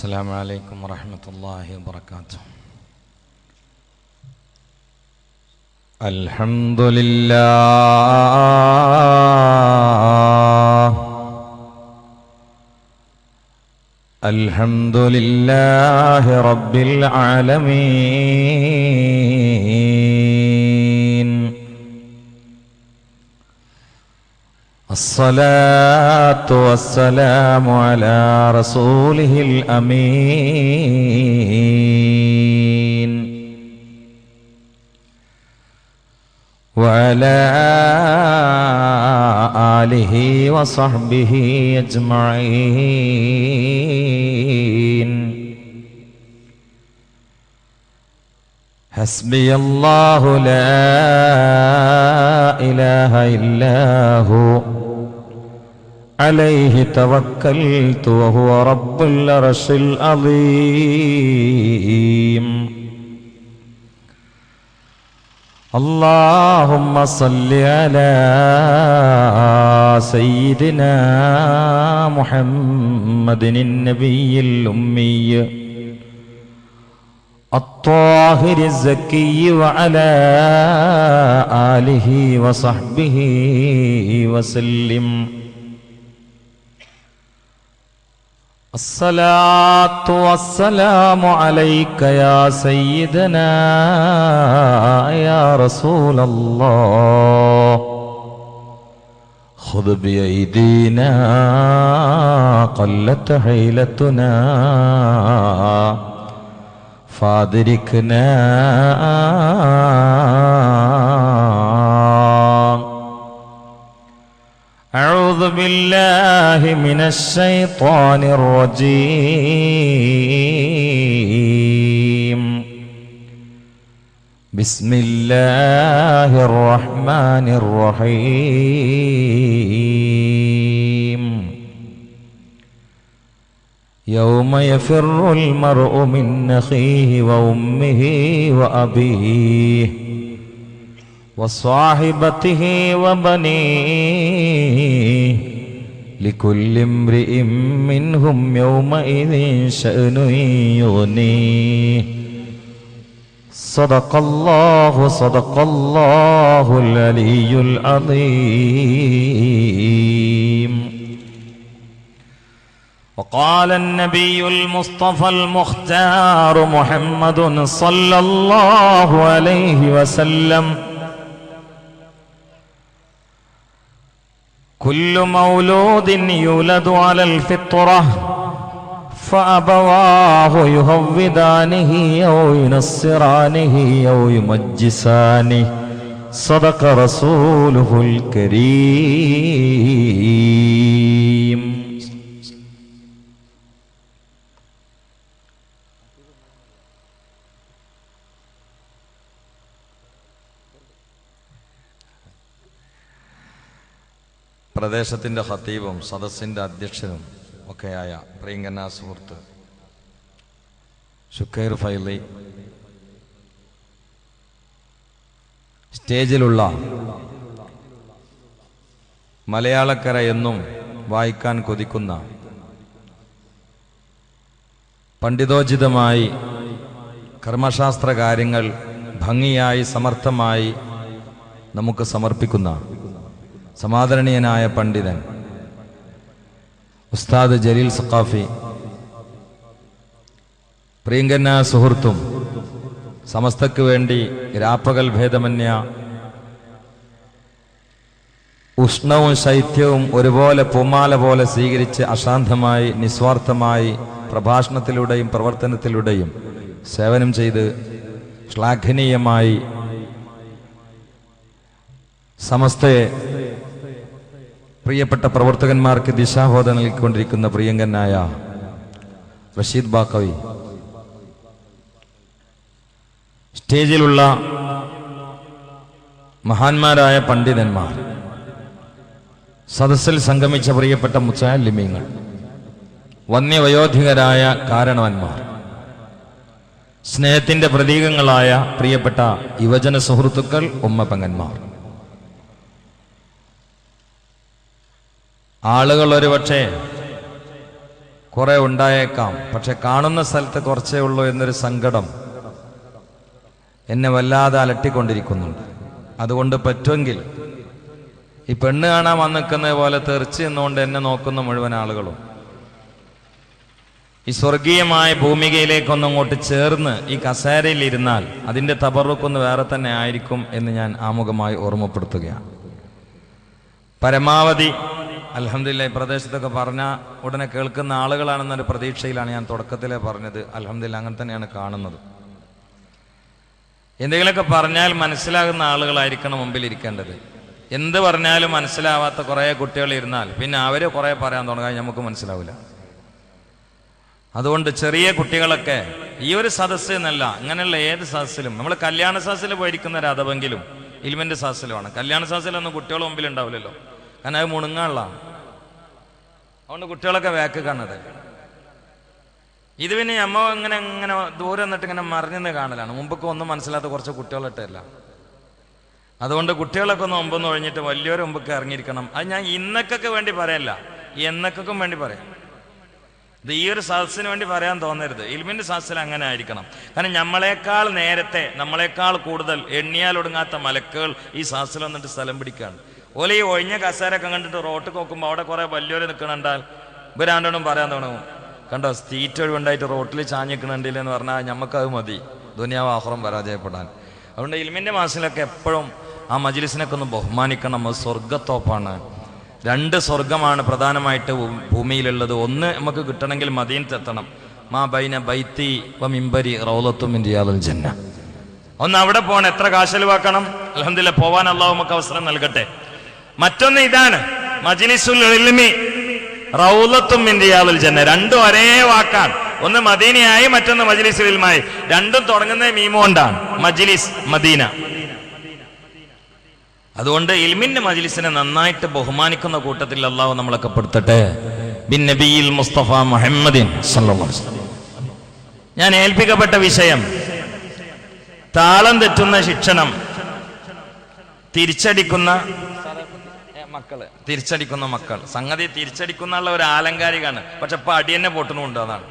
السلام عليكم ورحمة الله وبركاته. الحمد لله الحمد لله رب العالمين. الصلاة والسلام على رسوله الأمين وعلى آله وصحبه أجمعين. حسبي الله لا إله إلا هو عليه توكلت وهو رب العرش العظيم. اللهم صل على سيدنا محمد النبي الأمي الطاهر الزكي وعلى آله وصحبه وسلم. الصلاة والسلام عليك يا سيدنا يا رسول الله. خذ بأيدينا قلت حيلتنا فادركنا. أعوذ بالله من الشيطان الرجيم. بسم الله الرحمن الرحيم. يوم يفر المرء من أخيه وأمه وأبيه وصاحبته وبنيه لكل امرئ منهم يومئذ شأن يغنيه. صدق الله العلي العظيم. وقال النبي المصطفى المختار محمد صلى الله عليه وسلم: كل مولود يولد على الفطرة فأبواه يهودانه أو ينصرانه أو يمجسانه. صدق رسوله الكريم. പ്രദേശത്തിൻ്റെ ഖത്തീബും സദസ്സിൻ്റെ അധ്യക്ഷനും ഒക്കെയായ പ്രിയങ്കനാ സുഹൃത്ത് ഷുക്കൈർ ഫൈലി, സ്റ്റേജിലുള്ള മലയാളക്കര എന്നും വായിക്കാൻ കൊതിക്കുന്ന പണ്ഡിതോചിതമായി കർമ്മശാസ്ത്ര കാര്യങ്ങൾ ഭംഗിയായി സമർത്ഥമായി നമുക്ക് സമർപ്പിക്കുന്ന സമാദരണീയനായ പണ്ഡിതൻ ഉസ്താദ് ജലീൽ സഖാഫി, പ്രിയങ്കന്ന സുഹൃത്തും സമസ്തക്ക് വേണ്ടി രാപ്പകൽ ഭേദമന്യ ഉഷ്ണവും ശൈത്യവും ഒരുപോലെ പൂമാല പോലെ സ്വീകരിച്ച് അശാന്തമായി നിസ്വാർത്ഥമായി പ്രഭാഷണത്തിലൂടെയും പ്രവർത്തനത്തിലൂടെയും സേവനം ചെയ്ത് ശ്ലാഘനീയമായി സമസ്തയെ പ്രിയപ്പെട്ട പ്രവർത്തകന്മാർക്ക് ദിശാബോധം നൽകിക്കൊണ്ടിരിക്കുന്ന പ്രിയങ്കനായ റഷീദ് ബാക്കവി, സ്റ്റേജിലുള്ള മഹാന്മാരായ പണ്ഡിതന്മാർ, സദസ്സിൽ സംഗമിച്ച പ്രിയപ്പെട്ട മുത്തഅല്ലിമീങ്ങൾ, വന്യവയോധികരായ കാരണവന്മാർ, സ്നേഹത്തിന്റെ പ്രതീകങ്ങളായ പ്രിയപ്പെട്ട യുവജന സുഹൃത്തുക്കൾ, ഉമ്മപെങ്ങന്മാർ, ആളുകൾ ഒരുപക്ഷെ കുറെ ഉണ്ടായേക്കാം. പക്ഷെ കാണുന്ന സ്ഥലത്ത് കുറച്ചേ ഉള്ളൂ എന്നൊരു സങ്കടം എന്നെ വല്ലാതെ അലട്ടിക്കൊണ്ടിരിക്കുന്നുണ്ട്. അതുകൊണ്ട് പറ്റുമെങ്കിൽ ഈ പെണ്ണ് കാണാൻ വന്നിക്കുന്നത് പോലെ തെറിച്ച് എന്നുകൊണ്ട് എന്നെ നോക്കുന്ന മുഴുവൻ ആളുകളും ഈ സ്വർഗീയമായ ഭൂമികയിലേക്കൊന്നും അങ്ങോട്ട് ചേർന്ന് ഈ കസേരയിൽ ഇരുന്നാൽ അതിൻ്റെ തബറുക്കൊന്ന് വേറെ തന്നെ ആയിരിക്കും എന്ന് ഞാൻ ആമുഖമായി ഓർമ്മപ്പെടുത്തുകയാണ്. പരമാവധി അൽഹംദുലില്ലാ ഈ പ്രദേശത്തൊക്കെ പറഞ്ഞ ഉടനെ കേൾക്കുന്ന ആളുകളാണെന്നൊരു പ്രതീക്ഷയിലാണ് ഞാൻ തുടക്കത്തിലേ പറഞ്ഞത്. അൽഹംദുലില്ലാ അങ്ങനെ തന്നെയാണ് കാണുന്നത്. എന്തെങ്കിലുമൊക്കെ പറഞ്ഞാൽ മനസ്സിലാകുന്ന ആളുകളായിരിക്കണം മുമ്പിൽ ഇരിക്കേണ്ടത്. എന്ത് പറഞ്ഞാലും മനസ്സിലാവാത്ത കുറേ കുട്ടികൾ ഇരുന്നാൽ പിന്നെ അവർ കുറേ പറയാൻ തുടങ്ങാൻ നമുക്ക് മനസ്സിലാവില്ല. അതുകൊണ്ട് ചെറിയ കുട്ടികളൊക്കെ ഈ ഒരു സദസ്സ് എന്നല്ല, ഇങ്ങനെയുള്ള ഏത് സദസ്സിലും, നമ്മൾ കല്യാണ സദസ്സിൽ പോയിരിക്കുന്ന ഒരു അഥവെങ്കിലും ഇൽമിൻ്റെ സദസ്സിലുമാണ്. കല്യാണ സദസ്സിലൊന്നും കുട്ടികൾ മുമ്പിൽ ഉണ്ടാവില്ലല്ലോ, കാരണം അത് മുണുങ്ങാനുള്ളതാണ്. അതുകൊണ്ട് കുട്ടികളൊക്കെ വേക്ക് കാണത്. ഇത് പിന്നെ അമ്മ ഇങ്ങനെ ഇങ്ങനെ ദൂരെ നിന്നിട്ട് ഇങ്ങനെ മറിഞ്ഞെന്ന് കാണലാണ്. മുമ്പൊക്കെ ഒന്നും മനസ്സിലാത്ത കുറച്ച് കുട്ടികളിട്ടല്ല. അതുകൊണ്ട് കുട്ടികളൊക്കെ ഒന്ന് മുമ്പൊന്ന് ഒഴിഞ്ഞിട്ട് വലിയൊരു മുമ്പൊക്കെ ഇറങ്ങിയിരിക്കണം. അത് ഞാൻ ഇന്നക്കൊക്കെ വേണ്ടി പറയല്ല, എന്നൊക്കെ വേണ്ടി പറയാം. ഇത് ഈ ഒരു സദസ്സിന് വേണ്ടി പറയാൻ തോന്നരുത്. ഇൽമിൻ്റെ സദസ്സിൽ അങ്ങനെ ആയിരിക്കണം. കാരണം നമ്മളെക്കാൾ നേരത്തെ, നമ്മളെക്കാൾ കൂടുതൽ എണ്ണിയാൽ ഒടുങ്ങാത്ത മലക്കുകൾ ഈ സദസ്സിൽ വന്നിട്ട് സ്ഥലം പിടിക്കുകയാണ്. ഓലെ ഈ ഒഴിഞ്ഞ കസേരൊക്കെ കണ്ടിട്ട് റോട്ട് നോക്കുമ്പോൾ അവിടെ കുറേ വലിയൊരു നിൽക്കണുണ്ടാൽ ഇവരാണ്ടോടും പറയാൻ തുടങ്ങും, കണ്ടോ സീറ്റ് ഒഴിവുണ്ടായിട്ട് റോട്ടിൽ ചാഞ്ഞിക്കണുണ്ടില്ലെന്ന് പറഞ്ഞാൽ നമുക്കത് മതി ദുനിയാവ് ആഖിറം പരാജയപ്പെടാൻ. അതുകൊണ്ട് ഇൽമിൻ്റെ മാസിലൊക്കെ എപ്പോഴും ആ മജ്ലിസിനൊക്കെ ഒന്ന് ബഹുമാനിക്കണം. അത് സ്വർഗത്തോപ്പാണ്. 2 സ്വർഗമാണ് പ്രധാനമായിട്ട് ഭൂമിയിലുള്ളത്. ഒന്ന് നമുക്ക് കിട്ടണമെങ്കിൽ മദീനത്തെത്തണം. മാ ബൈന ബൈത്തി വ മിംബരി റൗളത്തും മിൻ റിയാദിൽ ജന്ന. ഒന്ന് അവിടെ പോകണം. എത്ര കാശ് ചെലവാക്കണം? അൽഹംദുലില്ലാ പോവാൻ അല്ലാഹു നമുക്ക് അവസരം നൽകട്ടെ. മറ്റൊന്ന് ഇതാണ് മജ്ലിസുൽ ഇൽമി റൗളത്തും മിൻ റിയാദിൽ ജന്ന. രണ്ടും ഒരേ വാക്കാണ്. ഒന്ന് മദീനയായി, മറ്റൊന്ന് മജ്ലിസുൽ ഇൽമായി. രണ്ടും തുടങ്ങുന്നത് മീമ കൊണ്ടാണ്. മജ്ലിസ് മദീന. അതുകൊണ്ട് ഇൽമിന്റെ മജ്ലിസിനെ നന്നായിട്ട് ബഹുമാനിക്കുന്ന കൂട്ടത്തിൽ അല്ലാഹു നമ്മളൊക്കെ പെടുത്തട്ടെ. ബിൻ നബിയിൽ മുസ്തഫ മുഹമ്മദിൻ സല്ലല്ലാഹു അലൈഹി വസല്ലം. ഞാൻ ഏൽപ്പിക്കപ്പെട്ട വിഷയം താളം തെറ്റുന്ന ശിക്ഷണം, തിരിച്ചടിക്കുന്ന മക്കൾ. സംഗതി തിരിച്ചടിക്കുന്ന ഒരു ആലങ്കാരികാണ്. പക്ഷെ ഇപ്പൊ അടി തന്നെ പൊട്ടുന്നുണ്ട്. അതാണ്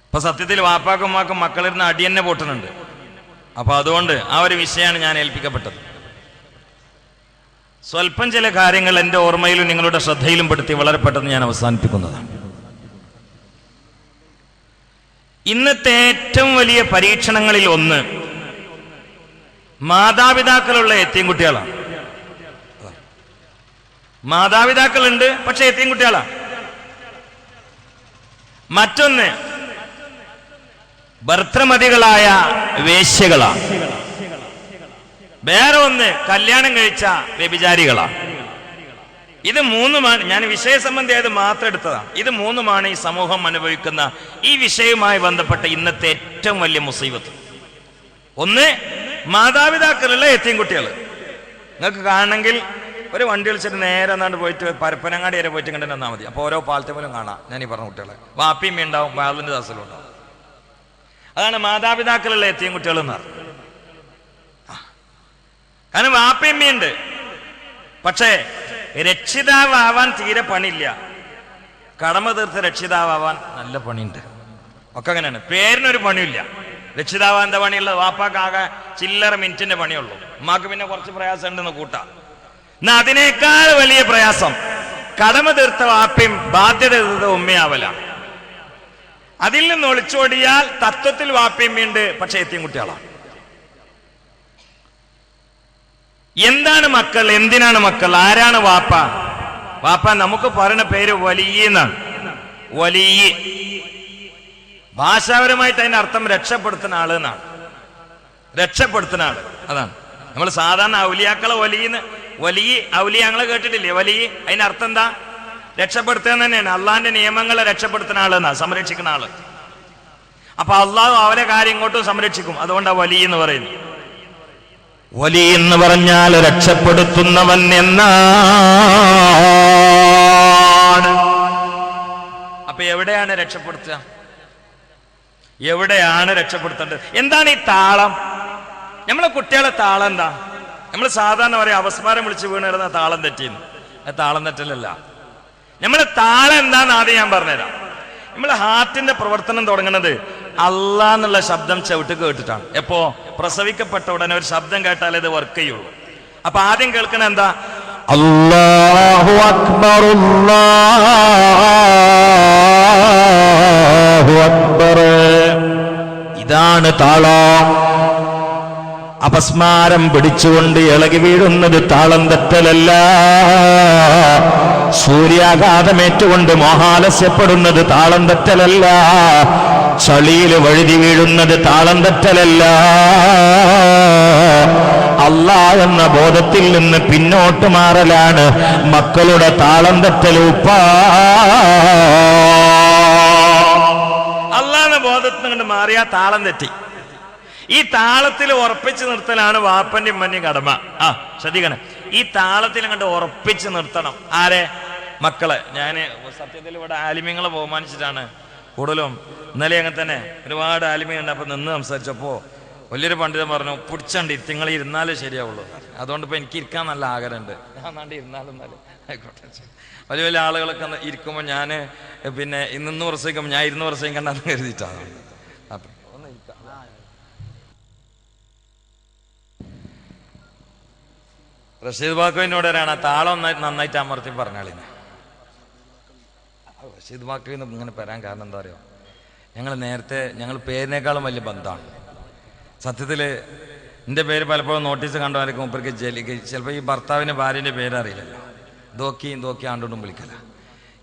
ഇപ്പൊ സത്യത്തിൽ വാപ്പാക്കും ഉമ്മാക്കും മക്കളിരുന്ന് അടി തന്നെ പൊട്ടുന്നുണ്ട്. അപ്പൊ അതുകൊണ്ട് ആ ഒരു വിഷയമാണ് ഞാൻ ഏൽപ്പിക്കപ്പെട്ടത്. സ്വല്പം ചില കാര്യങ്ങൾ എൻ്റെ ഓർമ്മയിലും നിങ്ങളുടെ ശ്രദ്ധയിലും പെടുത്തി വളരെ പെട്ടെന്ന് ഞാൻ അവസാനിപ്പിക്കുന്നതാണ്. ഇന്നത്തെ ഏറ്റവും വലിയ പരീക്ഷണങ്ങളിൽ ഒന്ന് മാതാപിതാക്കളുള്ള യത്തീം കുട്ടികളാണ്. മാതാപിതാക്കളുണ്ട്, പക്ഷെ യത്തീം കുട്ടികളാണ്. മറ്റൊന്ന് ഭർത്തൃമതികളായ വേശ്യകളാണ്. വേറെ ഒന്ന് കല്യാണം കഴിച്ച വ്യഭിചാരികളാണ്. ഇത് മൂന്നുമാണ്, ഞാൻ വിഷയസംബന്ധിയായത് മാത്രം എടുത്തതാണ്. ഇത് മൂന്നുമാണ് ഈ സമൂഹം അനുഭവിക്കുന്ന ഈ വിഷയവുമായി ബന്ധപ്പെട്ട ഇന്നത്തെ ഏറ്റവും വലിയ മുസീബത്ത്. ഒന്ന് മാതാപിതാക്കളുള്ള യത്തീം കുട്ടികൾ. നിങ്ങൾക്ക് കാണണമെങ്കിൽ ഒരു വണ്ടി വിളിച്ചിട്ട് നേരെ എന്നാണ്ട് പോയിട്ട് പരപ്പനങ്ങാടി വരെ പോയിട്ട് കണ്ടിട്ട് വന്നാൽ മതി. അപ്പോൾ ഓരോ പാലത്തെ പോലും കാണാം. ഞാൻ ഈ പറഞ്ഞ കുട്ടികളെ വാപ്പിയും ഉണ്ടാവും, വാതിൻ്റെ ദാസലും ഉണ്ടാവും. അതാണ് മാതാപിതാക്കളുള്ള യത്തീം കുട്ടികൾ എന്ന് പറഞ്ഞത്. കാരണം വാപ്പയമ്മയുണ്ട്, പക്ഷേ രക്ഷിതാവാൻ തീരെ പണിയില്ല. കടമ തീർത്ത് രക്ഷിതാവാൻ നല്ല പണിയുണ്ട്. ഒക്കെ അങ്ങനെയാണ്. പേരിനൊരു പണിയില്ല. രക്ഷിതാവാൻ എന്താ പണിയുള്ളത്? വാപ്പാക്കാകെ ചില്ലറ മിനിറ്റിന്റെ പണിയുള്ളൂ. ഉമ്മാക്ക് പിന്നെ കുറച്ച് പ്രയാസം ഉണ്ടെന്ന് കൂട്ടാം. എന്നാ അതിനേക്കാൾ വലിയ പ്രയാസം കടമ തീർത്ത വാപ്പയും ബാധ്യത തീർത്ത ഉമ്മയാവല. അതിൽ നിന്ന് ഒളിച്ചോടിയാൽ തത്വത്തിൽ വാപ്പയമ്മയുണ്ട്, പക്ഷെ യത്തീം കുട്ടികളാണ്. എന്താണ് മക്കൾ? എന്തിനാണ് മക്കൾ? ആരാണ് വാപ്പ? വാപ്പ നമുക്ക് പറയുന്ന പേര് വലിയ എന്നാണ്. വലിയ ഭാഷാപരമായിട്ട് അതിന്റെ അർത്ഥം രക്ഷപ്പെടുത്തുന്ന ആള് എന്നാണ്. രക്ഷപ്പെടുത്തുന്ന ആള്, അതാണ്. നമ്മൾ സാധാരണ ഔലിയാക്കളെ വലിയ ഔലിയാങ്ങളെ കേട്ടിട്ടില്ലേ? വലിയ അതിന്റെ അർത്ഥം എന്താ? രക്ഷപ്പെടുത്തുക തന്നെയാണ്. അള്ളാഹിന്റെ നിയമങ്ങളെ രക്ഷപ്പെടുത്തുന്ന ആള് എന്നാ, സംരക്ഷിക്കുന്ന ആള്. അപ്പൊ അള്ളാഹു അവരെ കാര്യം ഇങ്ങോട്ടും സംരക്ഷിക്കും. അതുകൊണ്ടാണ് വലിയ എന്ന് പറയുന്നത്. വലി എന്ന് പറഞ്ഞാൽ രക്ഷപ്പെടുത്തുന്നവൻ എന്നാണ്. അപ്പൊ എവിടെയാണ് രക്ഷപ്പെടുത്തുക? എവിടെയാണ് രക്ഷപ്പെടുത്തേണ്ടത്? എന്താണ് ഈ താളം? നമ്മളെ കുട്ടികളെ താളം എന്താ? നമ്മൾ സാധാരണ പറയാം അപസ്മാരം വിളിച്ച് വീണിരുന്ന താളം തെറ്റിന്ന്. താളം തെറ്റലല്ല. നമ്മളെ താളം എന്താന്ന് ആദ്യം ഞാൻ പറഞ്ഞുതരാം. നമ്മളെ ഹാർട്ടിന്റെ പ്രവർത്തനം തുടങ്ങുന്നത് അല്ലാ എന്നുള്ള ശബ്ദം ചവിട്ട് കേട്ടിട്ടാണ്. എപ്പോ? പ്രസവിക്കപ്പെട്ട ഉടനെ ഒരു ശബ്ദം കേട്ടാലേ ഇത് വർക്ക് ചെയ്യുള്ളൂ. അപ്പൊ ആദ്യം കേൾക്കണ എന്താ? അല്ലാഹു അക്ബർ, അല്ലാഹു അക്ബർ. ഇതാണ് താളം. അപസ്മാരം പിടിച്ചുകൊണ്ട് ഇളകി വീഴുന്നത് താളം തെറ്റലല്ല. സൂര്യാഘാതമേറ്റുകൊണ്ട് മോഹാലസ്യപ്പെടുന്നത് താളം തെറ്റലല്ല. ചളിയിൽ വഴുതി വീഴുന്നത് താളം തെറ്റലല്ല. അല്ലാഹ് എന്ന ബോധത്തിൽ നിന്ന് പിന്നോട്ട് മാറലാണ് മക്കളുടെ താളം തെറ്റൽ. അല്ലാഹ് എന്ന ബോധത്തിൽ നിന്ന് മാറിയാ താളം തെറ്റി. ഈ താളത്തിൽ ഉറപ്പിച്ചു നിർത്തലാണ് വാപ്പന്റെയും ഉമ്മന്റെയും കടമ. ശ്രദ്ധിക്കണേ, ഈ താളത്തിൽ അങ്ങോട്ട് ഉറപ്പിച്ചു നിർത്തണം. ആരെ? മക്കളെ. ഞാന് സത്യത്തിൽ ഇവിടെ ആലിമ്യങ്ങളെ ബഹുമാനിച്ചിട്ടാണ് കൂടുതലും. ഇന്നലെ അങ്ങനെ തന്നെ ഒരുപാട് ആലിമ്യുണ്ട്. അപ്പൊ നിന്ന് സംസാരിച്ചപ്പോ വലിയൊരു പണ്ഡിതൻ പറഞ്ഞു, പിടിച്ചണ്ട് നിങ്ങൾ ഇരുന്നാലേ ശരിയാവുള്ളൂ. അതുകൊണ്ട് ഇപ്പൊ എനിക്ക് ഇരിക്കാൻ നല്ല ആഗ്രഹമുണ്ട്. ഞാൻ നാണ്ട് ഇരുന്നാലും ആയിക്കോട്ടെ. വലിയ വലിയ ആളുകളൊക്കെ ഇരിക്കുമ്പോൾ ഞാൻ പിന്നെ 100 വർഷം ഞാൻ 200 വർഷം കണ്ടെന്ന് കരുതിയിട്ടാണ്. അപ്പൊ ഒന്ന് ഇരിക്കാം. റഷീദ് ബാക്കുവിനോട് വരാണ് താളം നന്നായിട്ട് അമർത്തി പറഞ്ഞാളിന്ന്. റഷീദ് ബാക്കുവിന് ഇങ്ങനെ വരാൻ കാരണം എന്താ പറയുക, ഞങ്ങൾ പേരിനേക്കാളും വലിയ ബന്ധമാണ്. സത്യത്തിൽ എൻ്റെ പേര് പലപ്പോഴും നോട്ടീസ് കണ്ടുമായിരിക്കും മൂപ്പർക്ക് ജലിക്ക്. ചിലപ്പോൾ ഈ ഭർത്താവിൻ്റെ ഭാര്യൻ്റെ പേരറിയില്ലല്ലോ, ദോക്കി ആണ്ടോണ്ടും വിളിക്കല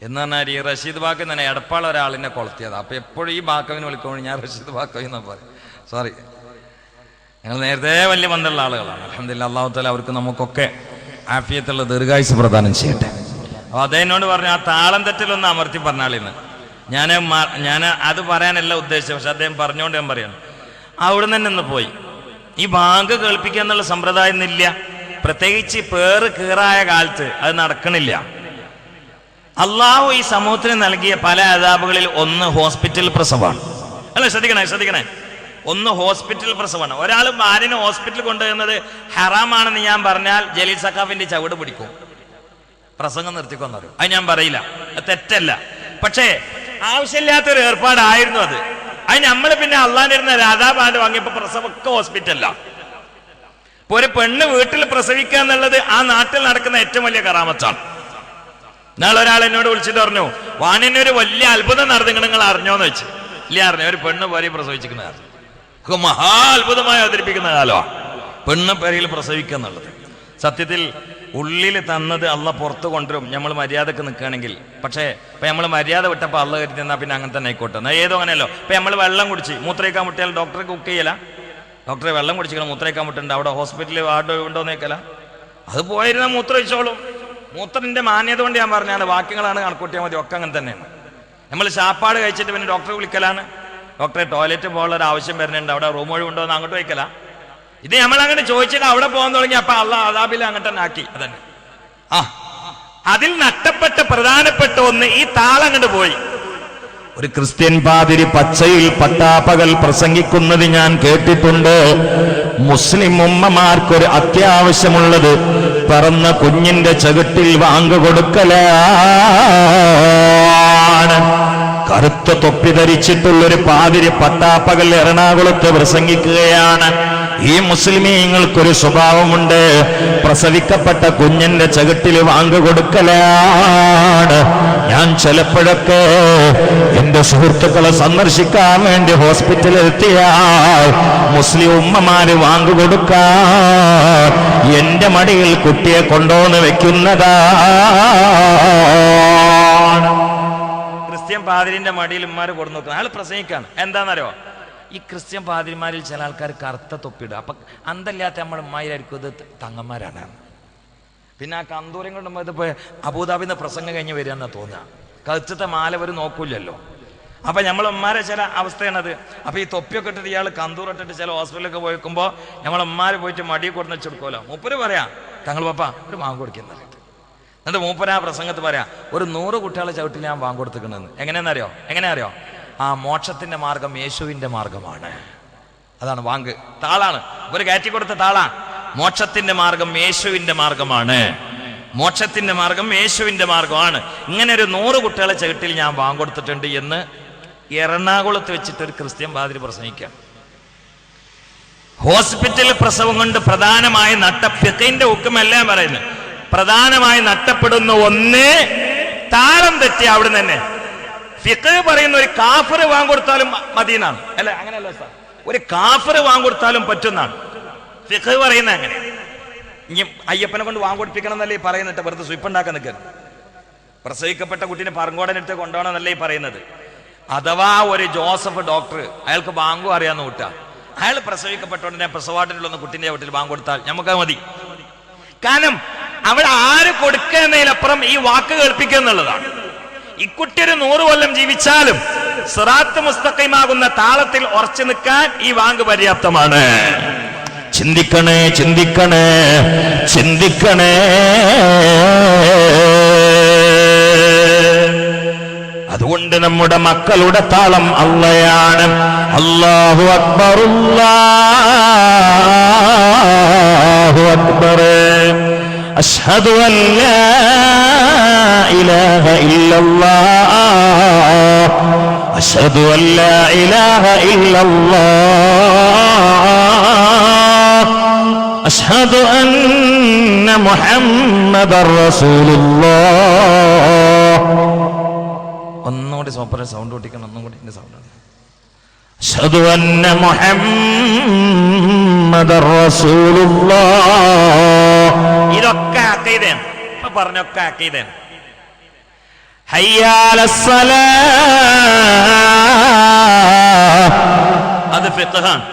എന്ന് പറഞ്ഞാൽ ഈ റഷീദ് ബാക്ക് തന്നെ എടപ്പാൾ ഒരാളിനെ കൊളത്തിയത്. അപ്പോൾ എപ്പോഴും ഈ ബാക്കവിനെ വിളിക്കുമ്പോൾ ഞാൻ റഷീദ് ബാക്കവി എന്നാ പറയും. സോറി, ഞങ്ങൾ നേരത്തെ വലിയ ബന്ധമുള്ള ആളുകളാണ്. അൽഹംദുലില്ലാഹ്, അല്ലാഹു തആല അവർക്ക് നമുക്കൊക്കെ ആഫിയത്തുള്ള ദീർഘായുസ് പ്രദാനം ചെയ്യട്ടെ. അപ്പോൾ അദ്ദേഹനോട് പറഞ്ഞു ആ താളം തെറ്റിലൊന്ന് അമർത്തി പറഞ്ഞാളിന്ന്. ഞാൻ അത് പറയാനല്ല ഉദ്ദേശിച്ചത്, പക്ഷെ അദ്ദേഹം പറഞ്ഞുകൊണ്ട് ഞാൻ പറയണം. അവിടെ നിന്ന് തന്നെ പോയി. ഈ ബാങ്ക് കേൾപ്പിക്കുക എന്നുള്ള സമ്പ്രദായം ഒന്നുമില്ല. പ്രത്യേകിച്ച് പേറ് കീറായ കാലത്ത് അത് നടക്കണില്ല. അള്ളാഹു ഈ സമൂഹത്തിന് നൽകിയ പല അദാബുകളിൽ ഒന്ന് ഹോസ്പിറ്റൽ പ്രസവമാണ്. അല്ല, ശ്രദ്ധിക്കണേ. ഒന്ന് ഹോസ്പിറ്റൽ പ്രസവമാണ്. ഒരാൾ ഭാര്യനെ ഹോസ്പിറ്റലിൽ കൊണ്ടുവരുന്നത് ഹറാമാണെന്ന് ഞാൻ പറഞ്ഞാൽ ജലീൽ സഖാഫിന്റെ ചവിട് പിടിക്കും, പ്രസംഗം നിർത്തിക്കൊന്നു പറയും. അത് ഞാൻ പറയില്ല, അത് തെറ്റല്ല. പക്ഷേ ആവശ്യമില്ലാത്തൊരു ഏർപ്പാടായിരുന്നു അത്. നമ്മൾ പിന്നെ അള്ളാന്റെ ഇരുന്ന രാധാബാൻഡ് വാങ്ങിയപ്പോ പ്രസവമൊക്കെ ഹോസ്പിറ്റലില്ല. ഇപ്പൊ ഒരു പെണ്ണ് വീട്ടിൽ പ്രസവിക്കുക എന്നുള്ളത് ആ നാട്ടിൽ നടക്കുന്ന ഏറ്റവും വലിയ കറാമത്താണ്. നാളെ ഒരാൾ എന്നോട് വിളിച്ചിട്ട് പറഞ്ഞു, വാണിനൊരു വലിയ അത്ഭുതം നടന്നു, നിങ്ങൾ അറിഞ്ഞോന്ന് വെച്ച്. ഇല്ല അറിഞ്ഞു, ഒരു പെണ്ണ് പേരിൽ പ്രസവിച്ചിരിക്കുന്ന കാര്യം മഹാ അത്ഭുതമായി അവതരിപ്പിക്കുന്ന കാലമാണ് പെണ്ണ് പേരിൽ പ്രസവിക്കുക എന്നുള്ളത്. സത്യത്തിൽ ഉള്ളിൽ തന്നത് അള്ള പുറത്ത് കൊണ്ടുവരും, നമ്മൾ മര്യാദക്ക് നിൽക്കുകയാണെങ്കിൽ. പക്ഷേ ഇപ്പം നമ്മൾ മര്യാദ വിട്ടപ്പോൾ അള്ള കരുതി എന്നാൽ പിന്നെ അങ്ങനെ തന്നെ ആയിക്കോട്ടെ. എന്നാൽ ഏതോ അങ്ങനെയല്ലോ. ഇപ്പം നമ്മൾ വെള്ളം കുടിച്ച് മൂത്രയിക്കാൻ മുട്ടിയാൽ ഡോക്ടറെ കുക്ക് ചെയ്യല. ഡോക്ടറെ വെള്ളം കുടിച്ചിക്കണം, മൂത്രയിക്കാൻ മുട്ടുണ്ട്, അവിടെ ഹോസ്പിറ്റലിൽ വാർഡ് ഉണ്ടോന്ന് നോക്കല. അത് പോയിരുന്നാൽ മൂത്രമൊഴിച്ചോളും. മൂത്രത്തിൻ്റെ മാന്യത കൊണ്ട് ഞാൻ പറഞ്ഞാണ്, വാക്യങ്ങളാണ് കണക്കൂട്ടിയാൽ മതി. ഒക്കെ അങ്ങനെ തന്നെയാണ്. നമ്മൾ ചാപ്പാട് കഴിച്ചിട്ട് പിന്നെ ഡോക്ടറെ വിളിക്കലാണ്. ഡോക്ടറെ ടോയ്ലറ്റ് പോകാനുള്ള ഒരു ആവശ്യം വരുന്നുണ്ട്, അവിടെ റൂം ഒഴിവുണ്ടോ എന്ന് അങ്ങോട്ട് വയ്ക്കല. ഇത് നമ്മൾ അങ്ങനെ ചോദിച്ചിട്ട് അവിടെ പോകാൻ തുടങ്ങി. അപ്പൊ അള്ളാഹ് അദാബിൽ അങ്ങോട്ട് തന്നെ ആക്കി. അതന്നെ അതിൽ നഷ്ടപ്പെട്ട പ്രധാനപ്പെട്ട ഒന്ന് ഈ താളം കണ്ട് പോയി. ഒരു ക്രിസ്ത്യൻ പാതിരി പച്ചയിൽ പട്ടാപ്പകൽ പ്രസംഗിക്കുന്നത് ഞാൻ കേട്ടിട്ടുണ്ട്. മുസ്ലിം ഉമ്മമാർക്കൊരു അത്യാവശ്യമുള്ളത് പിറന്ന കുഞ്ഞിന്റെ ചവിട്ടിൽ വാങ്ങു കൊടുക്കലാണ്. കറുത്ത തൊപ്പി ധരിച്ചിട്ടുള്ളൊരു പാതിരി പട്ടാപ്പകൽ എറണാകുളത്ത് പ്രസംഗിക്കുകയാണ്. ഈ മുസ്ലിമീങ്ങൾക്കൊരു സ്വഭാവമുണ്ട്, പ്രസവിക്കപ്പെട്ട കുഞ്ഞിന്റെ ചകിട്ടിൽ വാങ്ങു കൊടുക്കലാണ്. ഞാൻ ചിലപ്പോഴൊക്കെ എന്റെ സുഹൃത്തുക്കളെ സന്ദർശിക്കാൻ വേണ്ടി ഹോസ്പിറ്റലിൽ എത്തിയാൽ മുസ്ലിം ഉമ്മമാര് വാങ്ങു കൊടുക്കാൻ എന്റെ മടിയിൽ കുട്ടിയെ കൊണ്ടുവന്ന് വെക്കുന്നതാണ്. ക്രിസ്ത്യൻ പാതിരിന്റെ മടിയിൽ ഉമ്മാര് കൊണ്ടു നോക്കുന്നത്. അയാൾ പ്രസംഗിക്കാണ്. എന്താണെന്നറിയോ, ഈ ക്രിസ്ത്യൻ പാതിരിമാരിൽ ചില ആൾക്കാർ കറുത്ത തൊപ്പിടുക. അപ്പൊ അന്തല്ലാത്ത നമ്മൾ ഉമ്മായിരിക്കും ഇത് തങ്ങന്മാരാണ്. പിന്നെ ആ കന്തൂരം കൊണ്ടുമ്പോൾ ഇതിപ്പോ അബൂദാബിന്ന് പ്രസംഗം കഴിഞ്ഞ് വരിക എന്നാ തോന്നുക. കഴുത്തത്തെ മാല ഒരു നോക്കൂലല്ലോ. അപ്പൊ നമ്മളമ്മമാരെ ചില അവസ്ഥയാണത്. അപ്പൊ ഈ തൊപ്പിയൊക്കെ ഇട്ടിട്ട് ഇയാൾ കന്തൂർ ഇട്ടിട്ട് ചില ഹോസ്പിറ്റലിലൊക്കെ പോയിക്കുമ്പോ നമ്മളമ്മമാര് പോയിട്ട് മടി കൊടുന്ന് വെച്ചെടുക്കുമല്ലോ. മൂപ്പര് പറയാ, തങ്ങൾ പാപ്പ ഒരു വാങ്ങ് കൊടുക്കുന്ന. എന്നിട്ട് മൂപ്പര് ആ പ്രസംഗത്ത് പറയാ, ഒരു 100 കുട്ടികളെ ചവിട്ടിൽ ഞാൻ വാങ്ങ് കൊടുത്തിക്കണെന്ന്. എങ്ങനെയാ അറിയോ? ആ മോക്ഷത്തിന്റെ മാർഗം യേശുവിന്റെ മാർഗമാണ്. അതാണ് വാങ്ക്, താളാണ്. ഒരു കയറ്റി കൊടുത്ത താളാ. മോക്ഷത്തിന്റെ മാർഗം യേശുവിന്റെ മാർഗമാണ്. മോക്ഷത്തിന്റെ മാർഗം യേശുവിന്റെ മാർഗമാണ്. ഇങ്ങനെ ഒരു 100 കുട്ടികളെ ചവിട്ടിൽ ഞാൻ വാങ്ങിക്കൊടുത്തിട്ടുണ്ട് എന്ന് എറണാകുളത്ത് വെച്ചിട്ട് ഒരു ക്രിസ്ത്യൻ പാതിരി പ്രസംഗിക്കാം. ഹോസ്പിറ്റൽ പ്രസവം കൊണ്ട് പ്രധാനമായി ഫിഖിന്റെ ഹുക്കുമെല്ലാം പറയുന്നത് പ്രധാനമായി നഷ്ടപ്പെടുന്ന ഒന്ന് താളം തെറ്റി അവിടെ തന്നെ. ഫിഖ് പറയുന്ന ഒരു കാഫിർ വാങ്ങിക്കൊടുത്താലും മദീനാണ് അല്ല, അങ്ങനെയല്ല സാർ, ഒരു കാഫിർ വാങ്ങിക്കൊടുത്താലും പറ്റുന്നതാണ് ഫിഖ് പറയുന്നത്. അങ്ങനെ ഇനി അയ്യപ്പനെ കൊണ്ട് വാങ്ങിക്കൊടുപ്പിക്കണം എന്നല്ലേ പറയുന്നിട്ട് വെറുതെ സ്വീപ്പുണ്ടാക്കാൻ നിൽക്കുന്നത്. പ്രസവിക്കപ്പെട്ട കുട്ടീനെ പറങ്കോടനടുത്ത് കൊണ്ടുപോകണം എന്നല്ലേ പറയുന്നത്. അഥവാ ഒരു ജോസഫ് ഡോക്ടർ അയാൾക്ക് ബാങ്കു അറിയാന്ന് കൂട്ടാ, അയാൾ പ്രസവിക്കപ്പെട്ട ഉടനെ പ്രസവാട്ടിലുള്ള കുട്ടീൻ്റെ വീട്ടിൽ ബാങ്ക് കൊടുത്താൽ നമുക്കത് മതി. കാരണം അവിടെ ആര് കൊടുക്കുക എന്നതിലപ്പുറം ഈ വാക്ക് കേൾപ്പിക്കുക എന്നുള്ളതാണ്. ഈ കുട്ടി ഒരു 100 കൊല്ലം ജീവിച്ചാലും സിറാത്ത് മുസ്തഖീമാകുന്ന താളത്തിൽ ഉറച്ചു നിൽക്കാൻ ഈ വാങ്ക് പര്യാപ്തമാണ്. ചിന്തിക്കണേ ചിന്തിക്കണേ ചിന്തിക്കണേ. അതുകൊണ്ട് നമ്മുടെ മക്കളുടെ താളം അള്ളയാണ്. അല്ലാഹു അക്ബർ അല്ലാഹു അക്ബർ. അശ്ഹദു അൻ ലാ ഇലാഹ ഇല്ലല്ലാഹ് അശ്ഹദു അൻ ലാ ഇലാഹ ഇല്ലല്ലാഹ് അശ്ഹദു അന്ന മുഹമ്മദർ റസൂലുള്ളാഹ്. ഒന്നുകൂടി സൂപ്പർ സൗണ്ട് കൂട്ടിക്കണം, ഒന്നും കൂടി സൗണ്ട്. അശ്ഹദു അന്ന മുഹമ്മദർ റസൂലുള്ളാഹ്. ഇതൊക്കെ അഖീദയാണ്. ഇപ്പൊ പറഞ്ഞൊക്കെ അഖീദയാണ്. ഹയ്യ അലസ്സലാഹ് അത് ഫിഖ്ഹാണ്.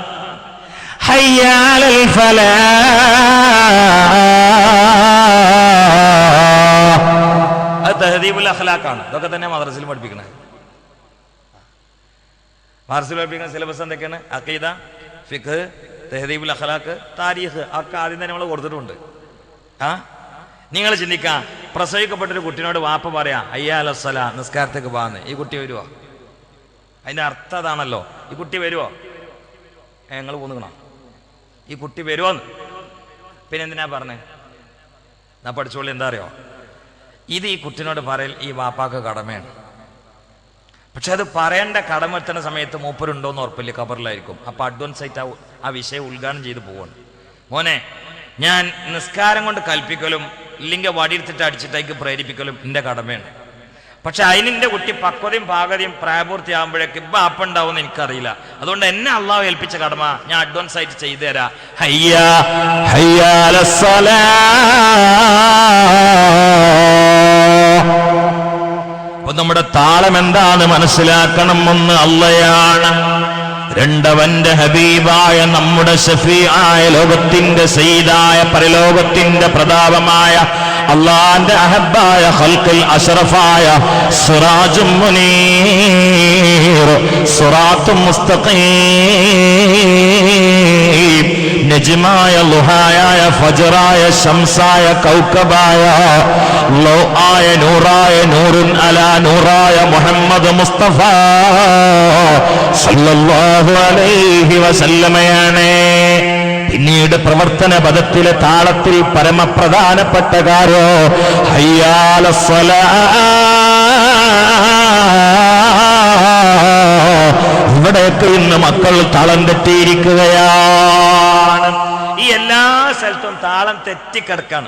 ഹയ്യ അലൽ ഫലാഹ് അത് തഹദീബുൽ അഖ്ലാഖാണ്. ഇതൊക്കെ തന്നെ മദ്രസയിൽ പഠിപ്പിക്കണേ. മദ്രസയിൽ പഠിപ്പിക്കുന്ന സിലബസ് എന്തൊക്കെയാണ്? അഖീദ, ഫിഖ്, തഹദീബുൽ അഖ്ലാഖ്, താരീഖ് ഒക്കെ ആദ്യം തന്നെ നമ്മൾ കൊടുത്തിട്ടുണ്ട്. നിങ്ങൾ ചിന്തിക്കാം, പ്രസവിക്കപ്പെട്ടൊരു കുട്ടിനോട് വാപ്പ പറയാ അയ്യാ അലസ്സല നിസ്കാരത്തേക്ക് പോകാന്ന്, ഈ കുട്ടി വരുവോ? അതിന്റെ അർത്ഥം അതാണല്ലോ. ഈ കുട്ടി വരുവോ? ഞങ്ങൾ പോന്നുകണോ? ഈ കുട്ടി വരുവോന്ന്. പിന്നെ എന്തിനാ പറഞ്ഞേ? ഞാൻ പഠിച്ചോളി. എന്താ അറിയോ, ഇത് ഈ കുട്ടിനോട് പറയൽ ഈ വാപ്പാക്ക് കടമയാണ്. പക്ഷെ അത് പറയേണ്ട കടമ എത്തുന്ന സമയത്ത് മൂപ്പരുണ്ടോന്ന് ഉറപ്പില്ല, ഖബറിലായിരിക്കും. അപ്പൊ അഡ്വാൻസ് ആയിട്ട് ആ വിഷയം ഉദ്ഘാടനം ചെയ്ത് പോവാണ്. മോനെ, ഞാൻ നിസ്കാരം കൊണ്ട് കൽപ്പിക്കലും ഇല്ലെങ്കിൽ വടിയെടുത്തിട്ട് അടിച്ചിട്ടേക്ക് പ്രേരിപ്പിക്കലും എൻ്റെ കടമയാണ്. പക്ഷെ അതിനെൻ്റെ കുട്ടി പക്വതയും പാകതയും പ്രായപൂർത്തിയാകുമ്പോഴേക്ക് ഇപ്പം അപ്പുണ്ടാവുമെന്ന് എനിക്കറിയില്ല. അതുകൊണ്ട് എന്നെ അള്ളാഹു ഏൽപ്പിച്ച കടമ ഞാൻ അഡ്വാൻസ് ആയിട്ട് ചെയ്തു തരാം. ഹയ്യ ഹയ്യ അലസ്സലാഹ്. അപ്പൊ നമ്മുടെ താളം എന്താന്ന് മനസ്സിലാക്കണം. ഒന്ന് അള്ളയാണ്, രണ്ടവന്റെ ഹബീബായ നമ്മുടെ ശഫീആയ ലോകത്തിന്റെ സയ്യിദായ പരലോകത്തിന്റെ പ്രതാപമായ അള്ളാന്റെ അഹബ്ബായ ഖൽഖിൽ അഷ്റഫായ സിറാജും മുനീർ സിറാത്തും മുസ്തഖീം നജ്മായ ളുഹായ ഫജ്റായ ശംസായ കൗകബായ ലൗ ആയ നൂറായ നൂറുൻ അലാ നൂറായ മുഹമ്മദ് മുസ്തഫ സല്ലല്ലാഹു അലൈഹി വസല്ലമയാണ്. പിന്നീട് പ്രവർത്തന പദത്തിലെ താളത്തിൽ പരമപ്രധാനപ്പെട്ട കാരോ ഹയ്യ അലസ്സലാഹ്. ഇവിടെയൊക്കെ ഇന്ന് മക്കൾ താളം തെറ്റിയിരിക്കുകയാണ്. ഈ എല്ലാ സ്ഥലത്തും താളം തെറ്റിക്കിടക്കാണ്.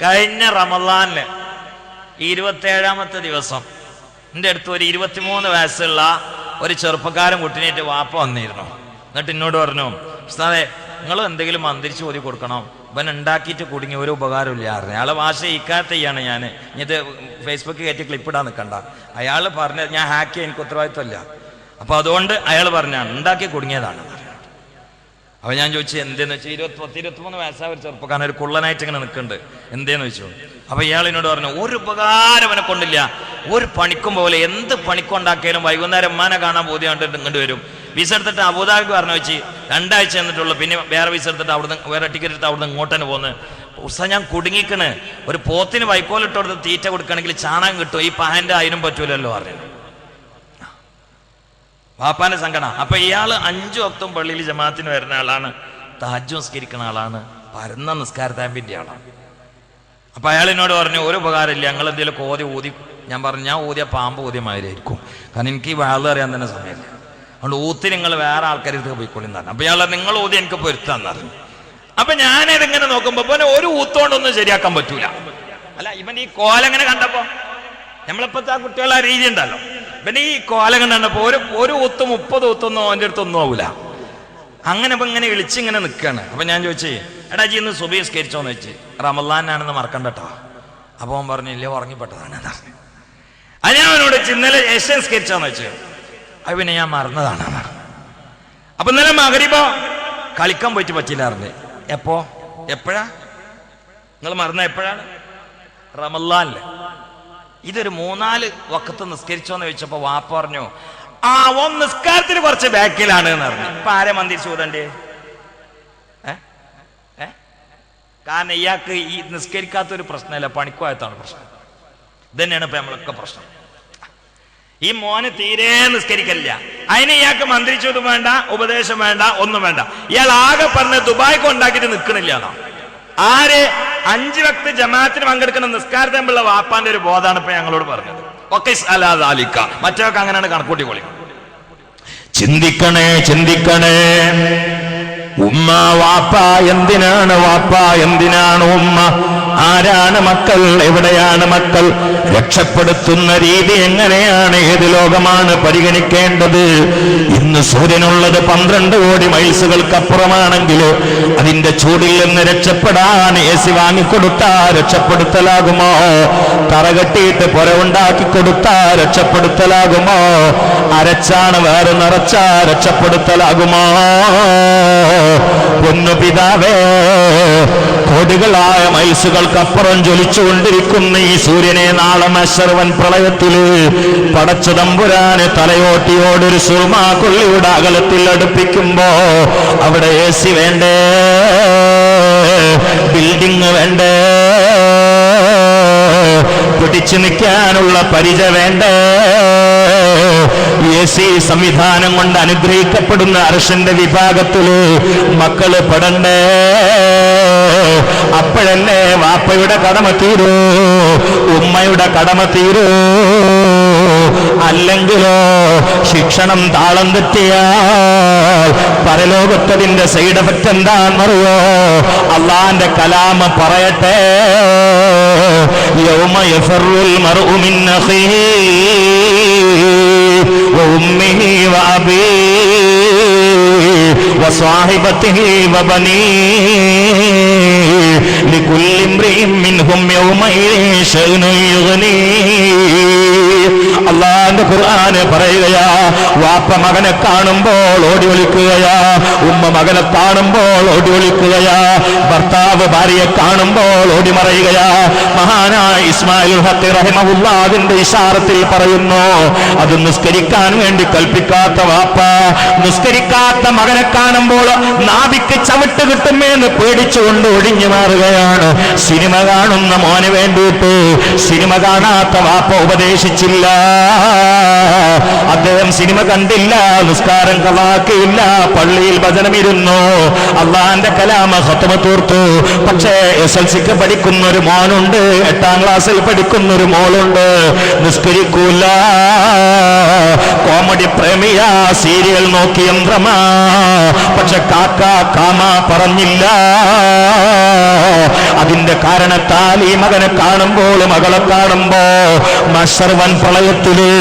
കഴിഞ്ഞ റമളാനില് 27ാമത്തെ ദിവസം എൻ്റെ അടുത്ത് ഒരു 23 വയസ്സുള്ള ഒരു ചെറുപ്പക്കാരൻ കുട്ടീനായിട്ട് വാപ്പ വന്നിരുന്നു. എന്നിട്ട് എന്നോട് പറഞ്ഞു, ഉസ്താദേ നിങ്ങൾ എന്തെങ്കിലും മന്ത്രിച്ച് ഓതി കൊടുക്കണം, ഇവൻ ഉണ്ടാക്കിയിട്ട് കുടുങ്ങി ഒരു ഉപകാരമില്ല. അയാളെ ഭാഷ ഇക്കാത്തയാണ്. ഞാൻ ഇത് ഫേസ്ബുക്ക് കയറ്റി ക്ലിപ്പിടാൻ നിൽക്കണ്ട. അയാൾ പറഞ്ഞ ഞാൻ ഹാക്ക് ചെയ്യാൻ എനിക്ക് ഉത്തരവാദിത്വമില്ല. അപ്പൊ അതുകൊണ്ട് അയാൾ പറഞ്ഞാണ് ഉണ്ടാക്കി കുടുങ്ങിയതാണ്. അപ്പൊ ഞാൻ ചോദിച്ചു എന്തേന്ന് വെച്ചാൽ 23 വയസ്സായ ഒരു ചെറുപ്പക്കാരൻ ഒരു കുള്ളനായിട്ട് ഇങ്ങനെ നിൽക്കുന്നുണ്ട്, എന്തേന്ന് വെച്ചു. അപ്പൊ ഇയാൾ എന്നോട് പറഞ്ഞു, ഒരു ഉപകാരം അവനെ കൊണ്ടില്ല, ഒരു പണിക്കും പോലെ എന്ത് പണിക്കൊണ്ടാക്കിയാലും വൈകുന്നേരം ഉമ്മാനെ കാണാൻ ബോധ്യമായിട്ട് ഇങ്ങോട്ട് വരും. വിസ എടുത്തിട്ട് അബുദാബിക്ക് പറഞ്ഞു വെച്ച് 2 ആഴ്ച എന്നിട്ടുള്ളൂ. പിന്നെ വേറെ വിസ എടുത്തിട്ട് അവിടുന്ന് വേറെ ടിക്കറ്റ് എടുത്ത് അവിടുന്ന് ഇങ്ങോട്ടന്നെ പോകുന്നത്. ഉസ്താ ഞാൻ കുടുങ്ങിക്കണ്, ഒരു പോത്തിന് വൈക്കോലിട്ട് കൊടുത്ത് തീറ്റ കൊടുക്കണമെങ്കിൽ ചാണകം കിട്ടും, ഈ പഹന്റെ അതിനും പറ്റൂലല്ലോ പറഞ്ഞു. വാപ്പാന്റെ സങ്കടം. അപ്പൊ ഇയാള് 5 വക്തും പള്ളിയിൽ ജമാഅത്തിന് വരുന്ന ആളാണ്, തഹജ്ജുദ് നിസ്കരിക്കുന്ന ആളാണ്, പരന്ന നിസ്കാരത്താമ്പിന്റെ ആളാണ്. അപ്പൊ അയാൾ എന്നോട് പറഞ്ഞു ഒരു ഉപകാരമില്ല, ഞങ്ങൾ എന്തെങ്കിലും ഓതി ഊതി. ഞാൻ പറഞ്ഞു ഞാൻ ഊതിയ പാമ്പ് ഊതിയ മാതിരിയായിരിക്കും, കാരണം എനിക്ക് ഈ വാള് അറിയാൻ തന്നെ സമയമില്ല, അതുകൊണ്ട് ഊത്തി നിങ്ങൾ വേറെ ആൾക്കാർക്ക് പോയിക്കൊള്ളി എന്ന് പറഞ്ഞു. അപ്പൊ ഇയാൾ നിങ്ങൾ ഊതി എനിക്ക് പൊരുത്താന്ന് പറഞ്ഞു. അപ്പൊ ഞാനിതിങ്ങനെ നോക്കുമ്പോ ഒരു ഊത്തോണ്ടൊന്നും ശരിയാക്കാൻ പറ്റൂല. അല്ല ഇവൻ ഈ കോലങ്ങനെ കണ്ടപ്പോ, നമ്മളിപ്പത്തെ ആ കുട്ടികളെ രീതി ഉണ്ടല്ലോ, ഇവൻ ഈ കോലം കണ്ടപ്പോ ഒരു ഊത്ത് 30 ഊത്തൊന്നും അവൻ്റെ അടുത്തൊന്നും ആവൂല. അങ്ങനെ ഇപ്പൊ ഇങ്ങനെ വിളിച്ചിങ്ങനെ നിൽക്കുകയാണ്. അപ്പൊ ഞാൻ ചോദിച്ചേ, എടാ ജി ഇന്ന് സുബഹി നിസ്കരിച്ചോന്ന് വെച്ച്, റമളാനാണെന്ന് മറക്കണ്ടട്ടോ. അപ്പൊ അവൻ പറഞ്ഞു ഇല്ല ഉറങ്ങിപ്പെട്ടതാണ്. അത് ഞാൻ അവനോട് ഇന്നലെ ഏഷ്യ നിസ്കരിച്ചോന്ന് വെച്ച്, അത് പിന്നെ ഞാൻ മറന്നതാണ്. അപ്പൊ ഇന്നലെ മഗ്‌രിബ് കളിക്കാൻ പോയിട്ട് പറ്റില്ല അറിഞ്ഞ്. എപ്പോഴാ നിങ്ങൾ മറന്ന? എപ്പോഴാണ്? റമളാനില്. ഇതൊരു 3-4 വഖത്ത് നിസ്കരിച്ചോന്ന് ചോദിച്ചപ്പോ വാപ്പ പറഞ്ഞു ഓൻ നിസ്കാരത്തിന് കുറച്ച് ബാക്കിലാണ് എന്ന് പറഞ്ഞു. ഇപ്പൊ ആരെ മന്ദിരിച്ചു കൂടണ്ടേ? കാരണം ഇയാൾക്ക് ഈ നിസ്കരിക്കാത്തൊരു പ്രശ്നമല്ല, പണിക്കുവായത്താണ് പ്രശ്നം. ഇതന്നെയാണ് ഇപ്പൊ നമ്മളൊക്കെ പ്രശ്നം. ഈ മോന് തീരെ നിസ്കരിക്കില്ല, അതിന് ഇയാൾക്ക് മന്ത്രിച്ചതും വേണ്ട, ഉപദേശം വേണ്ട, ഒന്നും വേണ്ട. ഇയാൾ ആകെ പറഞ്ഞ് ദുബായ്ക്ക് ഉണ്ടാക്കിയിട്ട് നിൽക്കണില്ല എന്നാ. ആര് 5 വക്ത് ജമാഅത്തിന് പങ്കെടുക്കുന്ന നിസ്കാരത്തിനുള്ള വാപ്പാന്റെ ഒരു ബോധമാണ് ഇപ്പൊ ഞങ്ങളോട് പറഞ്ഞത്. ഒക്കെ മറ്റൊക്കെ അങ്ങനെയാണ് കണക്കൂട്ടി. ചിന്തിക്കണേ ഉമ്മ വാപ്പ എന്തിനാണ് ഉമ്മ? ആരാണ് മക്കൾ? എവിടെയാണ് മക്കൾ? രക്ഷപ്പെടുത്തുന്ന രീതി എങ്ങനെയാണ്? ഏത് ലോകമാണ് പരിഗണിക്കേണ്ടത്? ഇന്ന് സൂര്യനുള്ളത് 12 കോടി മൈൽസുകൾക്കപ്പുറമാണെങ്കിൽ അതിന്റെ ചൂടിൽ നിന്ന് രക്ഷപ്പെടാൻ AC വാങ്ങിക്കൊടുത്താ രക്ഷപ്പെടുത്തലാകുമോ? തറകെട്ടിയിട്ട് പുരവുണ്ടാക്കി കൊടുത്താ രക്ഷപ്പെടുത്തലാകുമോ? അരച്ചാണ് വേറെ നിറച്ചാ രക്ഷപ്പെടുത്തലാകുമോ? പൊന്നു പിതാവേ, കോടികളായ മൈൽസുകൾക്കപ്പുറം ജ്വലിച്ചുകൊണ്ടിരിക്കുന്ന ഈ സൂര്യനെ നാളെ മഹ്ശർ പ്രളയത്തില് പടച്ച തമ്പുരാന് തലയോട്ടിയോടൊരു സുർമാക്കൊള്ളിയുടെ അകലത്തിൽ അടുപ്പിക്കുമ്പോ അവിടെ AC വേണ്ടേ? ബിൽഡിംഗ് വേണ്ടേ? പിടിച്ചു നിൽക്കാനുള്ള പരിച വേണ്ടേ? AC സംവിധാനം കൊണ്ട് അനുഗ്രഹിക്കപ്പെടുന്ന അർശന്റെ വിഭാഗത്തില് മക്കള് പെടണ്ടേ? അപ്പോഴല്ലേ വാപ്പയുടെ കടമ തീരൂ, ഉമ്മയുടെ കടമ തീരൂ. അല്ലെങ്കിലോ ശിക്ഷണം താളം തെറ്റിയാൽ പരലോകത്തതിന്റെ സൈഡ് എഫക്റ്റ് എന്താണെന്നറിയോ? അള്ളാന്റെ കലാമ പറയട്ടെ, യൗമ യഫറുൽ മർഉ മിൻ അഖീഹി وأمه وأبيه وصاحبته وبنيه لكل امرئ منهم يومئذ شأن يغنيه. അള്ളാന്റെ ഖുർആന് പറയുകയാ, വാപ്പ മകനെ കാണുമ്പോൾ ഓടി ഒളിക്കുകയാ, ഉമ്മ മകനെ കാണുമ്പോൾ ഓടി ഒളിക്കുകയാ, ഭർത്താവ് ഭാര്യയെ കാണുമ്പോൾ ഓടി മറയുകയാ. മഹാനായ ഇസ്മായിൽ ഹഖ് റഹിമഹുല്ലാഹ് അതിന്റെ ഇശാറത്തിൽ പറയുന്നു, അത് നിസ്കരിക്കാൻ വേണ്ടി കൽപ്പിക്കാത്ത വാപ്പ നിസ്കരിക്കാത്ത മകനെ കാണുമ്പോൾ നാവിക്ക് ചവിട്ട് കിട്ടുമെന്ന് പേടിച്ചുകൊണ്ട് ഒഴിഞ്ഞു മാറുകയാണ്. സിനിമ കാണുന്ന മോന് വേണ്ടിയിട്ട് സിനിമ കാണാത്ത വാപ്പ ഉപദേശിച്ചില്ല. അദ്ദേഹം സിനിമ കണ്ടില്ല, നിസ്കാരം കളാക്കിയില്ല, പള്ളിയിൽ ഭജനമിരുന്നു, അള്ളാന്റെ കലാമ ഖത്മ തീർത്തു. പക്ഷേ SLCക്ക് പഠിക്കുന്ന ഒരു മോനുണ്ട്, 8ാം ക്ലാസ്സിൽ പഠിക്കുന്ന ഒരു മോളുണ്ട്, നിസ്കരിക്കൂല, കോമഡി പ്രേമിയാ, സീരിയൽ നോക്കി യന്ത്രമാ. പക്ഷെ കാക്ക കാമ പറഞ്ഞില്ല. അതിന്റെ കാരണത്താൽ ഈ മകനെ കാണുമ്പോൾ മകളെ കാണുമ്പോ മഹ്ശർ പ്രളയത്തില്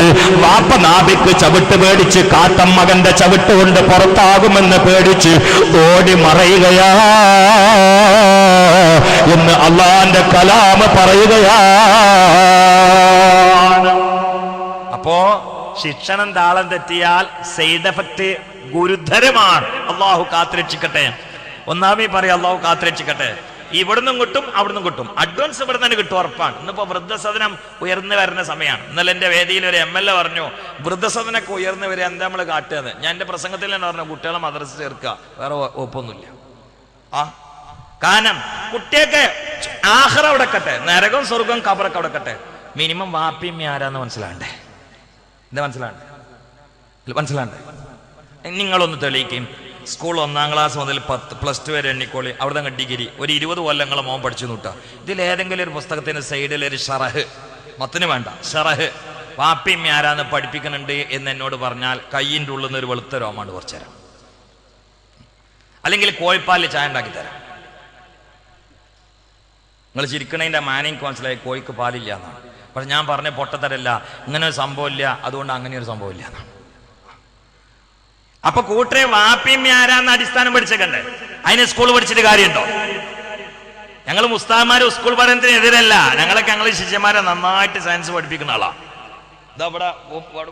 വാപ്പ നാഭിക്ക് ചവിട്ട് പേടിച്ച് കാട്ടം മകന്റെ ചവിട്ട് കൊണ്ട് പുറത്താകുമെന്ന് പേടിച്ച് ഓടി മറയുകയാ എന്ന് അള്ളാന്റെ കലാമ പറയുകയാ. അപ്പോ ശിക്ഷണം താളം തെറ്റിയാൽ സൈഡ് എഫക്ട് ഗുരുതരമാണ്. അള്ളാഹു കാത്തുരക്ഷിക്കട്ടെ. ഒന്നാമേ പറയാം, അള്ളാഹു കാത്തുരക്ഷിക്കട്ടെ. ഇവിടുന്നും കിട്ടും അവിടുന്ന് കിട്ടും, അഡ്വാൻസ് ഇവിടെ തന്നെ കിട്ടും, ഉറപ്പാണ്. ഇന്നിപ്പോ വൃദ്ധസദനം ഉയർന്നു വരുന്ന സമയമാണ്. ഇന്നലെ എന്റെ വേദിയിൽ ഒരു MLA പറഞ്ഞു, വൃദ്ധസദനൊക്കെ ഉയർന്നു വരിക എന്താ നമ്മൾ കാട്ടുന്നത്. ഞാൻ എന്റെ പ്രസംഗത്തിൽ തന്നെ പറഞ്ഞു, കുട്ടികളെ മദ്രസ ചേർക്കുക, വേറെ ഒപ്പൊന്നുമില്ല. കാരണം കുട്ടിയൊക്കെ ആഖിറ അവിടെക്കട്ടെ, നരകം സ്വർഗം ഖബറൊക്കെ അവിടെക്കട്ടെ, മിനിമം വാപ്പിയും ആരാന്ന് മനസ്സിലാണ്ടേ? എന്താ മനസ്സിലാണ്ടേ? നിങ്ങളൊന്ന് തെളിയിക്കും. സ്കൂൾ 1-ാം ക്ലാസ് മുതൽ 10 +2 വരെ എണ്ണിക്കോളി, അവിടെ നിന്ന് ഡിഗ്രി, ഒരു 20 കൊല്ലങ്ങളെ മോൻ പഠിച്ചു നോട്ടാ. ഇതിലേതെങ്കിലും ഒരു പുസ്തകത്തിന് സൈഡിൽ ഒരു ഷറഹ്, മത്തിന് വേണ്ട ഷറഹ്, വാപ്പിയും ആരാന്ന് പഠിപ്പിക്കുന്നുണ്ട് എന്ന് എന്നോട് പറഞ്ഞാൽ കയ്യിൻ്റെ ഉള്ളിൽ നിന്ന് ഒരു വെളുത്ത രോമാണ്ട് കുറച്ചു തരാം, അല്ലെങ്കിൽ കോഴിപ്പാലിൽ ചായ ഉണ്ടാക്കി തരാം. നിങ്ങൾ ചിരിക്കണതിൻ്റെ മാനിങ് മനസ്സിലായി, കോഴിക്ക് പാലില്ല എന്നാണ്. പക്ഷെ ഞാൻ പറഞ്ഞ പൊട്ടത്തരല്ല, ഇങ്ങനെ ഒരു സംഭവമില്ല, അതുകൊണ്ട് അങ്ങനെ ഒരു സംഭവമില്ല എന്നാണ്. അപ്പൊ കൂട്ടരെ വാപ്പിയും ആരാന്ന് അടിസ്ഥാനം പഠിച്ചേക്കണ്ടേ? അതിന് സ്കൂൾ പഠിച്ചിട്ട് കാര്യമുണ്ടോ? ഞങ്ങൾ ഉസ്താദ്മാര് സ്കൂൾ പഠനത്തിന് എതിരല്ല, ഞങ്ങൾ ശിഷ്യന്മാരെ നന്നായിട്ട് സയൻസ് പഠിപ്പിക്കുന്ന ആളാ. ഇതാ ഇവിടെ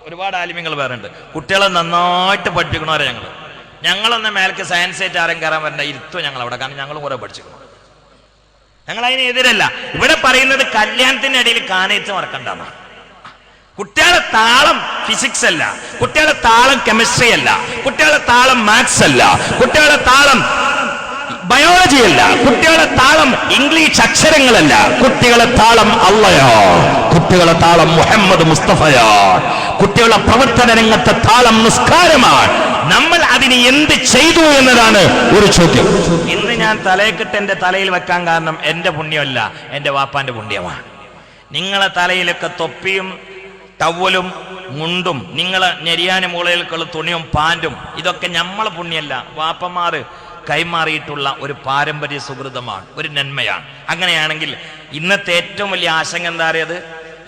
ഒരുപാട് ആലിമ്യങ്ങൾ വേറെ ഉണ്ട്, കുട്ടികളെ നന്നായിട്ട് പഠിപ്പിക്കണവരെ ഞങ്ങളൊന്ന് മേലേക്ക് സയൻസ് ആയിട്ട് ആരും കയറാൻ വരണ്ട, ഇരുത്തോ ഞങ്ങൾ അവിടെ, കാരണം ഞങ്ങളും കുറെ പഠിച്ചിരിക്കണം. ഞങ്ങൾ അതിന് എതിരല്ല. ഇവിടെ പറയുന്നത് കല്യാണത്തിന്റെ ഇടയിൽ കാനേറ്റ് മറക്കണ്ടെന്നാണ്. കുട്ടികളുടെ താളം ഫിസിക്സ് അല്ല, കുട്ടികളുടെ താളം കെമിസ്ട്രി അല്ല, കുട്ടികളുടെ താളം മാത്സ് അല്ല, കുട്ടികളുടെ താളം ബയോളജി അല്ല, കുട്ടികളുടെ താളം ഇംഗ്ലീഷ് അക്ഷരങ്ങളല്ല, കുട്ടികളുടെ താളം അള്ളയോ, കുട്ടികളുടെ താളം മുഹമ്മദ് മുസ്തഫയോ, കുട്ടികളുടെ പ്രവർത്തന രംഗത്തെ താളം നിസ്കാരമാണ്. നമ്മൾ അതിന് എന്ത് ചെയ്തു എന്നതാണ് ഒരു ചോദ്യം. ഇന്ന് ഞാൻ തലയെക്കിട്ട് എന്റെ തലയിൽ വെക്കാൻ കാരണം എന്റെ പുണ്യമല്ല, എന്റെ വാപ്പാന്റെ പുണ്യമാണ്. നിങ്ങളെ തലയിലൊക്കെ തൊപ്പിയും ടവലും മുണ്ടും നിങ്ങളെ ഞെരിയാന മൂളയിലേക്കുള്ള തുണിയും പാൻറ്റും ഇതൊക്കെ നമ്മളെ പുണ്യമല്ല, വാപ്പമാർ കൈമാറിയിട്ടുള്ള ഒരു പാരമ്പര്യ സുഹൃതമാണ്, ഒരു നന്മയാണ്. അങ്ങനെയാണെങ്കിൽ ഇന്നത്തെ ഏറ്റവും വലിയ ആശങ്ക എന്താ അറിയത്?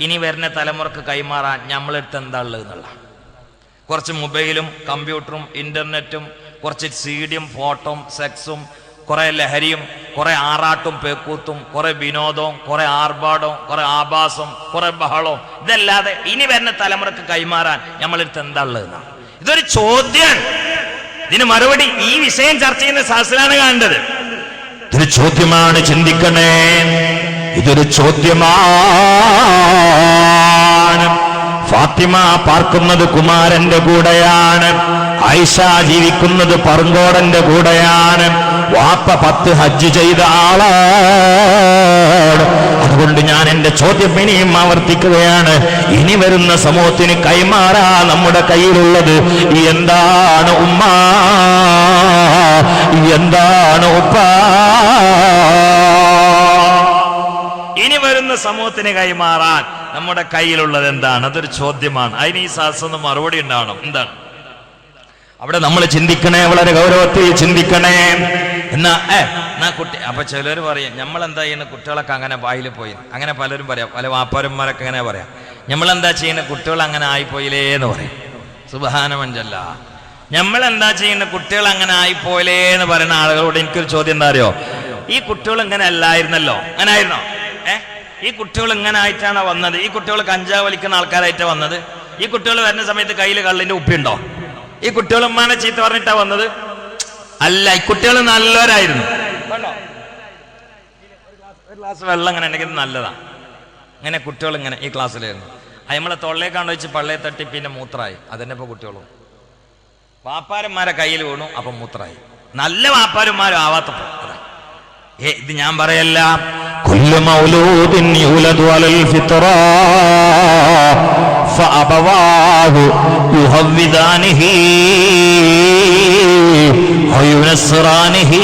ഇനി വരുന്ന തലമുറക്ക് കൈമാറാൻ നമ്മളെടുത്ത് എന്താ ഉള്ളത് എന്നുള്ള. കുറച്ച് മൊബൈലും കമ്പ്യൂട്ടറും ഇന്റർനെറ്റും കുറച്ച് സീഡിയും ഫോട്ടോയും സെക്സും കുറെ ലഹരിയും കുറെ ആറാട്ടും പേക്കൂത്തും കുറെ വിനോദവും കുറെ ആർഭാടവും കുറെ ആഭാസവും കുറെ ബഹളവും, ഇതല്ലാതെ ഇനി വരുന്ന തലമുറക്ക് കൈമാറാൻ നമ്മളെടുത്ത് എന്താ ഉള്ളതെന്നാണ്. ഇതൊരു ചോദ്യമാണ്. ഇതിന് മറുപടി ഈ വിഷയം ചർച്ച ചെയ്യുന്ന സദസ്സിലാണ് കാണേണ്ടത്. ഇതൊരു ചോദ്യമാണ്, ചിന്തിക്കണേ. ഇതൊരു ചോദ്യമാണ്. ഫാത്തിമ പാർക്കുന്നത് കുമാരന്റെ കൂടെയാണ്, ആയിഷ ജീവിക്കുന്നത് പറങ്കോടന്റെ കൂടെയാണ്, വാപ്പ 10 ഹജ്ജ് ചെയ്ത ആളാണ്. അതുകൊണ്ട് ഞാൻ എന്റെ ചോദ്യം ഇനിയും ആവർത്തിക്കുകയാണ്. ഇനി വരുന്ന സമൂഹത്തിന് കൈമാറാ നമ്മുടെ കയ്യിലുള്ളത് എന്താണ് ഉമ്മ, എന്താണ് ഉപ്പ? ഇനി വരുന്ന സമൂഹത്തിന് കൈമാറാൻ നമ്മുടെ കയ്യിലുള്ളത് എന്താണ്? അതൊരു ചോദ്യമാണ്. അതിന് ഈ സദസ്സൊന്ന് മറുപടി ഉണ്ടാവണം. എന്താണ് അവിടെ നമ്മൾ ചിന്തിക്കണേ, വളരെ ഗൗരവത്തിൽ ചിന്തിക്കണേ. എന്നാ കുട്ടി അപ്പൊ ചിലർ പറയും നമ്മളെന്താ ചെയ്യുന്ന കുട്ടികളൊക്കെ അങ്ങനെ വായിൽ പോയി, അങ്ങനെ പലരും പറയാം, പല വാപ്പാരന്മാരൊക്കെ അങ്ങനെ പറയാം, നമ്മളെന്താ ചെയ്യുന്ന കുട്ടികൾ അങ്ങനെ ആയിപ്പോയില്ലേ എന്ന് പറയും. സുബ്ഹാനമഞ്ചല്ല, നമ്മളെന്താ ചെയ്യുന്ന കുട്ടികൾ അങ്ങനെ ആയിപ്പോയില്ലേ എന്ന് പറയുന്ന ആളുകളോട് എനിക്കൊരു ചോദ്യം എന്താ അറിയോ? ഈ കുട്ടികൾ ഇങ്ങനെ അല്ലായിരുന്നല്ലോ, അങ്ങനെ ആയിരുന്നോ? ഈ കുട്ടികൾ ഇങ്ങനെ ആയിട്ടാണ് വന്നത്? ഈ കുട്ടികൾ കഞ്ചാവ് വലിക്കുന്ന ആൾക്കാരായിട്ടാണ് വന്നത്? ഈ കുട്ടികൾ വരുന്ന സമയത്ത് കയ്യിൽ കള്ളിന്റെ ഉപ്പിയുണ്ടോ? ഈ കുട്ടികൾ ഉമ്മാനെ ചീത്ത പറഞ്ഞിട്ടാ വന്നത്? അല്ല, ഈ കുട്ടികൾ നല്ലവരായിരുന്നു. ഒരു ഗ്ലാസ് വെള്ളം ഇങ്ങനെ ഉണ്ടെങ്കിൽ നല്ലതാണ്. ഇങ്ങനെ കുട്ടികൾ ഇങ്ങനെ ഈ ക്ലാസ്സിലായിരുന്നു, നമ്മളെ തൊള്ളേക്കാണ്ട് വെച്ച് പള്ളയെ തട്ടി പിന്നെ മൂത്രായി. അതന്നെ ഇപ്പൊ കുട്ടികളും വാപ്പാരന്മാരെ കയ്യിൽ വീണു, അപ്പൊ മൂത്രായി. നല്ല വാപ്പാരന്മാരും ആവാത്തപ്പോ ഇത് ഞാൻ പറയല്ല. കുല്ലു മൗലൂദിൻ യൂലദു അലൽ ഫിത്റ ഫഅബവാഹു യുഹവ്വിദാനിഹി വയുനസ്റാനിഹി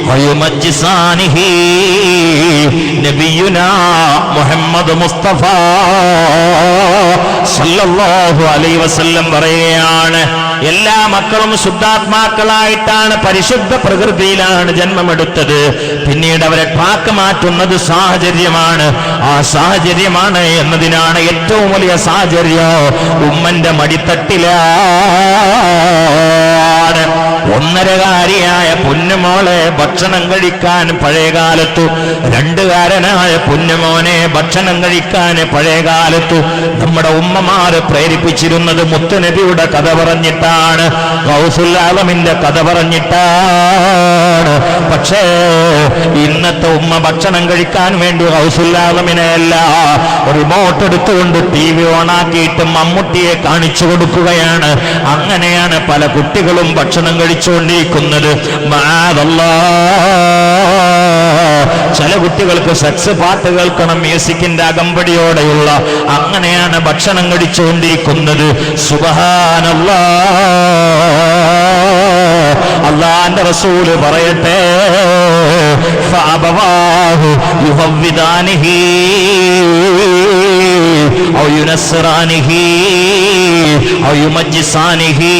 വയുമജ്ജിസാനിഹി. നബിയുനാ മുഹമ്മദ് മുസ്തഫ സല്ലല്ലാഹു അലൈഹി വസല്ലം പറയുകയാണ്, എല്ലാ മക്കളും ശുദ്ധാത്മാക്കളായിട്ടാണ്, പരിശുദ്ധ പ്രകൃതിയിലാണ് ജന്മമെടുത്തത്. പിന്നീട് അവരെ ട്രാക്ക് മാറ്റുന്നത് സാഹചര്യമാണ്. ആ സാഹചര്യമാണ് എന്നതിനാണ് ഏറ്റവും വലിയ സാഹചര്യം ഉമ്മന്റെ മടിത്തട്ടിലാണ്. 1.5-കാരിയായ പൊന്നുമോളെ ഭക്ഷണം കഴിക്കാൻ പഴയകാലത്തു, 2-കാരനായ പൊന്നുമോനെ ഭക്ഷണം കഴിക്കാൻ പഴയകാലത്തു നമ്മുടെ ഉമ്മമാര് പ്രേരിപ്പിച്ചിരുന്നത് മുത്തുനബിയുടെ കഥ പറഞ്ഞിട്ടാണ്, ഗൗസുൽ ആലമിന്റെ കഥ പറഞ്ഞിട്ടാണ്. പക്ഷേ ഇന്നത്തെ ഉമ്മ ഭക്ഷണം കഴിക്കാൻ വേണ്ടി ഗൗസുൽ ആലമിനെ അല്ല, റിമോട്ട് എടുത്തുകൊണ്ട് TV ഓണാക്കിയിട്ട് മമ്മൂട്ടിയെ കാണിച്ചു കൊടുക്കുകയാണ്. അങ്ങനെയാണ് പല കുട്ടികളും ഭക്ഷണം കഴിച്ചു കടിച്ചുകൊണ്ടിരിക്കുന്നത്. ചില കുട്ടികൾക്ക് സെക്സ് പാട്ട് കേൾക്കണം, മ്യൂസിക്കിന്റെ അകമ്പടിയോടെയുള്ള, അങ്ങനെയാണ് ഭക്ഷണം കടിച്ചുകൊണ്ടിരിക്കുന്നത്. സുബ്ഹാനല്ലാഹ്. അല്ലാഹുവിന്റെ റസൂല് പറയട്ടെ, ഫഅബവാഹു യുഹവ്വിദാനിഹി ഔ യുനസ്റാനിഹി ഔ യുമജ്ജിസാനിഹി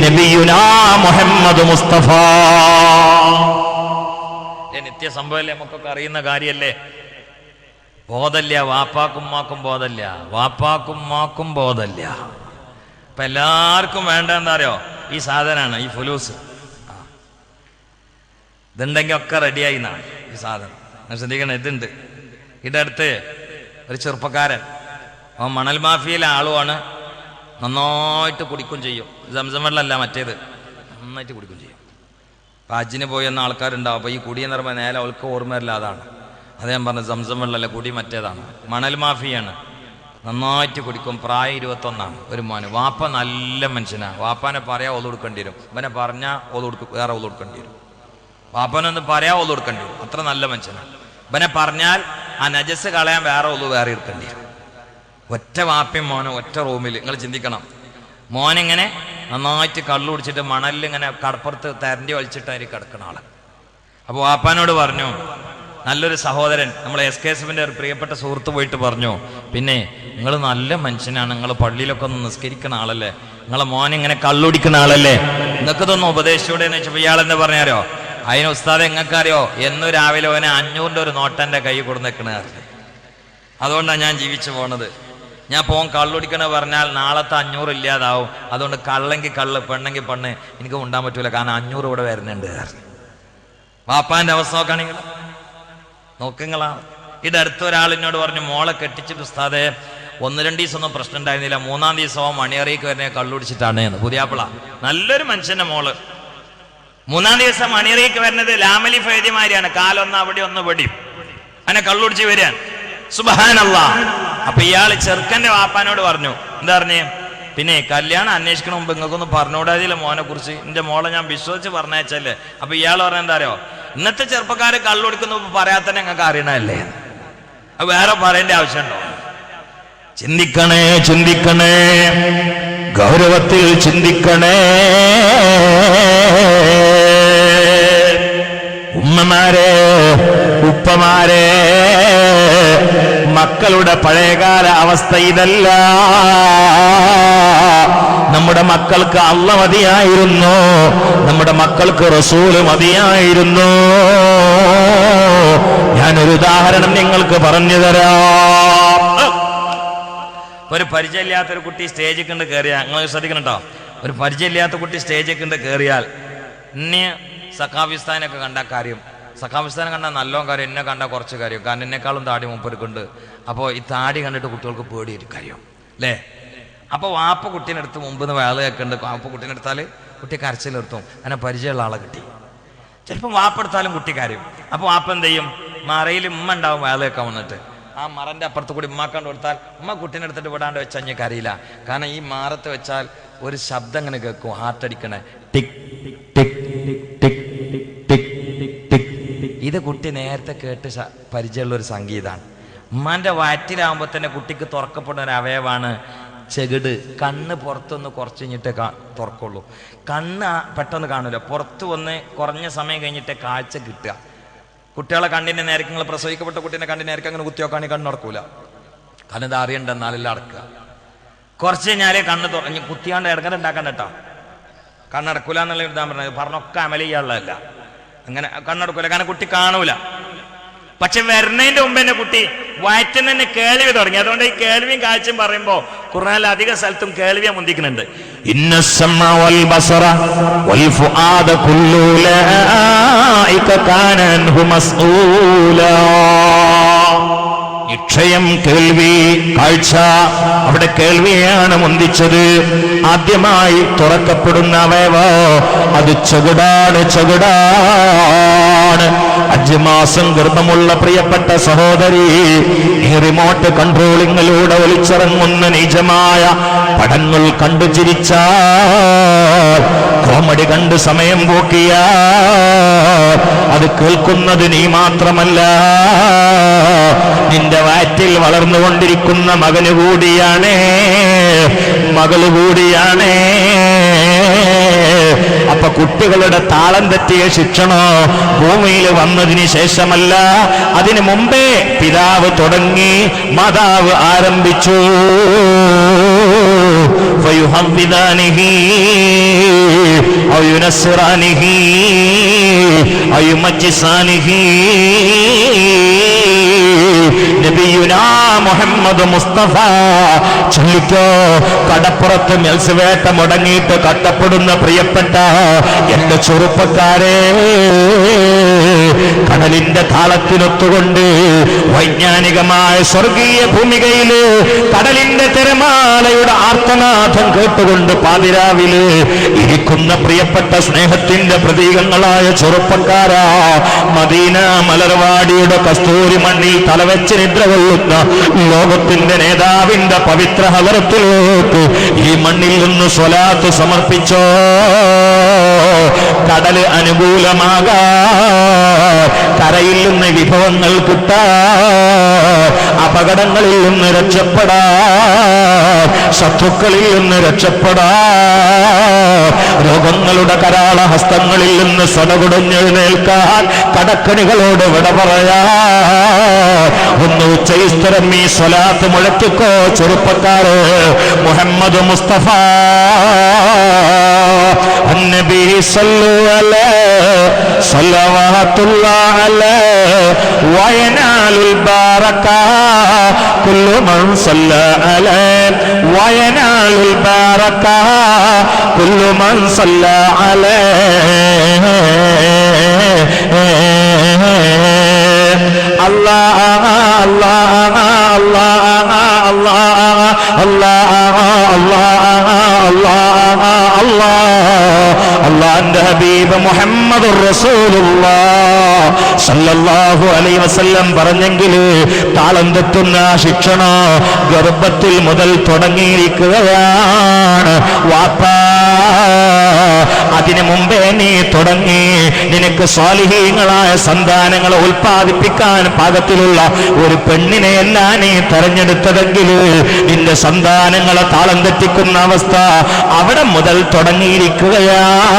നബിയുനാ മുഹമ്മദ് മുസ്തഫ. നിത്യസംഭവല്ലേ, നമുക്കൊക്കെ അറിയുന്ന കാര്യല്ലേ. ബോധമില്ല, വാപ്പാക്കുമ്മാക്കും ബോധമില്ല, വാപ്പാക്കുമ്മാക്കും ബോധമില്ല. ഇപ്പൊ എല്ലാവർക്കും വേണ്ട എന്താ അറിയോ, ഈ സാധനമാണ്, ഈ ഫുലൂസ്. ഇതുണ്ടെങ്കിൽ ഒക്കെ റെഡിയായി എന്നാണ് ഈ സാധനം. ശ്രദ്ധിക്കണം, ഇതുണ്ട്. ഇതിൻ്റെ അടുത്ത് ഒരു ചെറുപ്പക്കാരൻ, അവൻ മണൽ മാഫിയയിലെ ആളുമാണ്. നന്നായിട്ട് കുടിക്കും ചെയ്യും. സംസം വെള്ളമല്ല, മറ്റേത് നന്നായിട്ട് കുടിക്കും ചെയ്യും. അപ്പം ഹജ്ജിന് പോയെന്ന ആൾക്കാരുണ്ടാവും. അപ്പോൾ ഈ കുടിയെന്ന് പറയുമ്പോൾ നേരെ അവൾക്ക് ഓർമ്മയില്ല, അതാണ്. അത് ഞാൻ പറഞ്ഞത്, സംസം വെള്ളമല്ല, കുടി മറ്റേതാണ്. മണൽ മാഫിയാണ്, നന്നായിട്ട് കുടിക്കും. പ്രായം 21 ഒരു മോന്. വാപ്പ നല്ല മനുഷ്യനാണ്. വാപ്പാനെ പറയാൻ ഓത് കൊടുക്കേണ്ടി വരും, ഇവനെ പറഞ്ഞാൽ വേറെ ഓത് കൊടുക്കേണ്ടി വരും. വാപ്പനൊന്ന് പറയാൻ ഓത് കൊടുക്കേണ്ടി വരും, അത്ര നല്ല മനുഷ്യനാണ്. ഇവനെ പറഞ്ഞാൽ ആ നജസ് കളയാൻ വേറെ എടുക്കേണ്ടി വരും. ഒറ്റ വാപ്പയും മോനും ഒറ്റ റൂമിൽ. നിങ്ങൾ ചിന്തിക്കണം, മോനിങ്ങനെ നന്നായിട്ട് കള്ളു കുടിച്ചിട്ട് മണലിൽ ഇങ്ങനെ കടപ്പുറത്ത് തരണ്ടി വലിച്ചിട്ടായിരിക്കും കിടക്കുന്ന ആള്. അപ്പോൾ വാപ്പാനോട് പറഞ്ഞു, നല്ലൊരു സഹോദരൻ, നമ്മളെ SKSFിൻ്റെ ഒരു പ്രിയപ്പെട്ട സുഹൃത്ത് പോയിട്ട് പറഞ്ഞു, പിന്നെ നിങ്ങൾ നല്ല മനുഷ്യനാണ്, നിങ്ങൾ പള്ളിയിലൊക്കെ ഒന്ന് നിസ്കരിക്കുന്ന ആളല്ലേ, നിങ്ങളെ മോൻ ഇങ്ങനെ കള്ളുടിക്കുന്ന ആളല്ലേ, നിങ്ങൾക്ക് ഇതൊന്ന് ഉപദേശിച്ചൂടെ എന്ന് വെച്ചപ്പോൾ ഇയാളെന്താ പറഞ്ഞാരോ, അതിന് ഉസ്താദെ നിങ്ങൾക്കറിയോ, എന്നും രാവിലെ ഓനെ 500 ഒരു നോട്ടെൻ്റെ കൈ കൊടുന്നേക്കണ. അതുകൊണ്ടാണ് ഞാൻ ജീവിച്ചു പോണത്. ഞാൻ പോകാൻ കള്ളുടിക്കണ പറഞ്ഞാൽ നാളത്തെ 500 ഇല്ലാതാവും. അതുകൊണ്ട് കള്ളെങ്കിൽ കള്ള്, പെണ്ണെങ്കിൽ പെണ്ണ്, എനിക്ക് ഉണ്ടാൻ പറ്റൂല, കാരണം 500 ഇവിടെ വരുന്നുണ്ട്. വാപ്പാൻ്റെ അവസ്ഥ നോക്കുങ്ങളാ. ഇതടുത്ത ഒരാളിനോട് പറഞ്ഞു, മോളെ കെട്ടിച്ചിട്ട് ഉസ്താദെ 1-2 ദിവസമൊന്നും പ്രശ്നം ഉണ്ടായിരുന്നില്ല, 3-ാം ദിവസം മണിയറിയിക്ക് വരുന്ന കള്ളുടിച്ചിട്ടാണ് എന്ന്. പുതിയാപ്പിള, നല്ലൊരു മനുഷ്യന്റെ മോള്. 3-ാം ദിവസം മണിയറിയിക്ക് വരുന്നത് ലാമലി ഫൈദ്യമാരിയാണ്, കാലൊന്ന് അവിടെ ഒന്ന് വെടിയും, അങ്ങനെ കള്ളുടിച്ച് വരികയാണ്. സുബ്ഹാനല്ലാഹ്. അപ്പൊ ഇയാള് ചെറുക്കന്റെ വാപ്പാനോട് പറഞ്ഞു, എന്താ പറഞ്ഞേ, പിന്നെ കല്യാണം അന്വേഷിക്കണ മുമ്പ് നിങ്ങൾക്കൊന്ന് പറഞ്ഞുകൂടാതില്ല മോനെ കുറിച്ച്, എന്റെ മോളെ ഞാൻ വിശ്വസിച്ച് പറഞ്ഞയച്ചല്ലേ. അപ്പൊ ഇയാൾ പറഞ്ഞ എന്താ അറിയോ, ഇന്നത്തെ ചെറുപ്പക്കാര് കള്ളുടിക്കുന്ന പറയാൻ തന്നെ ഞങ്ങൾക്ക് അറിയണല്ലേ, അത് വേറെ പറയേണ്ട ആവശ്യമുണ്ടോ? ചിന്തിക്കണേ, ചിന്തിക്കണേ, ഗൗരവത്തിൽ ചിന്തിക്കണേ. ഉമ്മമാരെ, ഉപ്പമാരെ, മക്കളുടെ പഴയകാല അവസ്ഥ ഇതല്ല. നമ്മുടെ മക്കൾക്ക് അല്ലാഹ് മതിയായിരുന്നു, നമ്മുടെ മക്കൾക്ക് റസൂല് മതിയായിരുന്നു. ഞാനൊരു ഉദാഹരണം നിങ്ങൾക്ക് പറഞ്ഞു തരാം. ഒരു പരിചയമില്ലാത്തൊരു കുട്ടി സ്റ്റേജിൽ കണ്ട് കയറിയാൽ, നിങ്ങൾ ശ്രദ്ധിക്കണം കേട്ടോ, ഒരു പരിചയമില്ലാത്ത കുട്ടി സ്റ്റേജിൽ കണ്ട് കയറിയാൽ, ഇന്നെ സഖാഫിസ്ഥാനൊക്കെ കണ്ട കാര്യം, സഖാഫിസ്ഥാനം കണ്ടാൽ നല്ലോണം കാര്യം, എന്നെ കണ്ടാൽ കുറച്ച് കാര്യം, കാരണം എന്നെക്കാളും താടി മൂപ്പർക്കുണ്ട്. അപ്പോൾ ഈ താടി കണ്ടിട്ട് കുട്ടികൾക്ക് പേടിയൊരു കാര്യം അല്ലേ. അപ്പോൾ വാപ്പ കുട്ടീനെ എടുത്ത് മുമ്പ് നിന്ന് വേള കേൾക്കുന്നുണ്ട്. വാപ്പ കുട്ടീനെ എടുത്താൽ കുട്ടി കരച്ചിൽ നിർത്തും, അങ്ങനെ പരിചയമുള്ള ആളെ കിട്ടി. ചിലപ്പോൾ വാപ്പ എടുത്താലും കുട്ടി കാര്യം. അപ്പോൾ വാപ്പ എന്ത് ചെയ്യും, മറയിൽ ഉമ്മ ഉണ്ടാവും വേള കേൾക്കാൻ വന്നിട്ട്, ആ മറന്റെ അപ്പുറത്ത് കൂടി ഉമ്മാക്കണ്ട് കൊടുത്താൽ ഉമ്മ കുട്ടീനെ എടുത്തിട്ട് വിടാണ്ട് വെച്ചാൽ ഞാൻ കരയില്ല, കാരണം ഈ മാറത്ത് വെച്ചാൽ ഒരു ശബ്ദം അങ്ങനെ കേൾക്കും, ഹാർട്ട് അടിക്കണേ, ടിക് ടിക് ടിക് ടിക് ടിക്. ഇത് കുട്ടി നേരത്തെ കേട്ട് പരിചയമുള്ളൊരു സംഗീതമാണ്. ഉമ്മാന്റെ വയറ്റിലാവുമ്പോൾ തന്നെ കുട്ടിക്ക് തുറക്കപ്പെടുന്ന ഒരു അവയവാണ് ചെകിട്. കണ്ണ് പുറത്തൊന്ന് കുറച്ച് കഴിഞ്ഞിട്ടേ തുറക്കുള്ളൂ. കണ്ണ് പെട്ടെന്ന് കാണൂല, പുറത്ത് വന്ന് കുറഞ്ഞ സമയം കഴിഞ്ഞിട്ടേ കാഴ്ച കിട്ടുക. കുട്ടികളെ കണ്ണിൻ്റെ നേരക്ക്, നിങ്ങൾ പ്രസവിക്കപ്പെട്ട കുട്ടീനെ കണ്ണിൻ്റെ നേരക്ക് അങ്ങനെ കുത്തിയോക്കാണെങ്കിൽ കണ്ണ് നടക്കൂല, കാരണം ഇത് അറിയണ്ട, എന്നാലെല്ലാം അടക്കുക. കുറച്ച് കഴിഞ്ഞാലേ കണ്ണ് തുറഞ്ഞ് കുത്തിയാണ്ട് ഇടങ്ങര ഉണ്ടാക്കണ്ട കേട്ടോ, കണ്ണടക്കൂല എന്നുള്ള എഴുതാൻ പറഞ്ഞത്, പറഞ്ഞൊക്കെ അമല ചെയ്യാനുള്ളതല്ല. അങ്ങനെ കണ്ണടക്കൂല, കാരണം കുട്ടി കാണൂല. പക്ഷെ വരുന്നതിന്റെ മുമ്പ് തന്നെ കുട്ടി വയറ്റിൽ തന്നെ കേൾവി തുടങ്ങി. അതുകൊണ്ട് ഈ കേൾവിയും കാഴ്ചയും പറയുമ്പോ ഖുർആനിൽ അധിക സ്ഥലത്തും കേൾവിയെ മുന്തിക്കുന്നുണ്ട്. നിക്ഷയം കേൾവി, കാഴ്ച, അവിടെ കേൾവിയാണ് മുന്തിച്ചത്. ആദ്യമായി തുറക്കപ്പെടുന്ന അവയവം അത് ചെകിടാണ്, ചെകിടാ. ആണ്. 5 മാസം ഗർഭമുള്ള പ്രിയപ്പെട്ട സഹോദരി, ഈ റിമോട്ട് കൺട്രോളിങ്ങിലൂടെ ഒലിച്ചിറങ്ങുന്ന നീചമായ പടങ്ങൾ കണ്ടു ചിരിച്ചാൽ, കോമഡി കണ്ട് സമയം പോക്കിയാൽ, അത് കേൾക്കുന്നത് നീ മാത്രമല്ല, നിന്റെ വയറ്റിൽ വളർന്നുകൊണ്ടിരിക്കുന്ന മകന് കൂടിയാണ്, മകള് കൂടിയാണ്. അപ്പൊ കുട്ടികളുടെ താളം തെറ്റിയ ശിക്ഷണ ഭൂമിയിൽ വന്നതിന് ശേഷമല്ല, അതിനു മുമ്പേ പിതാവ് തുടങ്ങി, മാതാവ് ആരംഭിച്ചു. ഫയുഹവ്വിദാനിഹി ഔ യുനസ്സിറാനിഹി ഔ യുമജ്ജിസാനിഹി. നബിയുനാ മുഹമ്മദ് മുസ്തഫ ചൊല്ലിക്കോ, കടപ്പുറത്ത് മത്സ്യവേട്ട മുടങ്ങിയിട്ട് കട്ടപ്പെടുന്ന പ്രിയപ്പെട്ട എന്റെ ചെറുപ്പക്കാരെ, കടലിന്റെ താളത്തിനൊത്തുകൊണ്ട് വൈജ്ഞാനികമായ സ്വർഗീയ ഭൂമികയില് കടലിന്റെ തിരമാലയുടെ ആർത്തനാഥം കേട്ടുകൊണ്ട് പാതിരാവില് ഇരിക്കുന്ന പ്രിയപ്പെട്ട സ്നേഹത്തിന്റെ പ്രതീകങ്ങളായ ചെറുപ്പക്കാരാ, മദീന മലർവാടിയുടെ കസ്തൂരി മണ്ണിൽ തലവെച്ച് നിദ്ര കൊള്ളുന്ന ലോകത്തിന്റെ നേതാവിന്റെ പവിത്ര ഹദറത്തിലേക്ക് ഈ മണ്ണിൽ നിന്ന് സ്വലാത്ത് സമർപ്പിച്ചോ. കടല് അനുകൂലമാകാ, കരയിൽ നിന്ന് വിഭവങ്ങൾ കിട്ടാ, അപകടങ്ങളിൽ നിന്ന് രക്ഷപ്പെടാ, ശത്രുക്കളിൽ നിന്ന് രക്ഷപ്പെടാ, രോഗങ്ങളുടെ കരാള ഹസ്തങ്ങളിൽ നിന്ന് സ്വടകുടഞ്ഞെഴുന്നേൽക്കാൻ കടക്കണികളോട് വിട പറയാ. ഒന്ന് ഉച്ചയിസ്തരം ഈ സ്വലാത്ത് മുഴക്കിക്കോ ചെറുപ്പക്കാര്. മുഹമ്മദ് മുസ്തഫ النبي صلوا عليه صلوات الله عليه وينال البركة كل من صلى عليه وينال البركة كل من صلى عليه. الله الله الله الله الله അല്ലാഹുവിന്റെ ഹബീബ് മുഹമ്മദുർ റസൂലുള്ളാഹ് സല്ലല്ലാഹു അലൈഹി വസല്ലം പറഞ്ഞെങ്കിൽ താളം തെറ്റുന്ന ശിക്ഷണ ഗർഭത്തിൽ മുതൽ തുടങ്ങിയിരിക്കുകയാണ്. വാപ്പാ, അതിനു മുമ്പേ നീ തുടങ്ങി നിനക്ക് സ്വാലിഹീങ്ങളായ സന്താനങ്ങളെ ഉൽപ്പാദിപ്പിക്കാൻ പാകത്തിലുള്ള ഒരു പെണ്ണിനെയല്ല നീ തെരഞ്ഞെടുത്തതെങ്കിൽ നിന്റെ സന്താനങ്ങളെ താളം തെറ്റിക്കുന്ന അവസ്ഥ അവിടെ മുതൽ തുടങ്ങിയിരിക്കുകയാണ്.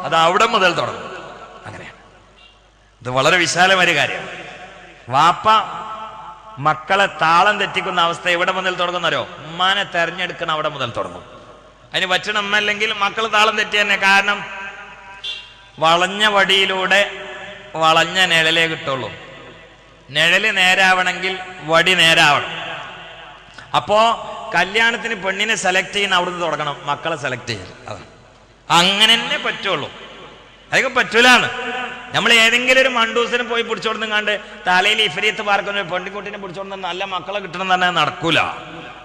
അത് അവിടെ മുതൽ തുടങ്ങും. അങ്ങനെയാണ്. ഇത് വളരെ വിശാലമായ കാര്യമാണ്. വാപ്പ മക്കളെ താളം തെറ്റിക്കുന്ന അവസ്ഥ എവിടെ മുതൽ തുടങ്ങുന്നവരോ, ഉമ്മാനെ തെരഞ്ഞെടുക്കണം അവിടെ മുതൽ തുടങ്ങും. അതിന് പറ്റണം അമ്മ, അല്ലെങ്കിൽ മക്കൾ താളം തെറ്റി തന്നെ. കാരണം വളഞ്ഞ വടിയിലൂടെ വളഞ്ഞ നിഴലേ കിട്ടുള്ളൂ. നിഴല് നേരാവണമെങ്കിൽ വടി നേരാവണം. അപ്പോ കല്യാണത്തിന് പെണ്ണിനെ സെലക്ട് ചെയ്യുന്ന അവിടുന്ന് തുടങ്ങണം, മക്കളെ സെലക്ട് ചെയ്യൽ. അതാണ്, അങ്ങനെ തന്നെ പറ്റുള്ളൂ. അതൊക്കെ പറ്റൂലാണ്. നമ്മൾ ഏതെങ്കിലും ഒരു മണ്ടൂസിനെ പോയി പിടിച്ചോടുന്ന് കണ്ട് തലയിൽ ഇഫരീത്ത് പാർക്കുന്ന പെണ്ണിക്കുട്ടിനെ പിടിച്ചോടുന്ന നല്ല മക്കളെ കിട്ടണം എന്ന് പറഞ്ഞാൽ നടക്കൂല.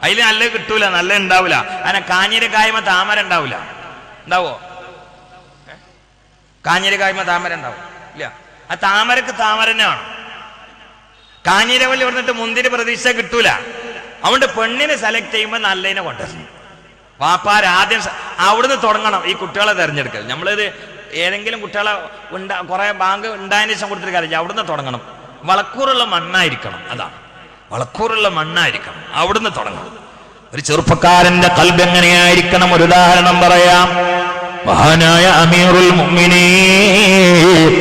അതിൽ നല്ല കിട്ടൂല, നല്ല ഉണ്ടാവില്ല. അങ്ങനെ കാഞ്ഞിര കായ്മ താമര ഉണ്ടാവില്ല. ഉണ്ടാവോ? കാഞ്ഞിര കായ്മ താമര ഉണ്ടാവും ഇല്ല. ആ താമരക്ക് താമര തന്നെ വേണം. കാഞ്ഞിരവല്ലി വന്നിട്ട് മുന്തിരി പ്രതീക്ഷ കിട്ടൂല. അതുകൊണ്ട് പെണ്ണിനെ സെലക്ട് ചെയ്യുമ്പോൾ നല്ലതിനെ കൊണ്ടുവരണം. വാപ്പാരാദ്യം അവിടുന്ന് തുടങ്ങണം ഈ കുട്ടികളെ തെരഞ്ഞെടുക്കൽ. നമ്മളിത് ഏതെങ്കിലും കുട്ടികളെ കുറെ ബാങ്ക് ഉണ്ടായതിനു ശേഷം കൊടുത്തിട്ട് കാര്യം അവിടുന്ന് തുടങ്ങണം. വളക്കൂറുള്ള മണ്ണായിരിക്കണം. അതാണ്, വളക്കൂറുള്ള മണ്ണായിരിക്കണം. അവിടുന്ന് തുടങ്ങണം. ഒരു ചെറുപ്പക്കാരന്റെ ഖൽബ് എങ്ങനെയായിരിക്കണം? ഒരു ഉദാഹരണം പറയാം. മഹാനായ അമീറുൽ മുഅ്മിനീൻ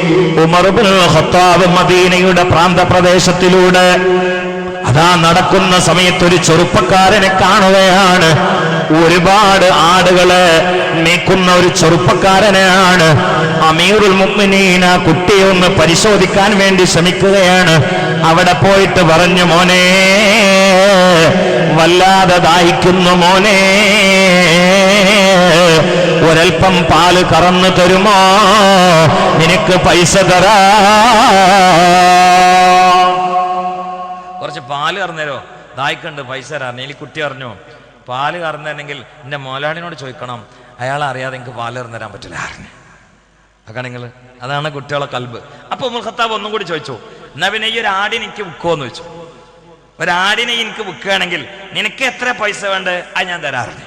ഉമർ ഇബ്നുൽ ഖത്താബ് മദീനയുടെ പ്രാന്തപ്രദേശത്തിലൂടെ അതാ നടക്കുന്ന സമയത്ത് ഒരു ചെറുപ്പക്കാരനെ കാണുകയാണ്. ഒരുപാട് ആടുകളെ മേക്കുന്ന ഒരു ചെറുപ്പക്കാരനെയാണ്. അമീറുൽ മുഅ്മിനീൻ ആ കുട്ടിയെ ഒന്ന് പരിശോധിക്കാൻ വേണ്ടി ശ്രമിക്കുകയാണ്. അവിടെ പോയിട്ട് പറഞ്ഞു, മോനെ വല്ലാതെ ദാഹിക്കുന്നു മോനെ, ഒരൽപ്പം പാല് കറന്നു തരുമോ? നിനക്ക് പൈസ തരാ. കുറച്ച് പാല് കറന്നേരോ, ദാഹിക്കണ്ട്, പൈസ തരാം. ഈ കുട്ടി പറഞ്ഞു, പാല് കറന്നെങ്കിൽ എൻ്റെ മോലാളിനോട് ചോദിക്കണം, അയാളെ അറിയാതെ എനിക്ക് പാല് കറന്നു തരാൻ പറ്റില്ല. അതൊക്കെ നിങ്ങൾ അതാണ് കുട്ടികളെ കൽബ്. അപ്പൊ ഉമർ ഖത്താബ് ഒന്നും കൂടി ചോദിച്ചു, എന്നാ പിന്നെ ഈ ഒരു ആടിനെ എനിക്ക് വിൽക്കുമെന്ന് ചോദിച്ചു. ഒരാടിനെ എനിക്ക് വിൽക്കുകയാണെങ്കിൽ നിനക്ക് എത്ര പൈസ വേണ്ടത് അത് ഞാൻ തരാറുണ്ട്.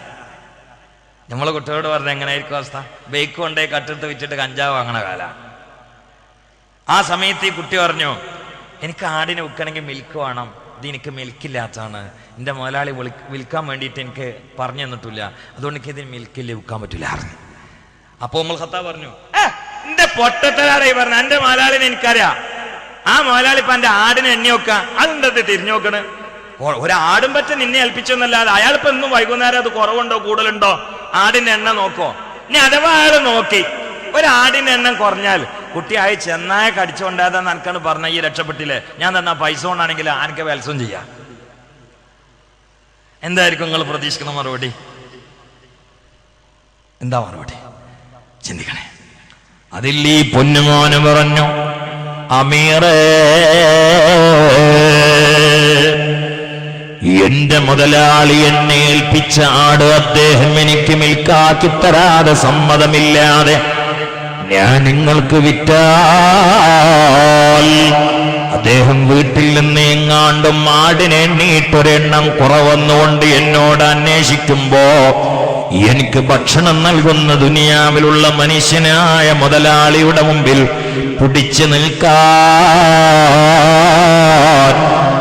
നമ്മളെ കുട്ടികളോട് പറഞ്ഞ എങ്ങനെയായിരിക്കും അവസ്ഥ? ബൈക്ക് കൊണ്ടേ കട്ടെടുത്ത് വെച്ചിട്ട് കഞ്ചാവ് വാങ്ങണ കാല. ആ സമയത്ത് ഈ കുട്ടി പറഞ്ഞു, എനിക്ക് ആടിനെ വിൽക്കണമെങ്കിൽ മിൽക്ക് വേണം, ഇത് എനിക്ക് മിൽക്കില്ലാത്തതാണ്, എൻ്റെ മുതലാളി വിൽക്കാൻ വേണ്ടിയിട്ട് എനിക്ക് പറഞ്ഞു തന്നിട്ടില്ല, അതുകൊണ്ട് എനിക്ക് ഇതിന് മിൽക്കില്ല, വിൽക്കാൻ പറ്റില്ല. അപ്പൊ ഉമർ ഖത്താബ് പറഞ്ഞു, എന്റെ പൊട്ടത്തരായി പറഞ്ഞു, എന്റെ മുതലാളിനെ എനിക്കറിയാം, ആ മുതലാളി ഇപ്പൊ എന്റെ ആടിനെ എണ്ണി നോക്കാം, അതെന്തത് തിരിഞ്ഞു നോക്കണ്? ഒരാടും പറ്റ നിന്നെ ഏൽപ്പിച്ചൊന്നല്ലാതെ അയാളിപ്പോ എന്നും വൈകുന്നേരം അത് കുറവുണ്ടോ കൂടുതലുണ്ടോ ആടിന്റെ എണ്ണ നോക്കോ? ഇനി അഥവാ അയാൾ നോക്കി ഒരാടിന്റെ എണ്ണം കുറഞ്ഞാൽ കുട്ടിയായി ചെന്നായ കടിച്ചുകൊണ്ടാതെന്ന് എനിക്കാണ് പറഞ്ഞ, ഈ രക്ഷപ്പെട്ടില്ലേ, ഞാൻ തന്നാ പൈസ കൊണ്ടാണെങ്കിൽ എനിക്ക് വെൽസം ചെയ്യാം. എന്തായിരിക്കും നിങ്ങൾ പ്രതീക്ഷിക്കുന്ന മറുപടി? എന്താ മറുപടി? ചിന്തിക്കണേ. അതിൽ ഈ പൊന്നുമോന് പറഞ്ഞു, അമീറേ, എന്റെ മുതലാളി എന്നെ ഏൽപ്പിച്ച ആട് അദ്ദേഹം എനിക്ക് മിൽക്കാക്കി തരാതെ സമ്മതമില്ലാതെ ഞാൻ നിങ്ങൾക്ക് വിറ്റാൽ അദ്ദേഹം വീട്ടിൽ നിന്ന് എങ്ങാണ്ടും ആടിനെ എണ്ണീട്ടൊരെണ്ണം കുറവെന്നുകൊണ്ട് എന്നോട് അന്വേഷിക്കുമ്പോ എനിക്ക് ഭക്ഷണം നൽകുന്ന ദുനിയാവിലുള്ള മനുഷ്യനായ മുതലാളിയുടെ മുമ്പിൽ പിടിച്ചു നിൽക്കാൻ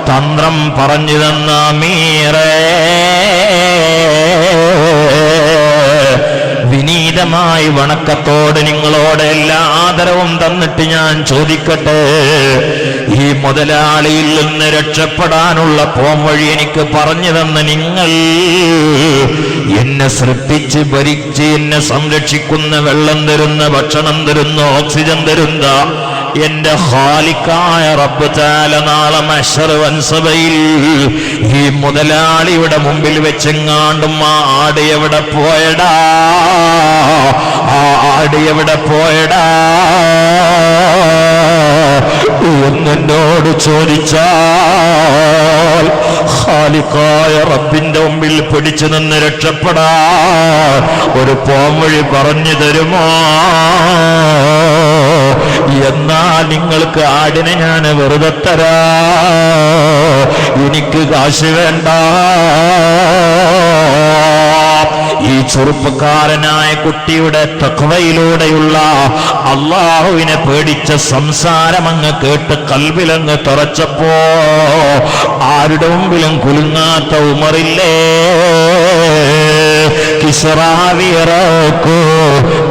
തന്ത്രം പറഞ്ഞു തന്ന അമീറേ, വിനീതമായി വണക്കത്തോട് നിങ്ങളോട് എല്ലാ ആദരവും തന്നിട്ട് ഞാൻ ചോദിക്കട്ടെ, ഈ മുതലാളിയിൽ നിന്ന് രക്ഷപ്പെടാനുള്ള പോംവഴി എനിക്ക് പറഞ്ഞു തന്ന നിങ്ങൾ, എന്നെ സൃഷ്ടിച്ച് ഭരിച്ച് എന്നെ സംരക്ഷിക്കുന്ന, വെള്ളം തരുന്ന, ഭക്ഷണം തരുന്ന, ഓക്സിജൻ തരുന്ന എന്റെ ഖാലിഖായ റബ്ബ് തആല നാളെ മഹ്ശർ വൻസഭയിൽ ഈ മുതലാളിയുടെ മുമ്പിൽ വെച്ചെങ്ങാണ്ടും ആ ആട് എവിടെ പോയടാ, ആ ആട് എവിടെ പോയടാ എന്നോട് ചോദിച്ചാൽ ഖാലിഖായ റബ്ബിന്റെ മുമ്പിൽ പിടിച്ചു നിന്ന് രക്ഷപ്പെടാൻ ഒരു പോംവഴി പറഞ്ഞു തരുമോ? എന്നാൽ നിങ്ങൾക്ക് ആടിനെ ഞാൻ വെറുതെ തരാ, എനിക്ക് കാശ് വേണ്ട. ഈ ചെറുപ്പക്കാരനായ കുട്ടിയുടെ തഖ്വയിലൂടെയുള്ള അള്ളാഹുവിനെ പേടിച്ച സംസാരം അങ്ങ് കേട്ട് കൽബിലങ്ങ് തുറച്ചപ്പോ ആരുടെ മുമ്പിലും കുലുങ്ങാത്ത ഉമറില്ലേ, കിസ്റാവിറക്കോ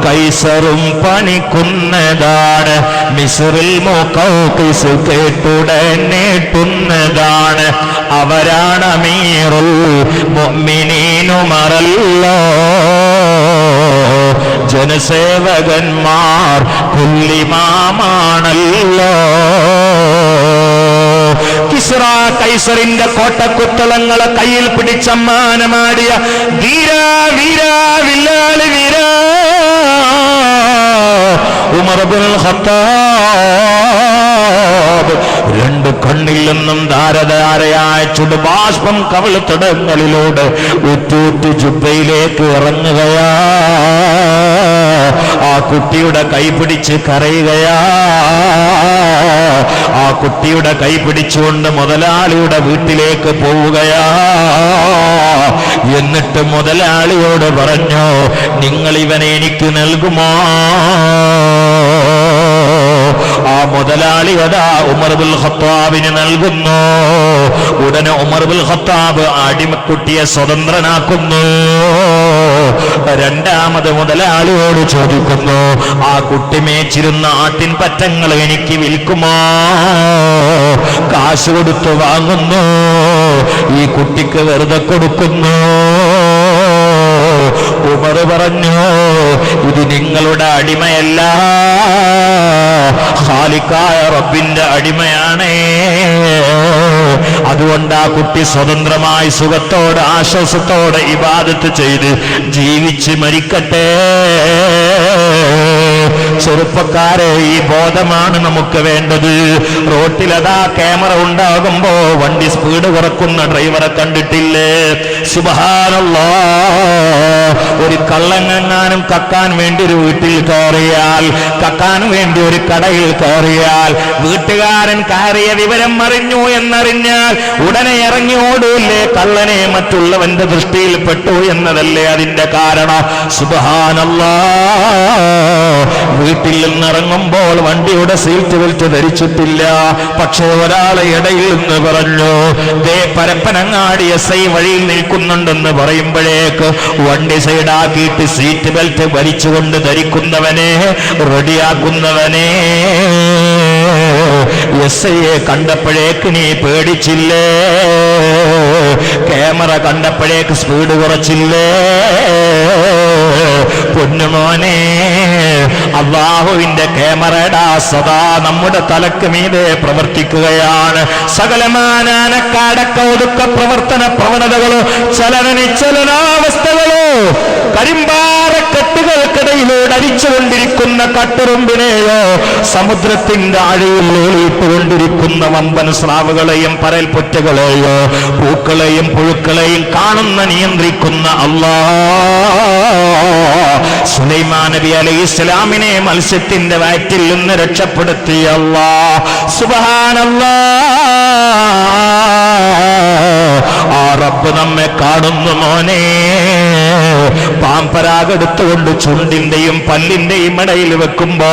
കൈസറും പണിക്കുന്നതാണ്, മിസ്റിൽ മുഖൗഖിസ് കേട്ടുടനേട്ടുന്നതാണ്, അവരാണ് അമീറുൽ മുഅ്മിനീൻ ഉമറല്ലോ, ജനസേവകന്മാർ കുല്ലിമാമാണല്ലോ. കിസ്റ കൈസറിന്റെ കോട്ടക്കുത്തളങ്ങളെ കയ്യിൽ പിടിച്ചമ്മാനമാടിയ വീരാ വീരാ വില്ലാളി വീരാ ഉമർ ഇബ്നുൽ ഖത്താബ് രണ്ട് കണ്ണിൽ നിന്നും ധാരധാരയായ ചുടുബാഷ്പം കവിളത്തടങ്ങളിലൂടെ ഉറ്റൂറ്റ് ജുബയിലേക്ക് ഇറങ്ങുകയാ. ആ കുട്ടിയുടെ കൈ പിടിച്ച് കരയുകയാ. ആ കുട്ടിയുടെ കൈ പിടിച്ചുകൊണ്ട് മുതലാളിയുടെ വീട്ടിലേക്ക് പോവുകയാ. എന്നിട്ട് മുതലാളിയോട് പറഞ്ഞു, നിങ്ങൾ ഇവനെ എനിക്ക് നൽകുമോ? ആ മുതലാളി അതാ ഉമർ ഇബ്നുൽ ഖത്താബിന് നൽകുന്നു. ഉടനെ ഉമർ ഇബ്നുൽ ഖത്താബ് അടിമക്കുട്ടിയെ സ്വതന്ത്രനാക്കുന്നു. രണ്ടാമത് മുതലാളിയോട് ചോദിക്കുന്നു, ആ കുട്ടി മേച്ചിരുന്ന ആട്ടിൻ പറ്റങ്ങൾ എനിക്ക് വിൽക്കുമോ? കാശ് കൊടുത്തു വാങ്ങുന്നു. ഈ കുട്ടിക്ക് വെറുതെ കൊടുക്കുന്നു. ഉമർ പറഞ്ഞു, ഇത് നിങ്ങളുടെ അടിമയല്ല, ഖാലിഖായ റബ്ബിന്റെ അടിമയാണ്. അതുകൊണ്ട് ആ കുട്ടി സ്വതന്ത്രമായി സുഖത്തോടെ ആശ്വാസത്തോടെ ഇബാദത്ത് ചെയ്ത് ജീവിച്ച് മരിക്കട്ടെ. ചെറുപ്പക്കാരെ, ഈ ബോധമാണ് നമുക്ക് വേണ്ടത്. റോട്ടിലതാ ക്യാമറ ഉണ്ടാകുമ്പോ വണ്ടി സ്പീഡ് കുറക്കുന്ന ഡ്രൈവറെ കണ്ടിട്ടില്ലേ? സുബ്ഹാനല്ലാഹ്. ഒരു കള്ളങ്ങാനും കക്കാൻ വേണ്ടി ഒരു വീട്ടിൽ കയറിയാൽ, കക്കാൻ വേണ്ടി ഒരു കടയിൽ കയറിയാൽ, വീട്ടുകാരൻ കയറിയ വിവരം അറിഞ്ഞു എന്നറിഞ്ഞാൽ ഉടനെ ഇറങ്ങി ഓടൂല്ലേ? കള്ളനെ മറ്റുള്ളവന്റെ ദൃഷ്ടിയിൽ പെട്ടു എന്നതല്ലേ അതിന്റെ കാരണം? സുബ്ഹാനല്ലാഹ്. വീട്ടിൽ നിന്നിറങ്ങുമ്പോൾ വണ്ടിയുടെ സീറ്റ് ബെൽറ്റ് ധരിച്ചിട്ടില്ല. പക്ഷേ ഒരാളെ ഇടയിൽ നിന്ന് പറഞ്ഞു, ദേ പരപ്പനങ്ങാടി SI വഴിയിൽ നിൽക്കുന്നുണ്ടെന്ന് പറയുമ്പോഴേക്ക് വണ്ടി സൈഡാക്കിയിട്ട് സീറ്റ് ബെൽറ്റ് വലിച്ചുകൊണ്ട് ധരിക്കുന്നവനെ, റെഡിയാക്കുന്നവനെ, SIയെ കണ്ടപ്പോഴേക്ക് നീ പേടിച്ചില്ലേ? Camera കണ്ടപ്പോഴേക്ക് speed കുറച്ചില്ലേ? പൊന്നുമോനെ, അല്ലാഹുവിന്റെ ക്യാമറയുടെ സദാ നമ്മുടെ തലക്ക് മീതെ പ്രവർത്തിക്കുകയാണ്. സകലമാനക്കാടക്ക ഒടുക്ക പ്രവർത്തന പ്രവണതകളോ ചലനാവസ്ഥകളോ കരിമ്പാറക്കെട്ടുകൾക്കിടയിലൂടെ അരിച്ചുകൊണ്ടിരിക്കുന്ന കട്ടുറുമ്പിനെയോ സമുദ്രത്തിന്റെ ആഴയിൽ ഓളിയിട്ടുകൊണ്ടിരിക്കുന്ന വമ്പൻ സ്രാവുകളെയും പരൽപ്പൊറ്റകളെയോ പൂക്കളെയും പുഴുക്കളെയും കാണുന്ന നിയന്ത്രിക്കുന്ന അല്ലാഹ് സുലൈമാൻ നബി അലൈഹിസ്സലാമിനെ മത്സ്യത്തിന്റെ വയറ്റിൽ നിന്ന് രക്ഷപ്പെടുത്തിയ അല്ലാഹ് സുബ്ഹാനല്ലാഹ്. ആ റബ്ബ് നമ്മെ കാണുന്നു മോനെ. പാമ്പരാഗെടുത്തുകൊണ്ട് ചുണ്ടിന്റെയും പല്ലിന്റെയും ഇടയിൽ വെക്കുമ്പോ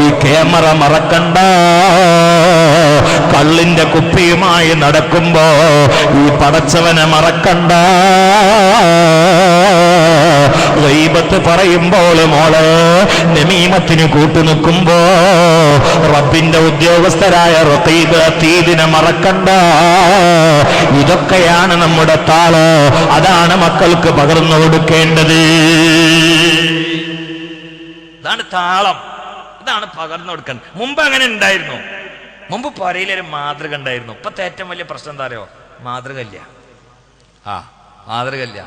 ഈ ക്യാമറ മറക്കണ്ട. കള്ളിന്റെ കുപ്പിയുമായി നടക്കുമ്പോ ഈ പടച്ചവനെ മറക്കണ്ട. ഗൈബത്ത് പറയുമ്പോൾ മോളെ, നമീമത്തിന് കൂട്ടുനിൽക്കുമ്പോ റബ്ബിന്റെ ഉദ്യോഗസ്ഥരായ റഖീബ് അതീദിനെ മറക്കണ്ട. ഇതൊക്കെയാണ് നമ്മുടെ താള്. അതാണ് മക്കൾക്ക് പകർന്നു കൊടുക്കേണ്ടത്. ഇതാണ് താളം, ഇതാണ് പകർന്നു കൊടുക്കേണ്ടത്. മുമ്പ് അങ്ങനെ ഉണ്ടായിരുന്നു. മുമ്പ് പൊരയിലൊരു മാതൃക ഉണ്ടായിരുന്നു. ഇപ്പത്തെ ഏറ്റവും വലിയ പ്രശ്നം എന്താ അറിയോ? മാതൃക ഇല്ല. മാതൃക ഇല്ല.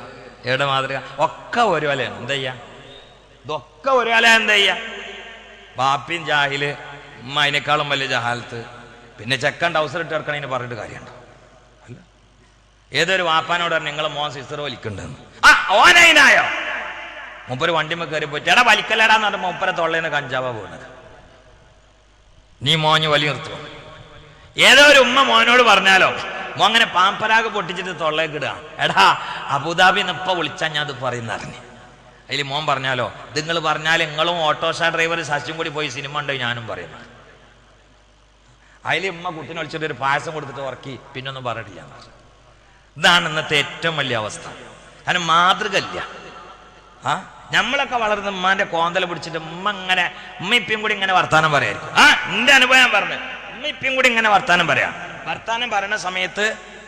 എവിടെ മാതൃക? ഒക്കെ ഒരുപോലെയാണ്. എന്താ ചെയ്യാ? ഇതൊക്കെ ഒരുപോലെ. എന്താ ചെയ്യാ? ബാപ്പിയും ജാഹില്, ഉമ്മ അതിനേക്കാളും വലിയ ജഹാലത്ത്. പിന്നെ ചെക്കൻ ടൗസർ ഇട്ട് ഇറക്കണതിന് പറഞ്ഞിട്ട് കാര്യമുണ്ടോ? അല്ല. ഏതൊരു വാപ്പാനോട് പറഞ്ഞു നിങ്ങളെ മോൻ സിസ്റ്റർ വലിക്കുന്നുണ്ടെന്ന്. ഓനയിനായോ? മൂപ്പര് വണ്ടിമ്മ കയറി പോയിട്ട് എടാ വലിക്കലടാന്ന് പറഞ്ഞ മൂപ്പരെ തൊള്ളേന്ന് കഞ്ചാവാ വീണത്. നീ മോഞ്ഞ് വലി നിർത്തുമോ? ഏതോ ഒരു ഉമ്മ മോനോട് പറഞ്ഞാലോ, മോ അങ്ങനെ പാമ്പരാഗ് പൊട്ടിച്ചിട്ട് തൊള്ളേക്ക് ഇടുക, എടാ അബുദാബിന്ന് ഇപ്പൊ വിളിച്ചാൽ ഞാൻ അത് പറയുന്ന അറിഞ്ഞ്. അതിൽ മോൻ പറഞ്ഞാലോ, ഇത് നിങ്ങൾ പറഞ്ഞാൽ നിങ്ങളും ഓട്ടോറിക്ഷ ഡ്രൈവർ ശശിയും കൂടി പോയി സിനിമ ഉണ്ട് ഞാനും പറയുന്നത്. അതിൽ ഉമ്മ കുട്ടിനെ വിളിച്ചിട്ട് ഒരു പായസം കൊടുത്തിട്ട് ഉറക്കി പിന്നൊന്നും പറഞ്ഞിട്ടില്ല. ഇതാണ് ഇന്നത്തെ ഏറ്റവും വലിയ അവസ്ഥ. കാരണം മാതൃക ഇല്ല. നമ്മളൊക്കെ വളർന്ന് ഉമ്മാന്റെ കോന്തല പിടിച്ചിട്ട് ഉമ്മ ഇപ്പം കൂടി ഇങ്ങനെ വർത്താനം പറയായിരിക്കും. എന്റെ അനുഭവം ഞാൻ പറഞ്ഞു. ഉമ്മ ഇപ്പം കൂടി ഇങ്ങനെ വർത്താനം പറയാം. വർത്താനം പറയുന്ന സമയത്ത്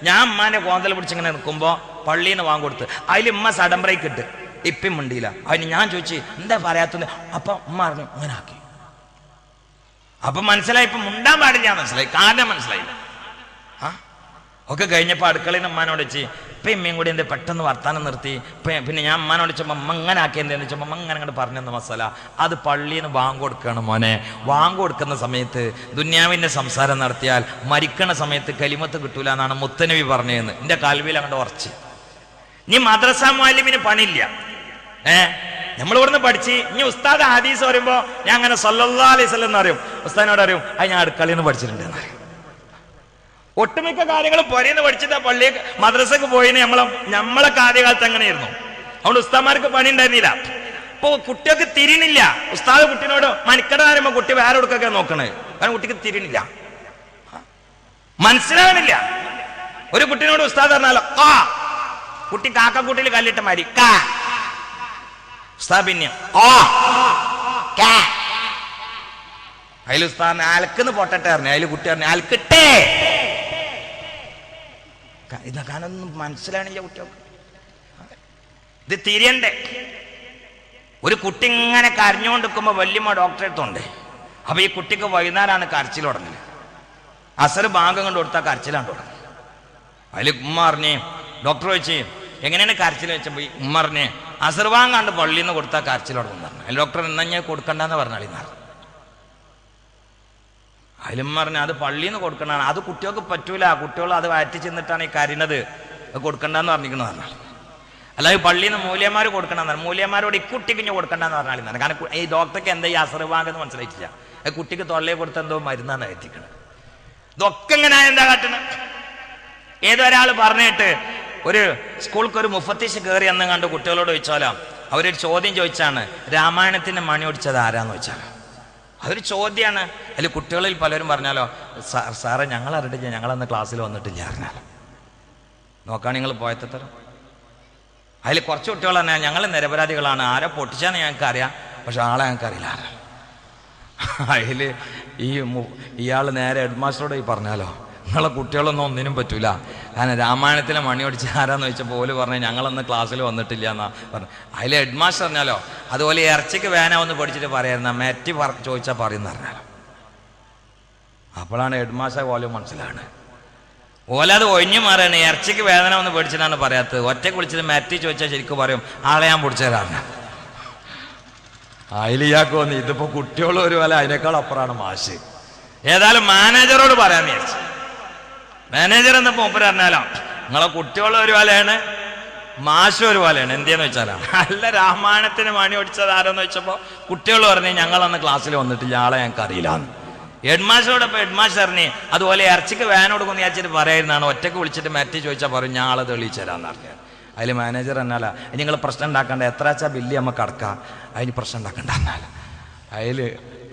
ഞാൻ ഉമ്മാന്റെ കോന്തല പിടിച്ച് ഇങ്ങനെ നിൽക്കുമ്പോൾ പള്ളിയിൽ നിന്ന് വാങ്ങിക്കൊടുത്ത് അതിൽ ഉമ്മ സഡൻ ബ്രേക്ക് ഇട്ട് ഇപ്പം മിണ്ടിയില്ല. അതിന് ഞാൻ ചോദിച്ചു എന്താ പറയാത്തത്? അപ്പൊ ഉമ്മ പറഞ്ഞു അങ്ങനെ ആക്കി. അപ്പൊ മനസ്സിലായി, ഇപ്പൊ മുണ്ടാൻ പാടില്ല. മനസ്സിലായി, കാരണം മനസ്സിലായില്ല. ഒക്കെ കഴിഞ്ഞപ്പോൾ അടുക്കളയിൽ നിന്ന് ഉമ്മാനോട് വെച്ച് ഇപ്പം ഇമ്മയും കൂടി എന്ത് പെട്ടെന്ന് വർത്താനം നിർത്തി. പിന്നെ ഞാൻ ഉമ്മാനോട് വെച്ചപ്പോൾ അമ്മ അങ്ങനെ ആക്കി എന്താന്ന് വെച്ചപ്പോൾ അമ്മ അങ്ങനെ അങ്ങോട്ട് പറഞ്ഞെന്ന് മസാല. അത് പള്ളിയിൽ നിന്ന് വാങ്ങ് കൊടുക്കുകയാണ് മോനെ. വാങ്ങ് കൊടുക്കുന്ന സമയത്ത് ദുന്യാവിൻ്റെ സംസാരം നടത്തിയാൽ മരിക്കണ സമയത്ത് കലിമത്ത് കിട്ടൂല എന്നാണ് മുത്തനബി പറഞ്ഞതെന്ന് എൻ്റെ കാൽവിയിൽ അങ്ങോട്ട് ഉറച്ച്. നീ മദ്രസ മുഅല്ലിമിന് പണിയില്ല. നമ്മളിവിടുന്ന് പഠിച്ച് ഇനി ഉസ്താദ് ഹദീസ് പറയുമ്പോൾ ഞാൻ അങ്ങനെ സല്ലല്ലാഹു അലൈഹി വസല്ലം എന്ന് പറയും. ഉസ്താദിനോട് അറിയും അത് ഞാൻ അടുക്കളയിൽ നിന്ന് പഠിച്ചിട്ടുണ്ട് എന്ന് പറയും. ഒട്ടുമിക്ക കാര്യങ്ങളും പൊരേന്ന് പഠിച്ചിട്ട് പള്ളി മദ്രസക്ക് പോയിന് നമ്മളെ ആദ്യകാലത്ത് അങ്ങനെയായിരുന്നു. അതുകൊണ്ട് ഉസ്താദ്മാർക്ക് പണി ഉണ്ടായിരുന്നില്ല. ഇപ്പൊ കുട്ടികൾക്ക് തിരിണില്ല. ഉസ്താദ് കുട്ടിനോട് മണിക്കട പറയുമ്പോ കുട്ടി വേറെ കൊടുക്കൊക്കെ നോക്കണേ. കാരണം കുട്ടിക്ക് തിരിണില്ല, മനസ്സിലാകണില്ല. ഒരു കുട്ടിനോട് ഉസ്താദ് പറഞ്ഞാലോ കുട്ടി കാക്കക്കൂട്ടിൽ കല്ലിട്ട മാരി ഉസ്താദ് പിന്നെ അതിൽ ഉസ്താദിനെ അലക്കുന്ന് പൊട്ടട്ടെ പറഞ്ഞു. അതിൽ കുട്ടി പറഞ്ഞു അലക്കിട്ടേ. ഇതൊന്നും മനസ്സിലാണില്ല കുട്ടികൾക്ക്. ഇത് തിരിയണ്ടേ. ഒരു കുട്ടി ഇങ്ങനെ കരഞ്ഞുകൊണ്ടിരിക്കുമ്പോ വല്യമ്മ ഡോക്ടറെ അടുത്തുണ്ട്. അപ്പൊ ഈ കുട്ടിക്ക് വൈകുന്നേരമാണ് കരച്ചിൽ തുടങ്ങല്. അസർ ഭാഗം കൊണ്ട് കൊടുത്താൽ കരച്ചിലാണ് തുടങ്ങി. അതിൽ ഉമ്മ പറഞ്ഞേ ഡോക്ടർ ചോദിച്ച് എങ്ങനെയാണ് കരച്ചിൽ വെച്ചപ്പോൾ ഉമ്മ പറഞ്ഞ് അസർവാൻ കണ്ട് പള്ളിയിൽ നിന്ന് കൊടുത്താൽ കരച്ചിൽ തുടങ്ങും പറഞ്ഞു. അതിൽ ഡോക്ടർ എന്നാ ഞാൻ കൊടുക്കണ്ടെന്ന് പറഞ്ഞാളിന്ന് പറഞ്ഞു. അതിലും പറഞ്ഞ് അത് പള്ളിയിൽ നിന്ന് കൊടുക്കണതാണ്, അത് കുട്ടികൾക്ക് പറ്റൂല, കുട്ടികൾ അത് വയറ്റി ചെന്നിട്ടാണ് ഈ കരയുന്നത്, അത് കൊടുക്കണ്ടെന്ന് പറഞ്ഞിരിക്കുന്നു പറഞ്ഞാൽ. അല്ലാതെ പള്ളിയിൽ നിന്ന് മൂല്യന്മാർ കൊടുക്കണമെന്ന് പറഞ്ഞു. മൂല്യന്മാരോട് ഈ കുട്ടിക്ക് ഇനി കൊടുക്കണ്ടെന്ന് പറഞ്ഞാൽ. കാരണം ഈ ഡോക്ടർക്ക് എന്താ ഈ അസർവാങ്കെന്ന് മനസ്സിലായിട്ടില്ല. കുട്ടിക്ക് തൊള്ളയെ കൊടുത്ത എന്തോ മരുന്നാണ് എത്തിക്കണത്. ഇതൊക്കെ എങ്ങനെ എന്താ കാട്ടണം? ഏതൊരാൾ പറഞ്ഞിട്ട് ഒരു സ്കൂൾക്ക് ഒരു മുഫത്തീഷ് കയറി എന്ന് കണ്ട് കുട്ടികളോട് ചോദിച്ചാലോ, അവരൊരു ചോദ്യം ചോദിച്ചാണ് രാമായണത്തിന്റെ മണി ഒടിച്ചത് ആരാന്ന് ചോദിച്ചാലോ. അതൊരു ചോദ്യമാണ്. അതിൽ കുട്ടികളിൽ പലരും പറഞ്ഞാലോ, സാറേ ഞങ്ങൾ അറിയിട്ടില്ല, ഞങ്ങളന്ന് ക്ലാസ്സിൽ വന്നിട്ടില്ല അറിഞ്ഞാലോ. നോക്കാൻ നിങ്ങൾ പോയത്തരം. അതിൽ കുറച്ച് കുട്ടികൾ പറഞ്ഞാൽ ഞങ്ങൾ നിരപരാധികളാണ്, ആരെ പൊട്ടിച്ചാന്ന് ഞങ്ങൾക്ക് അറിയാം, പക്ഷെ ആളെ ഞങ്ങൾക്ക് അറിയില്ല. അതിൽ ഇയാൾ നേരെ ഹെഡ് മാസ്റ്ററോട് ഈ പറഞ്ഞാലോ, നിങ്ങളെ കുട്ടികളൊന്നും ഒന്നിനും പറ്റൂല, കാരണം രാമായണത്തിലെ മണി ഒടിച്ച് ആരാന്ന് ചോദിച്ചപ്പോൾ ഓല് പറഞ്ഞു ഞങ്ങളന്ന് ക്ലാസ്സിൽ വന്നിട്ടില്ല എന്നാ പറഞ്ഞു. അതിൽ ഹെഡ് മാസ്റ്റർ പറഞ്ഞാലോ, അതുപോലെ ഇറച്ചിക്ക് വേനാവെന്ന് പഠിച്ചിട്ട് പറയായിരുന്ന മെറ്റി ചോദിച്ചാൽ പറയുന്ന പറഞ്ഞാലോ. അപ്പോഴാണ് ഹെഡ് മാസ്റ്റർ ഓലും മനസ്സിലാണ്. ഓലത് ഒഴിഞ്ഞു മാറാണ്. ഇറച്ചിക്ക് വേദന ഒന്ന് പേടിച്ചിട്ടാണ് പറയാത്തത്. ഒറ്റയ്ക്ക് വിളിച്ചിട്ട് മെറ്റി ചോദിച്ചാൽ ശരിക്കും പറയും ആളെ ഞാൻ പിടിച്ചതാണ്. അതിലിയാക്ക് വന്ന് ഇതിപ്പോ കുട്ടികളും ഒരു പോലെ അതിനേക്കാൾ അപ്പുറമാണ് മാഷ്. ഏതായാലും മാനേജറോട് പറയാന്ന് വിചാരിച്ചു. മാനേജർ എന്നപ്പോ മൂപ്പര് പറഞ്ഞാലോ, നിങ്ങളെ കുട്ടികളും ഒരു പോലെയാണ്, മാഷും ഒരു പോലെയാണ്. എന്തിയെന്ന് വെച്ചാലാണ് അല്ല രാമായണത്തിന് മണി ഒടിച്ചത് ആരോന്ന് വെച്ചപ്പോ കുട്ടികൾ പറഞ്ഞു ഞങ്ങളന്ന് ക്ലാസ്സിൽ വന്നിട്ടില്ല, ആളെ ഞങ്ങൾക്ക് അറിയില്ലാന്ന്. ഹെഡ് മാസ്റ്ററോടൊപ്പം ഹെഡ് മാസ്റ്റർ പറഞ്ഞു അതുപോലെ ഇറച്ചിക്ക് വേനോടുക്കൊന്ന് വിചാരിച്ചിട്ട് പറയായിരുന്നാണ്, ഒറ്റയ്ക്ക് വിളിച്ചിട്ട് മെറ്റി ചോദിച്ചാൽ പറയും ഞാൻ ആളെ തെളിയിച്ചു തരാമെന്ന് പറഞ്ഞു. അതിൽ മാനേജർ എന്നാല നിങ്ങൾ പ്രശ്നം ഉണ്ടാക്കണ്ട, എത്ര വെച്ചാൽ ബില്ല് നമുക്ക് അടക്കാം, അതിന് പ്രശ്നം ഉണ്ടാക്കണ്ട എന്നാല.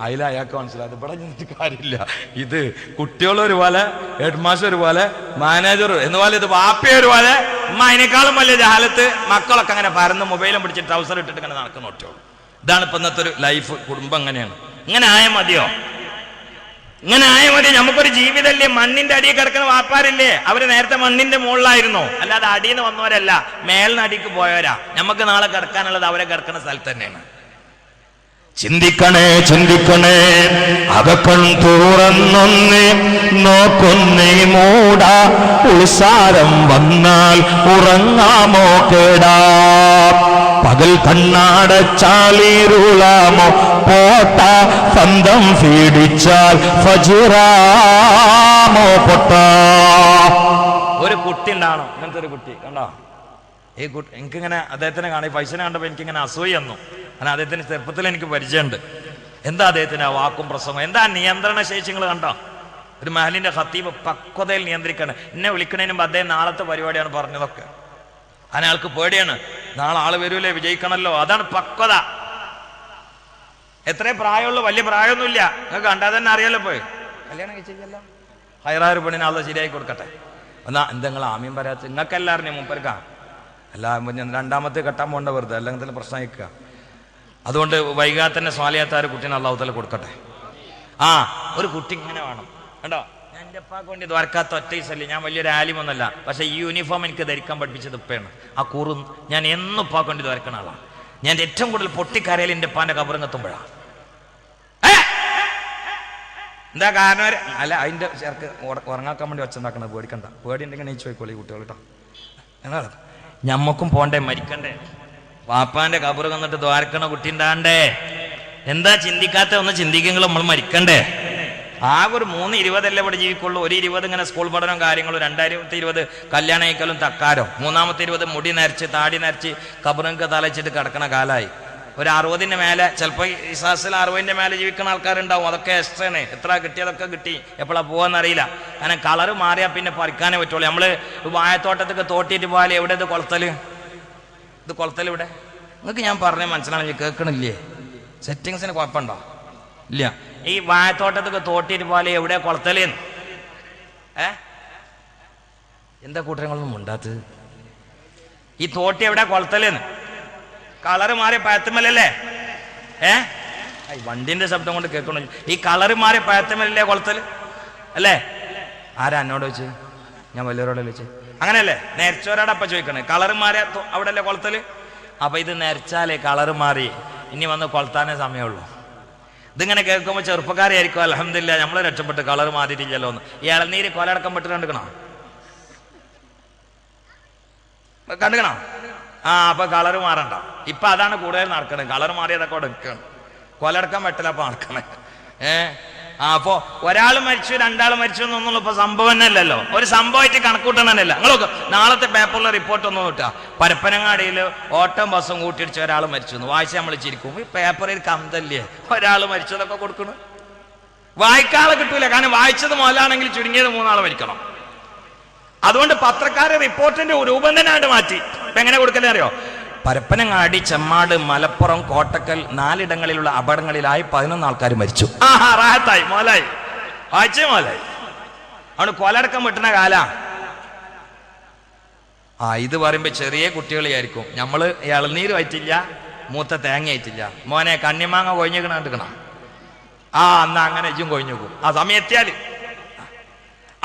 അതിൽ അയാൾക്ക് മനസ്സിലായത് ഇവിടെ നിന്നിട്ട് കാര്യമില്ല, ഇത് കുട്ടികളൊരു പോലെ, ഹെഡ് മാസ്റ്റർ ഒരു പോലെ, മാനേജർ എന്നുപോലെ, ഇത് വാപ്പ ഒരു പോലെ, ഉമ്മ അതിനേക്കാളും വലിയ ജാലത്ത് മക്കളൊക്കെ അങ്ങനെ പരന്ന് മൊബൈലും പിടിച്ചിട്ട് ട്രൗസർ ഇട്ടിട്ട് ഇങ്ങനെ നടക്കുന്ന ഒറ്റോളൂ. ഇതാണ് ഇപ്പം ഇന്നത്തെ ഒരു ലൈഫ്. കുടുംബം അങ്ങനെയാണ്. ഇങ്ങനെ ആയാൽ മതിയോ? ഇങ്ങനെ ആയാൽ മതി? നമുക്കൊരു ജീവിതമല്ലേ? മണ്ണിന്റെ അടിയിൽ കിടക്കുന്ന വാപ്പാരില്ലേ, അവര് നേരത്തെ മണ്ണിന്റെ മുകളിലായിരുന്നു, അല്ലാതെ അടിയിൽ നിന്ന് വന്നവരല്ല, മേലിന് അടിക്ക് പോയവരാ. നമുക്ക് നാളെ കിടക്കാനുള്ളത് അവരെ കിടക്കുന്ന സ്ഥലത്ത് തന്നെയാണ്. ചിന്തിക്കണേ ചിന്തിക്കണേ, അകക്കൺ തുറന്നൊന്ന് നോക്കുന്നേ മൂട, ഉത്സാരം വന്നാൽ ഉറങ്ങാമോ കേടാ, പകൽ കണ്ണാടച്ചാളിരുളാമോ പോട്ട, സ്വന്തം പീഡിച്ചാൽ ഫജിറാമോ പൊട്ട. ഒരു കുട്ടി ഉണ്ടാണോ? ഇങ്ങനത്തെ ഒരു കുട്ടി കണ്ടോ? ഈ കുട്ടി എനിക്കിങ്ങനെ അദ്ദേഹത്തിനെ കാണി പൈസനെ കണ്ടപ്പോൾ എനിക്കിങ്ങനെ അസൂയ വന്നു. കാരണം അദ്ദേഹത്തിന് ചെറുപ്പത്തിൽ എനിക്ക് പരിചയമുണ്ട്. എന്താ അദ്ദേഹത്തിന് ആ വാക്കും പ്രസംഗം, എന്താ നിയന്ത്രണ ശേഷികൾ കണ്ടോ? ഒരു മഹലിന്റെ ഖത്തീബ് പക്വതയിൽ നിയന്ത്രിക്കണം. എന്നെ വിളിക്കണതിന് മുമ്പ് അദ്ദേഹം നാളത്തെ പരിപാടിയാണ് പറഞ്ഞതൊക്കെ. അതിന് ആൾക്ക് പേടിയാണ്, നാളെ ആള് വരൂലേ, വിജയിക്കണമല്ലോ. അതാണ് പക്വത. എത്രേ പ്രായമുള്ളൂ? വലിയ പ്രായമൊന്നുമില്ല. നിങ്ങൾക്ക് കണ്ടാൽ തന്നെ അറിയാലോ. പോയി കല്യാണം കഴിച്ചല്ലോ, ഹൈറാറ് പെണ്ണിനെ ആളെ ശരിയായി കൊടുക്കട്ടെ. എന്നാ എന്തെങ്കിലും ആമ്യം വരാത്ത നിങ്ങൾക്കെല്ലാം അറിഞ്ഞു മൂപ്പർക്കാ. എല്ലാം രണ്ടാമത്തെ കെട്ടാൻ പോകേണ്ട വെറുതെ അല്ലെങ്കിൽ പ്രശ്നം അയക്കുക. അതുകൊണ്ട് വൈകാതെ തന്നെ സ്വാലിയാത്താർ കുട്ടീനെ അള്ളാഹു തആല കൊടുക്കട്ടെ. ഒരു കുട്ടി ഇങ്ങനെ വേണം കണ്ടോ. ഞാൻ എൻ്റെ ഉപ്പാക്ക് വേണ്ടി ദ്വാരക്കാത്ത ഒറ്റ ഈസല്ലേ, ഞാൻ വലിയൊരു ആലിമൊന്നുമല്ല, പക്ഷെ ഈ യൂണിഫോം എനിക്ക് ധരിക്കാൻ പഠിപ്പിച്ചത് ഉപ്പയാണ്. ആ കൂറ് ഞാൻ എന്നും ഉപ്പാക്ക് വേണ്ടി ദ്വാരക്കണ ആളാണ്. ഞാൻ ഏറ്റവും കൂടുതൽ പൊട്ടിക്കരയിൽ എൻ്റെ ഉപ്പാന്റെ കബറിങ്ങെത്തുമ്പോഴാണ്. എന്താ കാരണം? അല്ല അതിൻ്റെ ചേർക്ക് ഉറങ്ങാക്കാൻ വേണ്ടി ഒച്ചുണ്ടാക്കണത്. പേടിക്കണ്ട, പേടി ഉണ്ടെങ്കിൽ നെയ്ച്ചു പോയിക്കോളി കുട്ടികൾ കേട്ടോ. എന്നാണ് ഞമ്മക്കും പോണ്ടേ, മരിക്കണ്ടേ? വാപ്പാന്റെ കബറ് വന്നിട്ട് ദ്വാരക്കണ കുട്ടി ഉണ്ടാണ്ടേ? എന്താ ചിന്തിക്കാത്ത? ഒന്ന് ചിന്തിക്കെങ്കിലും നമ്മൾ മരിക്കണ്ടേ? ആകെ ഒരു 3:20 ഇവിടെ ജീവിക്കുള്ളൂ. ഒരു 20 ഇങ്ങനെ സ്കൂൾ പഠനം കാര്യങ്ങളും, 2020 കല്യാണം കഴിക്കലും തക്കാരം, 3ാമത്തെ 20 മുടി നരച്ച് താടി നരച്ച് കബറിനൊക്കെ തലച്ചിട്ട് കിടക്കണ കാലായി. ഒരു 60ന്റെ മേലെ, ചിലപ്പോൾ ഈ സാസിൽ 60ന്റെ മേലെ ജീവിക്കുന്ന ആൾക്കാരുണ്ടാവും. അതൊക്കെ എക്സ്ട്രാണ്. എത്ര കിട്ടിയതൊക്കെ കിട്ടി, എപ്പോഴാ പോവാന്നറിയില്ല. കാരണം കളറ് മാറിയാൽ പിന്നെ പറിക്കാനേ പറ്റുള്ളൂ. നമ്മള് വാഴത്തോട്ടത്തൊക്കെ തോട്ടിയിട്ട് പോയാൽ എവിടെ ഇത് കൊളത്തല്? ഇത് കൊളത്തൽ ഇവിടെ? നിങ്ങൾക്ക് ഞാൻ പറഞ്ഞ മനസ്സിലാണെങ്കിൽ കേൾക്കണില്ലേ? സെറ്റിങ്സിന് കുഴപ്പമുണ്ടോ? ഇല്ല. ഈ വാഴത്തോട്ടത്തൊക്കെ തോട്ടിയിട്ട് പോലെ എവിടെ കൊളത്തലേന്ന്? എന്താ കൂട്ടരങ്ങളൊന്നും ഉണ്ടാത്തത്? ഈ തോട്ടി എവിടെ കൊളത്തലേന്ന്? കളറ് മാറിയ പഴത്തുമല്ലേ? വണ്ടിന്റെ ശബ്ദം കൊണ്ട് കേൾക്കണ. ഈ കളറ് മാറിയ പഴത്തുമല്ലേ കൊളത്തല് അല്ലേ? ആരാ എന്നോട് വെച്ച്? ഞാൻ വലിയവരോടെ വെച്ച് അങ്ങനെയല്ലേ? നേർച്ചോരോടപ്പ ചോദിക്കണേ. കളറ് മാറിയ അവിടെ അല്ലേ കൊളത്തല്? അപ്പൊ ഇത് നേർച്ചാലേ കളറ് മാറി, ഇനി വന്ന് കൊളത്താനേ സമയമുള്ളൂ. ഇതിങ്ങനെ കേൾക്കുമ്പോൾ ചെറുപ്പക്കാരായിരിക്കും അൽഹംദുലില്ലാ നമ്മളെ രക്ഷപ്പെട്ട്, കളറ് മാറിയിട്ടില്ലല്ലോ എന്ന്. ഈ ഇളനീര് കൊലടക്കം പെട്ട് കണ്ടുക്കണോ? കണ്ടുകണോ? അപ്പൊ കളറ് മാറണ്ട. ഇപ്പൊ അതാണ് കൂടുതൽ നടക്കണത്. കളർ മാറിയതൊക്കെ അവിടെ നിൽക്കണം. കൊലടക്കം വെട്ടലപ്പോ നടക്കണേ. അപ്പോ ഒരാൾ മരിച്ചു, രണ്ടാൾ മരിച്ചു എന്നൊന്നുള്ള ഇപ്പൊ സംഭവം തന്നെ അല്ലല്ലോ. ഒരു സംഭവമായിട്ട് കണക്കൂട്ടണല്ല. നിങ്ങളൊക്കെ നാളത്തെ പേപ്പറിലെ റിപ്പോർട്ട് ഒന്നും കിട്ടുക, പരപ്പനങ്ങാടിയിൽ ഓട്ടം ബസ്സും കൂട്ടിയിടിച്ച് ഒരാൾ മരിച്ചു എന്ന് വായിച്ച് നമ്മൾ ചിരിക്കും. ഈ പേപ്പറിൽ കന്തല്ലേ ഒരാൾ മരിച്ചതൊക്കെ കൊടുക്കണം? വായിക്കാതെ കിട്ടൂല. കാരണം വായിച്ചത് മുതലാണെങ്കിൽ ചുരുങ്ങിയത് 3 ആൾ മരിക്കണം. അതുകൊണ്ട് പത്രക്കാരെ റിപ്പോർട്ടിന്റെ രൂപം തന്നെ ആയിട്ട് മാറ്റി. ഇപ്പൊ എങ്ങനെ കൊടുക്കലേ അറിയോ? പരപ്പനങ്ങാടി, ചെമ്മാട്, മലപ്പുറം, കോട്ടക്കൽ 4 ഇടങ്ങളിലുള്ള അപകടങ്ങളിലായി 11 ആൾക്കാർ മരിച്ചു. റാഹത്തായി, മോലായി, വായിച്ചേ മോലായി. അവിടെ കൊലടക്കം വെട്ടുന്ന കാലാ. ഇത് പറയുമ്പോ ചെറിയ കുട്ടികളെയായിരിക്കും. നമ്മള് ഇളനീര് ആയിട്ടില്ല, മൂത്ത തേങ്ങ ആയിട്ടില്ല. മോനെ കണ്ണിമാങ്ങ കൊഴിഞ്ഞിക്കണ എന്നാ അങ്ങനെ ഇജും കൊഴിഞ്ഞു പോകും. ആ സമയം എത്തിയാല്.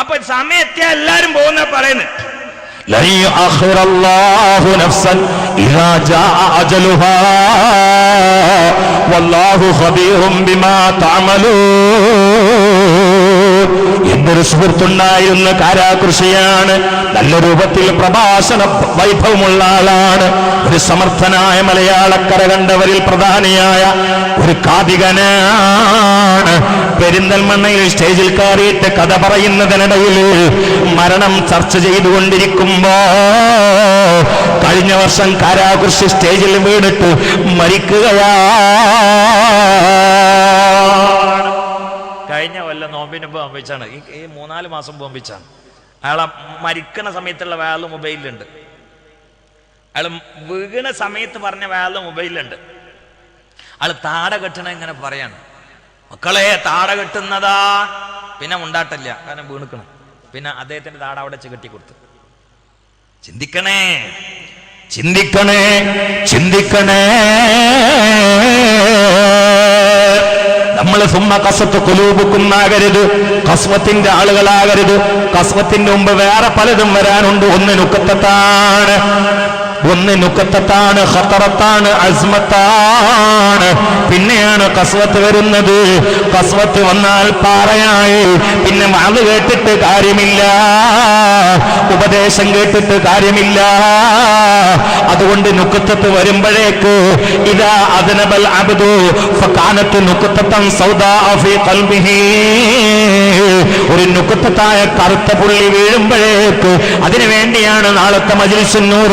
അപ്പൊ സമയം എത്തിയാൽ എല്ലാരും പോകുന്ന പറയുന്നത് لن يؤخر الله نفسا إذا جاء أجلها والله خبير بما تعملون. എന്തൊരു സുഹൃത്തുണ്ടായിരുന്ന കാരാകൃഷിയാണ്. നല്ല രൂപത്തിൽ പ്രഭാഷണ വൈഭവമുള്ള ആളാണ്. ഒരു സമർത്ഥനായ മലയാളക്കര കണ്ടവരിൽ പ്രധാനിയായ ഒരു കാതികനാണ്. പെരിന്തൽമണ്ണയിൽ സ്റ്റേജിൽ കയറിയിട്ട് കഥ പറയുന്നതിനിടയിൽ മരണം ചർച്ച ചെയ്തുകൊണ്ടിരിക്കുമ്പോ കഴിഞ്ഞ വർഷം കാരാകൃഷി സ്റ്റേജിൽ വീണിട്ട് മരിക്കുകയാണ്. കഴിഞ്ഞ കൊല്ലം നോമ്പിന് മുമ്പ് ബോംബിച്ചാണ്. ഈ 3-4 മാസം ബോംബിച്ചാണ്. അയാളെ മരിക്കണ സമയത്തുള്ള വേള മൊബൈലിലുണ്ട്. അയാൾ വീണ സമയത്ത് പറഞ്ഞ വേള മൊബൈലിലുണ്ട്. അയാൾ താട കെട്ടണ ഇങ്ങനെ പറയാണ്, മക്കളെ താട കെട്ടുന്നതാ. പിന്നെ ഉണ്ടാട്ടില്ല, കാരണം വീണിക്കണം. പിന്നെ അദ്ദേഹത്തിന്റെ താട അവിടെ കെട്ടി കൊടുത്തു. ചിന്തിക്കണേ, ചിന്തിക്കണേ, ചിന്തിക്കണേ. നമ്മൾ സുമ്മ കസത്ത് കുലൂബുക്കുന്നാകരുത്, കസ്വത്തിന്റെ ആളുകളാകരുത്. കസ്വത്തിന്റെ മുമ്പ് വേറെ പലതും വരാനുണ്ട്. ഒന്ന് നുക്കത്താണ്, ഒന്ന് നുക്കത്താണ്, ഖത്തറത്താണ്, അസ്മത്താണ്. പിന്നെയാണ് കസ്വത്ത് വരുന്നത്. കസ്വത്ത് വന്നാൽ പാറയായി. പിന്നെ അത് കേട്ടിട്ട് കാര്യമില്ല, ഉപദേശം കേട്ടിട്ട് കാര്യമില്ല. അതുകൊണ്ട് നുക്കത്തത്ത് വരുമ്പോഴേക്ക് ഇതാ അദ്നബൽ അബ്ദു ഫകാനത്ത് നുക്കത്തൻ സൗദാ ഫീ ഖൽബിഹി. ഒരു നുക്കത്തായ കറുത്ത പുള്ളി വീഴുമ്പോഴേക്ക് അതിനു വേണ്ടിയാണ് നാളത്തെ മജ്ലിസുൻ നൂർ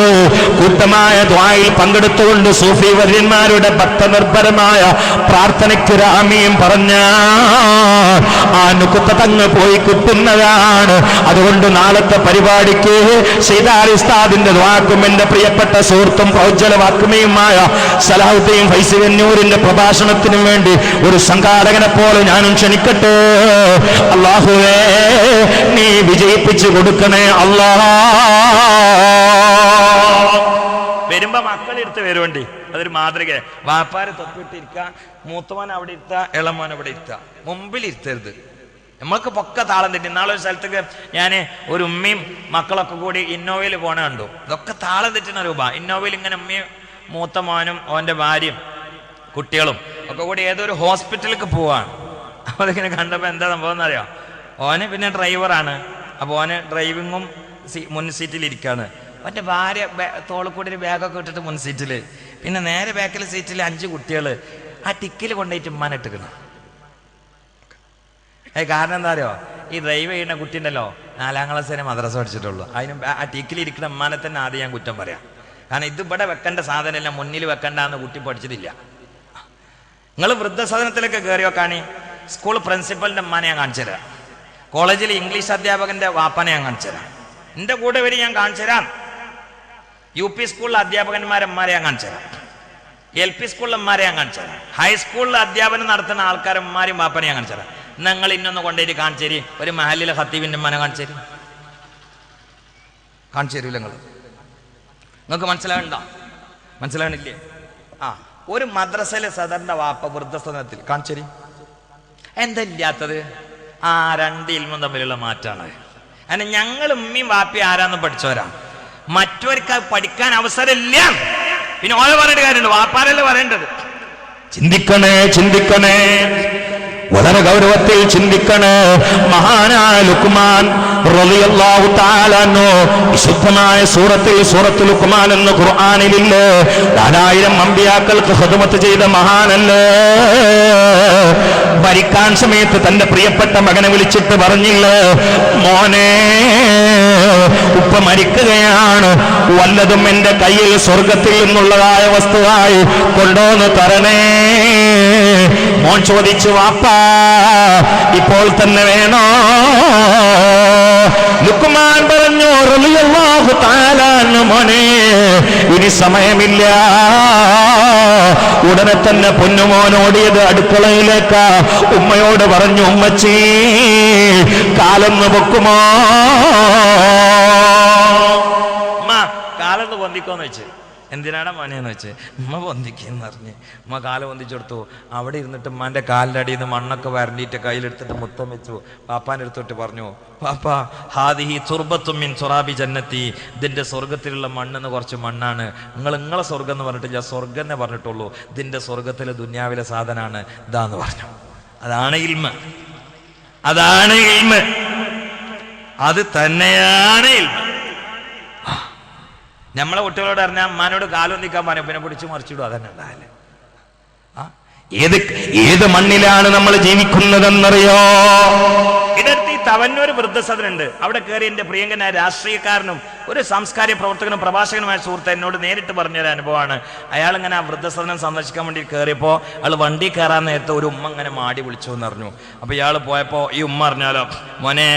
കൂട്ടമായ ദുആയിൽ പങ്കെടുത്തുകൊണ്ട് സൂഫി വര്യന്മാരുടെ ഭക്തനിർഭരമായ പ്രാർത്ഥനയ്ക്ക് ആമീൻ പറഞ്ഞ ആ നുക്കത്തങ്ങ് പോയി കിട്ടുന്നതാണ്. അതുകൊണ്ട് നാളത്തെ പരിപാടിക്ക് സയ്യിദ് ഉസ്താദിന്റെ ദുആക്കും എന്റെ പ്രിയപ്പെട്ട സുഹൃത്തും പ്രോജ്വല വാക്കുമയുമായ സലാഹുദ്ദീൻ ഫൈസി വെന്നൂരിന്റെ പ്രഭാഷണത്തിനും വേണ്ടി ഒരു സംഘാടകനെ പോലെ ഞാനും ക്ഷണിക്കട്ടെ. അല്ലാഹുവേ, നീ വിജയിപ്പിച്ചു കൊടുക്കണേ അല്ലാഹ്. വരുമ്പോ മക്കളെടുത്ത് വരുവണ്ടി, അതൊരു മാതൃക. വാപ്പാരെ തൊപ്പിട്ടിരിക്കുക, മൂത്തമോൻ അവിടെ ഇരുത്തുക, ഇളമോൻ അവിടെ ഇരുത്തുക, മുമ്പിൽ ഇരുത്തരുത്. നമ്മൾക്ക് പൊക്ക താളം തെറ്റി. നാളെ ഒരു സ്ഥലത്തേക്ക് ഞാൻ ഒരു ഉമ്മയും മക്കളൊക്കെ കൂടി ഇന്നോവയിൽ പോണ കണ്ടു. ഇതൊക്കെ താളം തെറ്റുന്ന രൂപ. ഇന്നോവയിൽ ഇങ്ങനെ ഉമ്മയും മൂത്ത മോനും ഓൻ്റെ ഭാര്യയും കുട്ടികളും ഒക്കെ കൂടി ഏതൊരു ഹോസ്പിറ്റലിലേക്ക് പോവാണ്. അപ്പോൾ അതിങ്ങനെ കണ്ടപ്പോൾ എന്താ സംഭവം എന്നറിയാം? ഓന് പിന്നെ ഡ്രൈവറാണ്. അപ്പോൾ ഓന് ഡ്രൈവിങ്ങും മുൻ സീറ്റിലിരിക്കുകയാണ്. അവൻ്റെ ഭാര്യ തോളിൽ കൂടി ഒരു ബാഗൊക്കെ ഇട്ടിട്ട് മുൻ സീറ്റിൽ, പിന്നെ നേരെ ബാക്കിലെ സീറ്റിൽ 5 കുട്ടികൾ. ആ ടിക്കിൽ കൊണ്ടുപോയിട്ട് ഉമ്മാനിട്ടിക്കണം. കാരണം എന്താ അറിയോ? ഈ ഡ്രൈവ് ചെയ്യുന്ന കുട്ടി ഉണ്ടല്ലോ, 4ാം ക്ലാസ് വരെ മദ്രസ പഠിച്ചിട്ടുള്ളൂ. അതിന് ആ ടിക്കിലിരിക്കുന്ന ഉമ്മാനെ തന്നെ ആദ്യം ഞാൻ കുറ്റം പറയാം. കാരണം ഇത് ഇവിടെ വെക്കേണ്ട സാധനമല്ല, മുന്നിൽ വെക്കണ്ടെന്ന് കുട്ടി പഠിച്ചിട്ടില്ല. നിങ്ങൾ വൃദ്ധസദനത്തിലൊക്കെ കയറിയോ കാണി. സ്കൂൾ പ്രിൻസിപ്പലിൻ്റെ ഉമ്മാനെ ഞാൻ കാണിച്ചു തരാം. കോളേജിൽ ഇംഗ്ലീഷ് അധ്യാപകന്റെ വാപ്പനെ ഞാൻ കാണിച്ചു തരാം. എൻ്റെ കൂടെ വരി ഞാൻ കാണിച്ചു തരാം. UP സ്കൂളിലെ അധ്യാപകന്മാരന്മാരെ ഞാൻ കാണിച്ചു തരാം. LP സ്കൂളിലന്മാരെ ഞാൻ കാണിച്ചു തരാം. ഹൈസ്കൂളിൽ അധ്യാപനം നടത്തുന്ന ആൾക്കാരന്മാരും വാപ്പനെ ഞാൻ കാണിച്ചു തരാം. നിങ്ങൾ ഇന്നൊന്ന് കൊണ്ടുപോയി കാണിച്ചു തരി. ഒരു മഹലിലെ ഖത്തീബിന്റെ ഉമ്മാനെ കാണിച്ചു തരും. കാണിച്ചു തരൂല നിങ്ങൾക്ക് മനസ്സിലാവണ്ടോ? മനസ്സിലാവണില്ലേ? ഒരു മദ്രസയിലെ സദറിന്റെ വാപ്പ വൃദ്ധസദനത്തിൽ കാണിച്ചു തരും. എന്താ ഇല്ലാത്തത്? 2 ഇൽമും തമ്മിലുള്ള മാറ്റാണ്. അങ്ങനെ ഞങ്ങൾ ഉമ്മയും വാപ്പയും ആരാന്ന് പഠിച്ചവരാ. മറ്റവർക്ക് പഠിക്കാൻ അവസരമില്ല. പിന്നെ ഓരോ പറയേണ്ട കാര്യമുണ്ട്, വാപ്പാരല്ലേ പറയേണ്ടത്. ചിന്തിക്കണേ, ചിന്തിക്കണേ, വളരെ ഗൗരവത്തിൽ ചിന്തിക്കണേ. മഹാനായ ലുക്മാൻ റളിയല്ലാഹു തആല അൻഹു വിശുദ്ധമായ സൂറത്തുൽ ലുഖ്മാൻ എന്ന ഖുർആനിലില്ലേ 4000 അമ്പിയാക്കൾക്ക് ഖിദ്മത്ത് ചെയ്ത മഹാനല്ലേ. മരിക്കാൻ സമയത്ത് തന്റെ പ്രിയപ്പെട്ട മകനെ വിളിച്ചിട്ട് പറഞ്ഞില്ലേ, മോനെ ഉപ്പ മരിക്കുകയാണ്, വല്ലതും എന്റെ കയ്യിൽ സ്വർഗത്തിൽ നിന്നുള്ളതായ വസ്തുവായി കൊണ്ടുവന്ന് തരണേ. മോൻ ചോദിച്ചു, വാപ്പാ ഇപ്പോൾ തന്നെ വേണോ? ലുക്മാൻ പറഞ്ഞു, റളിയല്ലാഹു തആല അൻഹു, മോനെ ഇനി സമയമില്ല. ഉടനെ തന്നെ പൊന്നുമോൻ ഓടിയത് അടുക്കളയിലേക്ക്. ഉമ്മയോട് പറഞ്ഞു, ഉമ്മച്ചി കാലൊന്ന് പൊക്കുമോ? ഉമ്മ കാലൊന്ന് പൊന്തിക്കോന്ന് വെച്ച്. എന്തിനാണ് മോനെന്ന് വെച്ച്. ഉമ്മ പൊന്തിക്കെന്ന് പറഞ്ഞ് ഉമ്മ കാല് പൊന്തിച്ചെടുത്തു. അവിടെ ഇരുന്നിട്ട് ഉമ്മാന്റെ കാലിൻ്റെ അടിയിൽ നിന്ന് മണ്ണൊക്കെ വരണ്ടിയിട്ട് കയ്യിലെടുത്തിട്ട് മുത്തം വെച്ചു. പാപ്പാൻ്റെ അടുത്തോട്ട് പറഞ്ഞു, പാപ്പാ ഹാദിഹി തുർബത്തും മിൻ തുറാബി ജന്നത്തി, ഇതിൻ്റെ സ്വർഗത്തിലുള്ള മണ്ണെന്ന് കുറച്ച് മണ്ണാണ്. നിങ്ങളെ സ്വർഗം എന്ന് പറഞ്ഞിട്ടില്ല, സ്വർഗം എന്നേ പറഞ്ഞിട്ടുള്ളൂ. ഇതിൻ്റെ സ്വർഗത്തിലെ ദുന്യാവിലെ സാധനമാണ് ഇതാന്ന് പറഞ്ഞു. അതാണ് ഇൽമ്, അതാണ് ഇൽമ്, അത് തന്നെയാണ് ഇൽമ്. നമ്മളെ കുട്ടികളോട് അറിഞ്ഞാൽ അമ്മാനോട് കാലൊന്നിക്കാൻ പറഞ്ഞു, പിന്നെ പിടിച്ചു മറിച്ചിടും. അതന്നെ ഉണ്ടാവില്ല. ഏത് മണ്ണിലാണ് നമ്മൾ ജീവിക്കുന്നതെന്നറിയോ? ഇടത്ത് തവന്നൂർ വൃദ്ധസദനുണ്ട്. അവിടെ കയറി എൻ്റെ പ്രിയങ്കനായ രാഷ്ട്രീയക്കാരനും ഒരു സാംസ്കാരിക പ്രവർത്തകനും പ്രഭാഷകനുമായ സുഹൃത്ത് എന്നോട് നേരിട്ട് പറഞ്ഞൊരു അനുഭവമാണ്. അയാൾ ഇങ്ങനെ ആ വൃദ്ധസദനം സന്ദർശിക്കാൻ വേണ്ടി കയറിയപ്പോൾ അയാൾ വണ്ടി കയറാൻ നേരത്തെ ഒരു ഉമ്മ ഇങ്ങനെ മാടി വിളിച്ചു എന്ന് പറഞ്ഞു. അപ്പോൾ ഇയാൾ പോയപ്പോൾ ഈ ഉമ്മ അറിഞ്ഞാലോ, മോനെ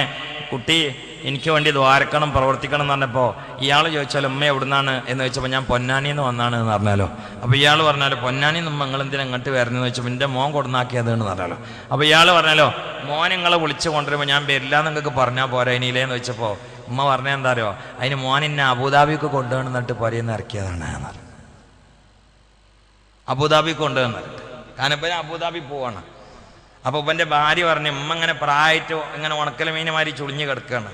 കുട്ടി എനിക്ക് വേണ്ടി ദ്വാരക്കണം പ്രവർത്തിക്കണം എന്ന് പറഞ്ഞപ്പോൾ ഇയാൾ ചോദിച്ചാലോ ഉമ്മ എവിടുന്നാണ് എന്ന് ചോദിച്ചപ്പോൾ ഞാൻ പൊന്നാനിന്ന് വന്നാണ് എന്ന് പറഞ്ഞാലോ. അപ്പോൾ ഇയാൾ പറഞ്ഞാലോ പൊന്നാനി നിന്ന് നിങ്ങൾ എന്തിനാ ഇങ്ങോട്ട് വരുന്നതെന്ന് ചോദിച്ചപ്പോൾ എൻ്റെ മോൻ കൊടുന്നാക്കിയതെന്ന് പറഞ്ഞാലോ. അപ്പോൾ ഇയാൾ പറഞ്ഞാലോ മോൻ നിങ്ങളെ വിളിച്ച് കൊണ്ടുവരുമ്പോൾ ഞാൻ വരില്ല എന്ന് നിങ്ങൾക്ക് പറഞ്ഞാൽ പോരാ ഇനിയില്ലേന്ന് ചോദിച്ചപ്പോൾ ഉമ്മ പറഞ്ഞാൽ എന്താ അറിയോ, അതിന് മോൻ എന്നെ അബുദാബിക്ക് കൊണ്ടുവന്നിട്ട് പൊരയെന്ന് ഇറക്കിയതാണ് എന്ന് പറഞ്ഞു. അബുദാബിക്ക് കൊണ്ടുവന്നിട്ട് കാരണം ഇപ്പം അബുദാബി പോവാണ്. അപ്പോൾ ഇവൻ്റെ ഭാര്യ പറഞ്ഞു, ഉമ്മ ഇങ്ങനെ പ്രായമായിട്ട് ഇങ്ങനെ ഉണക്കല മീനുമാരി ചുളിഞ്ഞ് കിടക്കുകയാണ്.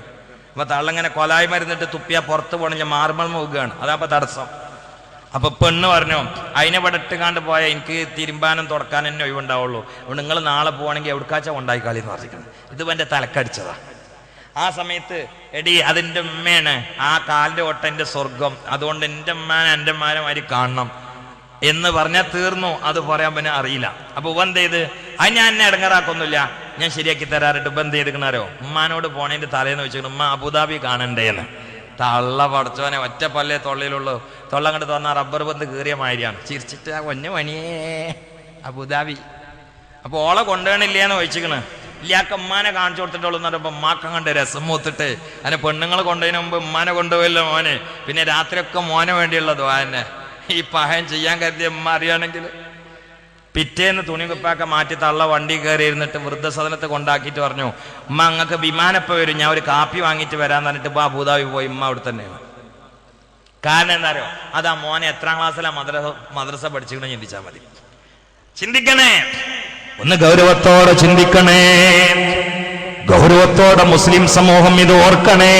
അപ്പോൾ തള്ളങ്ങനെ കൊലായി മരുന്നിട്ട് തുപ്പിയാൽ പുറത്ത് പോകണമെങ്കിൽ മാർമൾ മുഖമാണ്, അതാപ്പോൾ തടസ്സം. അപ്പോൾ പെണ്ണ് പറഞ്ഞു, അതിനെ ഇവിടെ ഇട്ടുകാണ്ട് പോയാൽ എനിക്ക് തിരുമ്പാനും തുടക്കാൻ തന്നെ ഒഴിവുണ്ടാവുള്ളൂ, അതുകൊണ്ട് നിങ്ങൾ നാളെ പോകണമെങ്കിൽ എവിടേക്കാച്ചാൽ ഉണ്ടായിക്കാളി എന്ന് പറഞ്ഞിരിക്കുന്നത്. ഇത് ഇവൻ്റെ തലക്കടിച്ചതാണ്. ആ സമയത്ത് എടി അതിൻ്റെ ഉമ്മയാണ്, ആ കാലിൻ്റെ ഒട്ടൻ്റെ സ്വർഗം, അതുകൊണ്ട് എൻ്റെ ഉമ്മാനെ എൻ്റെ ഉമ്മാനെ മാതിരി കാണണം എന്ന് പറഞ്ഞാൽ തീർന്നു. അത് പറയാൻ പിന്നെ അറിയില്ല. അപ്പോൾ ഇവ എന്ത് ചെയ്ത്, അത് ഞാൻ എന്നെ ഇടങ്ങാറാക്കൊന്നുമില്ല, ഞാൻ ശരിയാക്കി തരാറിട്ട് ഇപ്പം എന്ത് ചെയ്തിരിക്കണോ, ഉമ്മാനോട് പോണേൻ്റെ തലേന്ന് വെച്ചിട്ട് ഉമ്മ അബുദാബി കാണണ്ടേന്ന്. തള്ള പടച്ചോനെ ഒറ്റ പല്ലേ തൊള്ളയിലുള്ളൂ. തൊള്ള കണ്ട് തോന്നാ റബ്ബർ ബന്ധ് കീറിയ മാതിരിയാണ്. ചിരിച്ചിട്ട് ആ കൊഞ്ഞ പണിയേ അബുദാബി. അപ്പോൾ ഓളെ കൊണ്ടുപോകണില്ലേന്ന് ചോദിച്ചിക്കണ്. ഇല്ലാക്ക ഉമ്മാനെ കാണിച്ചു കൊടുത്തിട്ടുള്ളൂ എന്ന് പറയുമ്പോൾ ഉമ്മാക്കം കണ്ട് രസം മൂത്തിട്ട് അതിനെ പെണ്ണുങ്ങൾ കൊണ്ടുപോയതിന് മുമ്പ് ഉമ്മാനെ കൊണ്ടുപോയല്ലോ മോനെ, പിന്നെ രാത്രിയൊക്കെ മോനെ വേണ്ടിയുള്ള ദ്വാരനെ ഈ പഹയം ചെയ്യാൻ കരുതിയ ഉമ്മ അറിയാണെങ്കിൽ പിറ്റേന്ന് തുണി കുപ്പാക്ക മാറ്റി തള്ള വണ്ടി കയറി ഇരുന്നിട്ട് വൃദ്ധസദനത്തെ കൊണ്ടാക്കിയിട്ട് പറഞ്ഞു, ഉമ്മ അങ്ങക്ക് വിമാനപ്പോൾ വരും, ഞാൻ ഒരു കാപ്പി വാങ്ങിയിട്ട് വരാൻ പറഞ്ഞിട്ട് ഇപ്പോൾ അബുദാബി പോയി. ഉമ്മ അവിടെ തന്നെയാണ്. കാരണം എന്താ അറിയോ, അതാ മോനെ എത്രാം ക്ലാസ്സിലാണ് മദ്രസ പഠിച്ചിങ്ങനെ ചിന്തിച്ചാൽ മതി. ചിന്തിക്കണേ, ഒന്ന് ഗൗരവത്തോടെ ചിന്തിക്കണേ, ഗൗരവത്തോടെ മുസ്ലിം സമൂഹം ഇത് ഓർക്കണേ.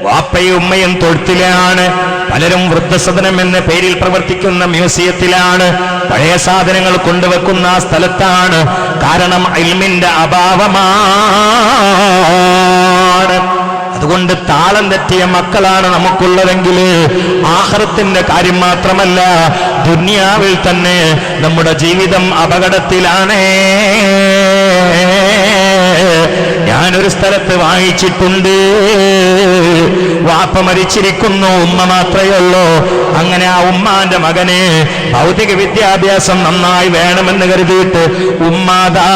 വാപ്പയും ഉമ്മയും തൊഴുത്തിലാണ്, പലരും വൃദ്ധസദനം എന്ന പേരിൽ പ്രവർത്തിക്കുന്ന മ്യൂസിയത്തിലാണ്, പഴയ സാധനങ്ങൾ കൊണ്ടുവെക്കുന്ന ആ സ്ഥലത്താണ്. കാരണം ഇൽമിന്റെ അഭാവമാണ്. അതുകൊണ്ട് താളം തെറ്റിയ മക്കളാണ് നമുക്കുള്ളതെങ്കിൽ ആഖിറത്തിന്റെ കാര്യം മാത്രമല്ല ദുനിയാവിൽ തന്നെ നമ്മുടെ ജീവിതം അപകടത്തിലാണ്. ഞാനൊരു സ്ഥലത്ത് വായിച്ചിട്ടുണ്ട്, വാപ്പ മരിച്ചിരിക്കുന്നു, ഉമ്മ മാത്രമേ ഉള്ളൂ. അങ്ങനെ ആ ഉമ്മാന്റെ മകന് ഭൗതിക വിദ്യാഭ്യാസം നന്നായി വേണമെന്ന് കരുതിയിട്ട് ഉമ്മാതാ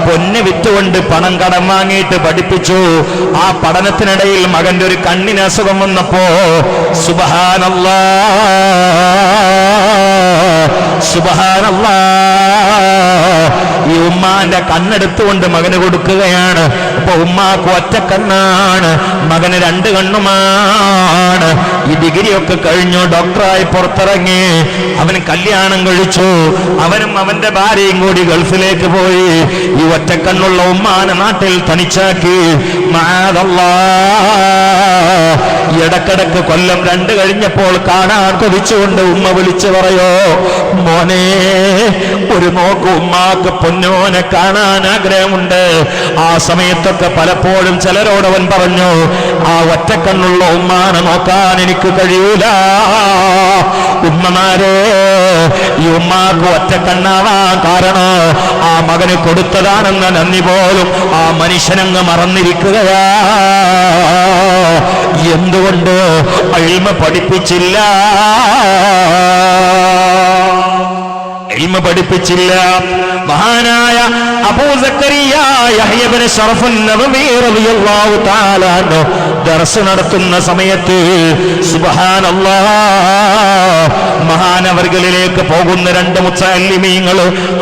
പൊന്ന് വിറ്റുകൊണ്ട് പണം കടം വാങ്ങിയിട്ട് പഠിപ്പിച്ചു. ആ പഠനത്തിനിടയിൽ മകന്റെ ഒരു കണ്ണിന് അസുഖം വന്നപ്പോ സുബ്ഹാനല്ലാഹ് ഈ ഉമ്മാന്റെ കണ്ണെടുത്തുകൊണ്ട് മകന് കൊടുക്കുകയാണ്. അപ്പൊ ഉമ്മാക്ക് ഒറ്റ കണ്ണാണ്, മകന് 2 കണ്ണുമാണ്. ഈ ഡിഗ്രിയൊക്കെ കഴിഞ്ഞു, ഡോക്ടറായി പുറത്തിറങ്ങി, അവന് കല്യാണം കഴിച്ചു. അവനും അവന്റെ ഭാര്യയും കൂടി ഗൾഫിലേക്ക് പോയി. ഈ ഒറ്റക്കണ്ണുള്ള ഉമ്മാനെ നാട്ടിൽ തനിച്ചാക്കി. ഇടക്കിടക്ക് കൊല്ലം 2 കഴിഞ്ഞപ്പോൾ കാണാൻ കൊതിച്ചുകൊണ്ട് ഉമ്മ വിളിച്ചു പറയോ, മോനെ ഒരു നോക്ക് ഉമ്മാക്ക് പൊന്നോനെ കാണാൻ ആഗ്രഹമുണ്ട്. ആ സമയത്തൊക്കെ പലപ്പോഴും ചിലരോട് അവൻ പറഞ്ഞു, ആ ഒറ്റക്കണ്ണുള്ള ഉമ്മാനെ നോക്കാൻ എനിക്ക് കഴിയൂല. ഉമ്മമാരെ, ഈ ഉമ്മാക്ക് ഒറ്റക്കണ്ണാവാൻ കാരണം ആ മകന് കൊടുത്തതാണെന്ന നന്ദി പോലും ആ മനുഷ്യനങ്ങ് മറന്നിരിക്കുകയാ. എന്തുകൊണ്ട്? ഇൽമ പഠിപ്പിച്ചില്ല, ഇൽമ പഠിപ്പിച്ചില്ല. മഹാനായ അബൂ സക്കരിയ യഹ്യ ഇബ്നു ശറഫ് അൻ-നവവി റളിയല്ലാഹു തആല അൻഹു ദർസ് നടത്തുന്ന സമയത്ത് സുബ്ഹാനല്ലാഹ് മഹാനവർകളിലേക്ക് പോകുന്ന രണ്ട് മുത്തഅല്ലിമീങ്ങൾ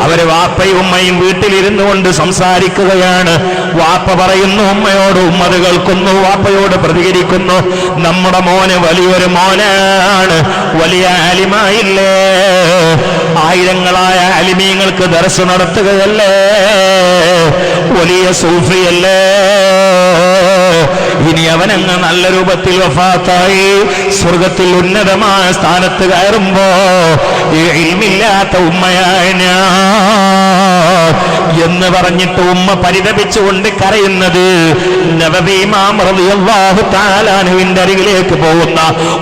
അവരെ വാപ്പയും ഉമ്മയും വീട്ടിലിരുന്നു കൊണ്ട് സംസാരിക്കുകയാണ്. വാപ്പ പറയുന്നു ഉമ്മയോട്, ഉമ്മ അത് കേൾക്കുന്നു, വാപ്പയോട് പ്രതികരിക്കുന്നു. നമ്മുടെ മോന് വലിയൊരു മോനാണ്, വലിയ ആലിമായില്ലേ, ആയിരങ്ങളായ ആലിമീങ്ങൾക്ക് ദർസ് നടത്തുകയല്ലേ, വലിയ സൂഫിയല്ലേ, ഇനി അവനങ്ങ് നല്ല രൂപത്തിൽ വഫാത്തായി സ്വർഗത്തിൽ ഉന്നതമായ സ്ഥാനത്ത് കയറുമ്പോ ഈ ഇൽമില്ലാത്ത ഉമ്മയായ ഞാൻ എന്ന് പറഞ്ഞിട്ട് ഉമ്മ പരിതപിച്ചുകൊണ്ട് കരയുന്നത് നബവി ഇമാം റളിയല്ലാഹു തആല അൻഹുവിന്റെ അരികിലേക്ക് പോകുന്ന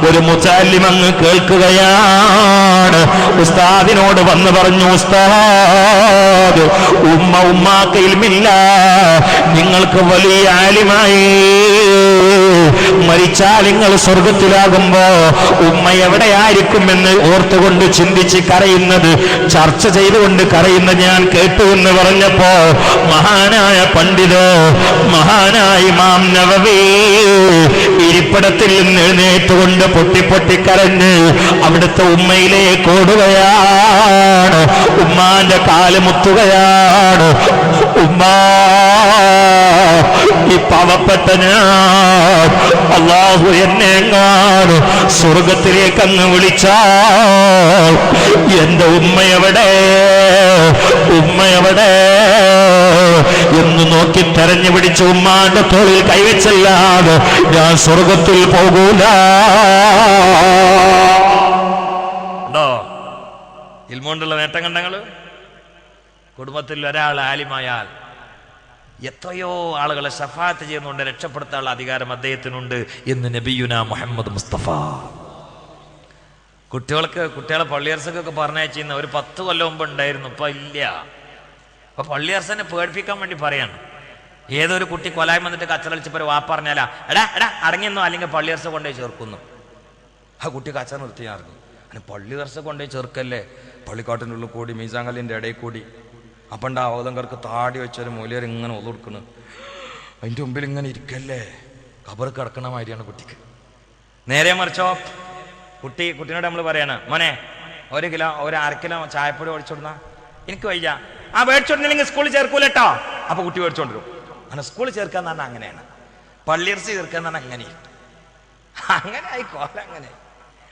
ഒരു മുതഅല്ലിം അങ്ങ് കേൾക്കുകയാണ്. ഉസ്താദിനോട് വന്ന് പറഞ്ഞു, ഉസ്താദ്, ഉമ്മാക്ക് ഇൽമില്ല, നിങ്ങൾക്ക് വലിയ ആലിമായി, മരിച്ചാൽ നിങ്ങൾ സ്വർഗത്തിലാകുമ്പോ ഉമ്മ എവിടെയായിരിക്കുമെന്ന് ഓർത്തുകൊണ്ട് ചിന്തിച്ച് കരയുന്നത്, ചർച്ച ചെയ്തുകൊണ്ട് കരയുന്ന ഞാൻ കേട്ടു എന്ന് പറഞ്ഞപ്പോ മഹാനായ പണ്ഡിതോ, മഹാനായ ഇമാം നവവി ഇരിപ്പിടത്തിൽ നിന്ന് എഴുന്നേറ്റുകൊണ്ട് പൊട്ടി കരഞ്ഞ് അവിടുത്തെ ഉമ്മയിലേക്ക് ഓടുകയാണ്. ഉമ്മാന്റെ കാല് മുത്തുകയാണ്. ഉമ്മാ, ഈ പാവപ്പെട്ട ഞാൻ അല്ലാഹു എന്നെ എങ്ങാണ് സ്വർഗത്തിലേക്ക് അങ്ങ് വിളിച്ചാൽ എന്റെ ഉമ്മയെവിടെ, ഉമ്മയെവിടെ എന്ന് നോക്കി തെരഞ്ഞു പിടിച്ച് ഉമ്മാന്റെ തോളിൽ കൈവച്ചല്ലാതെ ഞാൻ സ്വർഗത്തിൽ പോകൂല. ഇൽമുകൊണ്ടുള്ള നേട്ടം കണ്ടങ്ങള്. കുടുംബത്തിൽ ഒരാൾ ആലിമായാൽ എത്രയോ ആളുകളെ ശഫാഅത്ത് ചെയ്യുന്നുണ്ട്, രക്ഷപ്പെടുത്താനുള്ള അധികാരം അദ്ദേഹത്തിനുണ്ട് എന്ന് നബിയുന മുഹമ്മദ് മുസ്തഫ. കുട്ടികളെ പള്ളിയർസക്കൊക്കെ പറഞ്ഞയച്ചിരുന്ന ഒരു 10 കൊല്ലം മുമ്പ് ഉണ്ടായിരുന്നു, ഇപ്പൊ ഇല്ല. അപ്പൊ പള്ളിയർസനെ പേടിപ്പിക്കാൻ വേണ്ടി പറയാണ്. ഏതൊരു കുട്ടി കൊലായ്മ വന്നിട്ട് കച്ചറളിച്ചപ്പോ വാപ്പ പറഞ്ഞാലാ, എടാ അടങ്ങിയെന്നോ, അല്ലെങ്കിൽ പള്ളിയർസ കൊണ്ടുപോയി ചേർക്കുന്നു. ആ കുട്ടി കച്ചറ നിർത്തിയായിരുന്നു. അങ്ങനെ പള്ളിയർസ കൊണ്ടുപോയി ചേർക്കല്ലേ, പള്ളിക്കാട്ടിൻ്റെ ഉള്ളിൽ കൂടി മീസാങ്കല്ലിൻ്റെ ഇടയിൽ കൂടി അപ്പണ്ട ഓതങ്കർക്ക് താടി വെച്ചൊരു മൂല്യർ ഇങ്ങനെ ഒതുകൊടുക്കുന്നു. അതിൻ്റെ മുമ്പിൽ ഇങ്ങനെ ഇരിക്കല്ലേ, കബർ കിടക്കണ മാതിരിയാണ് കുട്ടിക്ക്. നേരെ മറിച്ചോ കുട്ടീനോട് നമ്മൾ പറയാണ്, മോനെ 1 കിലോ 1/2 കിലോ ചായപ്പൊടി മേടിച്ചോടുന്ന, എനിക്ക് വയ്യ, ആ മേടിച്ചോടുന്നില്ലെങ്കിൽ സ്കൂളിൽ ചേർക്കൂലട്ടോ. അപ്പൊ കുട്ടി മേടിച്ചോണ്ടിരും. അങ്ങനെ സ്കൂളിൽ ചേർക്കാന്ന് പറഞ്ഞാൽ അങ്ങനെയാണ്, പള്ളിയിറച്ചി ചേർക്കാന്ന് പറഞ്ഞാൽ അങ്ങനെ ആയിക്കോട്ടെ. അങ്ങനെ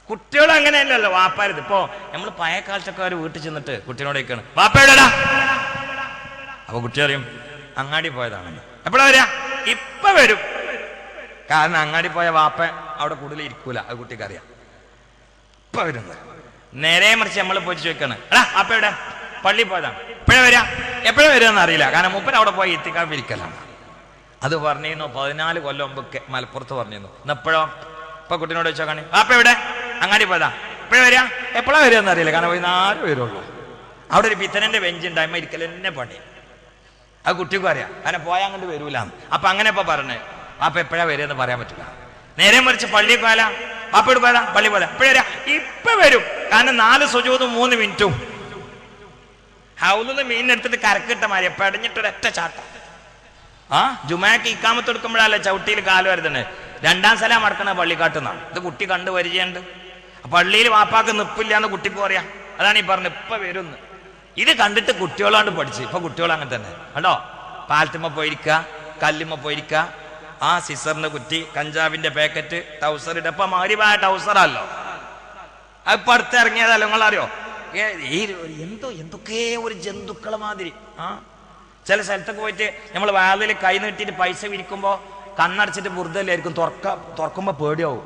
കുട്ടികൾ അങ്ങനെയല്ലല്ലോ വാപ്പാരുത്. ഇപ്പോ നമ്മൾ പഴയ കാലത്തൊക്കെ ഒരു വീട്ടിൽ ചെന്നിട്ട് കുട്ടീനോട് ചോദിക്കാണ്, വാപ്പയുടെ, അപ്പൊ കുട്ടി അറിയും അങ്ങാടി പോയതാണെന്ന്. എപ്പോഴാ വരിക? ഇപ്പൊ വരും. കാരണം അങ്ങാടി പോയ വാപ്പ അവിടെ കൂടുതൽ ഇരിക്കൂല, അത് കുട്ടിക്ക് അറിയാം. ഇപ്പൊ വരുന്നത്. നേരെ മറിച്ച് നമ്മൾ പോയി ചോദിക്കാണ്, എടാ വാപ്പയുടെ, പള്ളി പോയതാണ്, എപ്പോഴാ വരിക? എപ്പോഴാ വരിക എന്ന് അറിയില്ല. കാരണം മൂപ്പൻ അവിടെ പോയി എത്തിക്കാൻ ഇരിക്കലാണ്. അത് പറഞ്ഞിരുന്നു 14 കൊല്ലം മുമ്പ് മലപ്പുറത്ത് പറഞ്ഞിരുന്നു. എപ്പോഴോ? ഇപ്പൊ കുട്ടീനോട് ചോദിച്ചാൽ വാപ്പ എവിടെ? അങ്ങാടി പോയതാ, എപ്പോഴാ വരിക? എപ്പോഴാ വരിക എന്ന് അറിയില്ല. കാരണം 14 വരുള്ളൂ. അവിടെ ഒരു പിത്തനന്റെ ബെഞ്ച് ഉണ്ടാകുമ്പോൾ ഇരിക്കൽ എന്നെ പണി. അത് കുട്ടിക്കും അറിയാം, കാരണം പോയാൽ അങ്ങോട്ട് വരൂലാന്ന്. അപ്പൊ അങ്ങനെ ഇപ്പൊ പറഞ്ഞേ വാപ്പ എപ്പോഴാ വരിക എന്ന് പറയാൻ പറ്റില്ല. നേരെ മറിച്ച് പള്ളി പോയാല, വാപ്പയോട് പോയാ പള്ളി പോയാ എപ്പോഴാ വരിക? ഇപ്പൊ വരും. കാരണം 4 സുജൂദും 3 മിനിറ്റും ഹൗലിന്ന് മീനെടുത്തിട്ട് കരക്കിട്ട മാതിരി പടഞ്ഞിട്ടൊരൊറ്റ ചാട്ടം. ജുമാക്ക് ഇക്കാമത്ത് എടുക്കുമ്പോഴല്ലേ ചവിട്ടിയിൽ കാല് വരുന്നത്. 2ാം സ്ഥലം അടക്കണ പള്ളിക്കാട്ടുന്നാണ്. ഇത് കുട്ടി കണ്ടു പരിചയമുണ്ട്. പള്ളിയിൽ വാപ്പാക്ക് നിപ്പില്ല എന്ന് കുട്ടിക്ക് പറയാം. അതാണ് ഈ പറഞ്ഞത് ഇപ്പൊ വരുന്ന്. ഇത് കണ്ടിട്ട് കുട്ടികളാണ്ട് പഠിച്ച്. ഇപ്പൊ കുട്ടികൾ അങ്ങനെ തന്നെ കണ്ടോ, പാലത്തുമ്മ പോയിരിക്ക, കല്ലുമ്മ പോയിരിക്ക, ആ സിസറിന്റെ കുറ്റി, കഞ്ചാവിന്റെ പാക്കറ്റ്, ടൗസറിന്റെ ഇപ്പൊ മാരിവായ ടൗസറല്ലോ, അതിപ്പോ അടുത്തിറങ്ങിയതല്ലോ. നിങ്ങളറിയോ, എന്തൊക്കെ ഒരു ജന്തുക്കളെ മാതിരി. ചില സ്ഥലത്തൊക്കെ പോയിട്ട് നമ്മൾ വാതിൽ കൈ നീട്ടിയിട്ട് പൈസ വിരിക്കുമ്പോ കണ്ണടച്ചിട്ട് ബുർദല്ലായിരിക്കും, തുറക്കുമ്പോ പേടിയാവും.